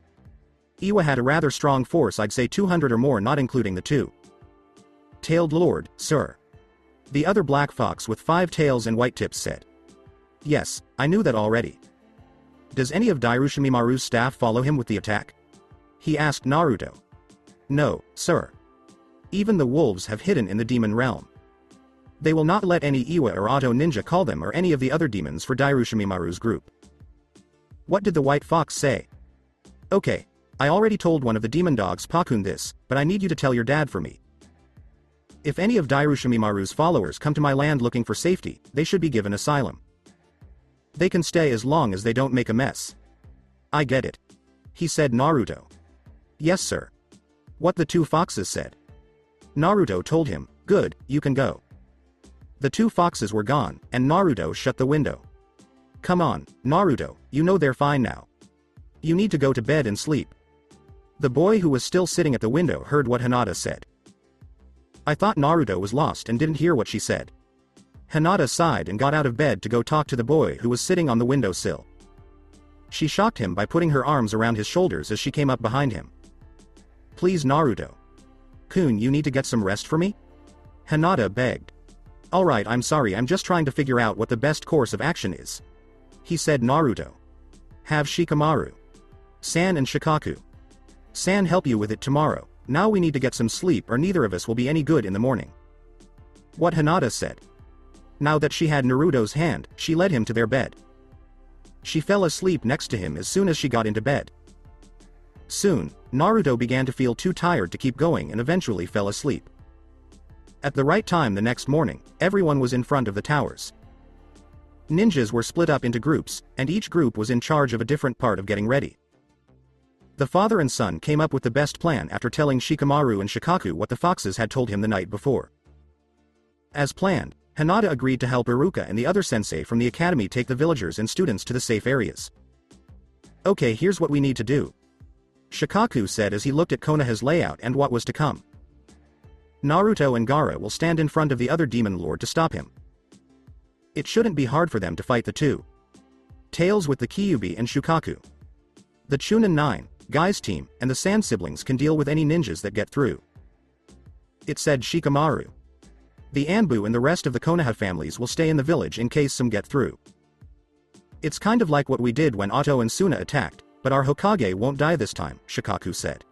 Iwa had a rather strong force, I'd say 200 or more, not including the 2 tailed lord, sir. The other black fox with 5 tails and white tips said. Yes, I knew that already. Does any of Dairushimimaru's staff follow him with the attack? He asked Naruto. No, sir. Even the wolves have hidden in the demon realm. They will not let any Iwa or Otto ninja call them or any of the other demons for Dairushimimaru's group. What did the white fox say? Okay, I already told one of the demon dogs Pakun this, but I need you to tell your dad for me. If any of Dairushimimaru's followers come to my land looking for safety, they should be given asylum. They can stay as long as they don't make a mess. I get it. He said Naruto. Yes sir. What the 2 foxes said. Naruto told him, good, you can go. The 2 foxes were gone, and Naruto shut the window. Come on, Naruto, you know they're fine now. You need to go to bed and sleep. The boy who was still sitting at the window heard what Hinata said. I thought Naruto was lost and didn't hear what she said. Hinata sighed and got out of bed to go talk to the boy who was sitting on the windowsill. She shocked him by putting her arms around his shoulders as she came up behind him. Please Naruto. Kun, you need to get some rest for me? Hinata begged. Alright, I'm sorry, I'm just trying to figure out what the best course of action is. He said Naruto. Have Shikamaru, San and Shikaku. San help you with it tomorrow. Now we need to get some sleep or neither of us will be any good in the morning. What Hinata said. Now that she had Naruto's hand, she led him to their bed. She fell asleep next to him as soon as she got into bed. Soon, Naruto began to feel too tired to keep going and eventually fell asleep. At the right time the next morning, everyone was in front of the towers. Ninjas were split up into groups, and each group was in charge of a different part of getting ready. The father and son came up with the best plan after telling Shikamaru and Shikaku what the foxes had told him the night before. As planned, Hinata agreed to help Iruka and the other sensei from the academy take the villagers and students to the safe areas. Okay, here's what we need to do, Shikaku said as he looked at Konoha's layout and what was to come. Naruto and Gaara will stand in front of the other demon lord to stop him. It shouldn't be hard for them to fight the 2 tails with the Kyubi and Shukaku. The Chunin 9, Guy's team, and the Sand siblings can deal with any ninjas that get through. It said Shikamaru. The Anbu and the rest of the Konoha families will stay in the village in case some get through. It's kind of like what we did when Otto and Suna attacked, but our Hokage won't die this time, Shikaku said.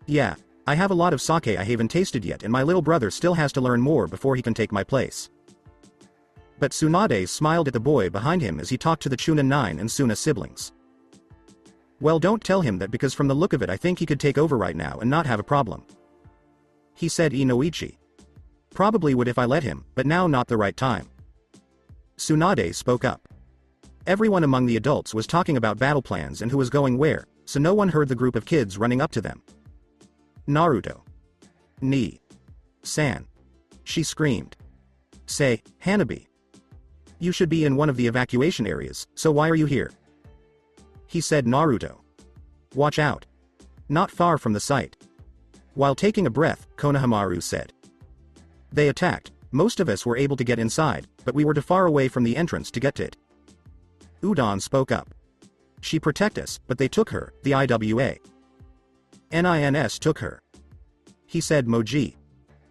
Yeah, I have a lot of sake I haven't tasted yet and my little brother still has to learn more before he can take my place. But Tsunade smiled at the boy behind him as he talked to the Chunin 9 and Suna siblings. Well, don't tell him that, because from the look of it I think he could take over right now and not have a problem. He said Inoichi. Probably would if I let him, but now not the right time. Tsunade spoke up. Everyone among the adults was talking about battle plans and who was going where, so no one heard the group of kids running up to them. Naruto. Ni. San. She screamed. Say, Hanabi. You should be in one of the evacuation areas, so why are you here? He said Naruto. Watch out. Not far from the site. While taking a breath, Konohamaru said. They attacked. Most of us were able to get inside, but we were too far away from the entrance to get to it. Udon spoke up. She protect us, but they took her, the IWA. NINS took her. He said Moji.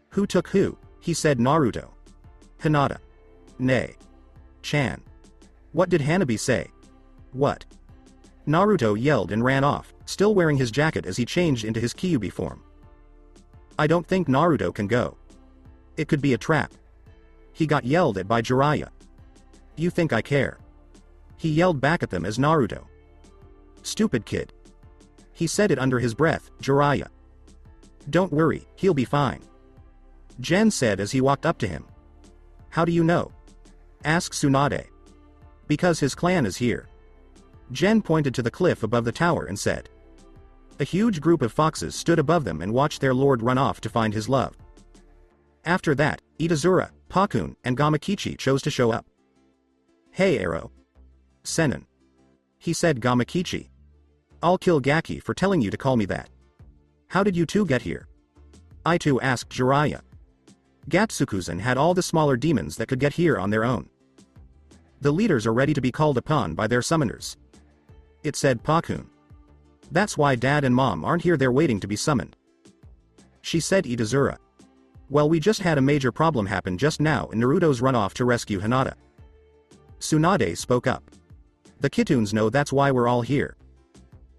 Who took who? He said Naruto. Hinata. Nay. Chan. What did Hanabi say? What? Naruto yelled and ran off, still wearing his jacket as he changed into his Kyubi form. I don't think Naruto can go. It could be a trap. He got yelled at by Jiraiya. You think I care? He yelled back at them as Naruto. Stupid kid. He said it under his breath, Jiraiya. Don't worry, he'll be fine. Jen said as he walked up to him. How do you know? Asked Tsunade. Because his clan is here. Jen pointed to the cliff above the tower and said. A huge group of foxes stood above them and watched their lord run off to find his love. After that, Itazura, Pakun, and Gamakichi chose to show up. Hey Arrow. Senin. He said Gamakichi. I'll kill Gaki for telling you to call me that. How did you two get here? I too asked Jiraiya. Gatsukuzan had all the smaller demons that could get here on their own. The leaders are ready to be called upon by their summoners. It said Pakun. That's why Dad and Mom aren't here, they're waiting to be summoned. She said Itazura. Well, we just had a major problem happen just now and Naruto's run off to rescue Hinata. Tsunade spoke up. The Kituns know that's why we're all here.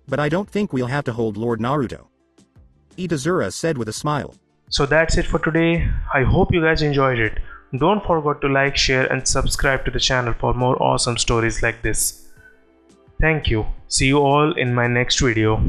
But I don't think we'll have to hold Lord Naruto. Itazura said with a smile. So that's it for today. I hope you guys enjoyed it. Don't forget to like, share and subscribe to the channel for more awesome stories like this. Thank you. See you all in my next video.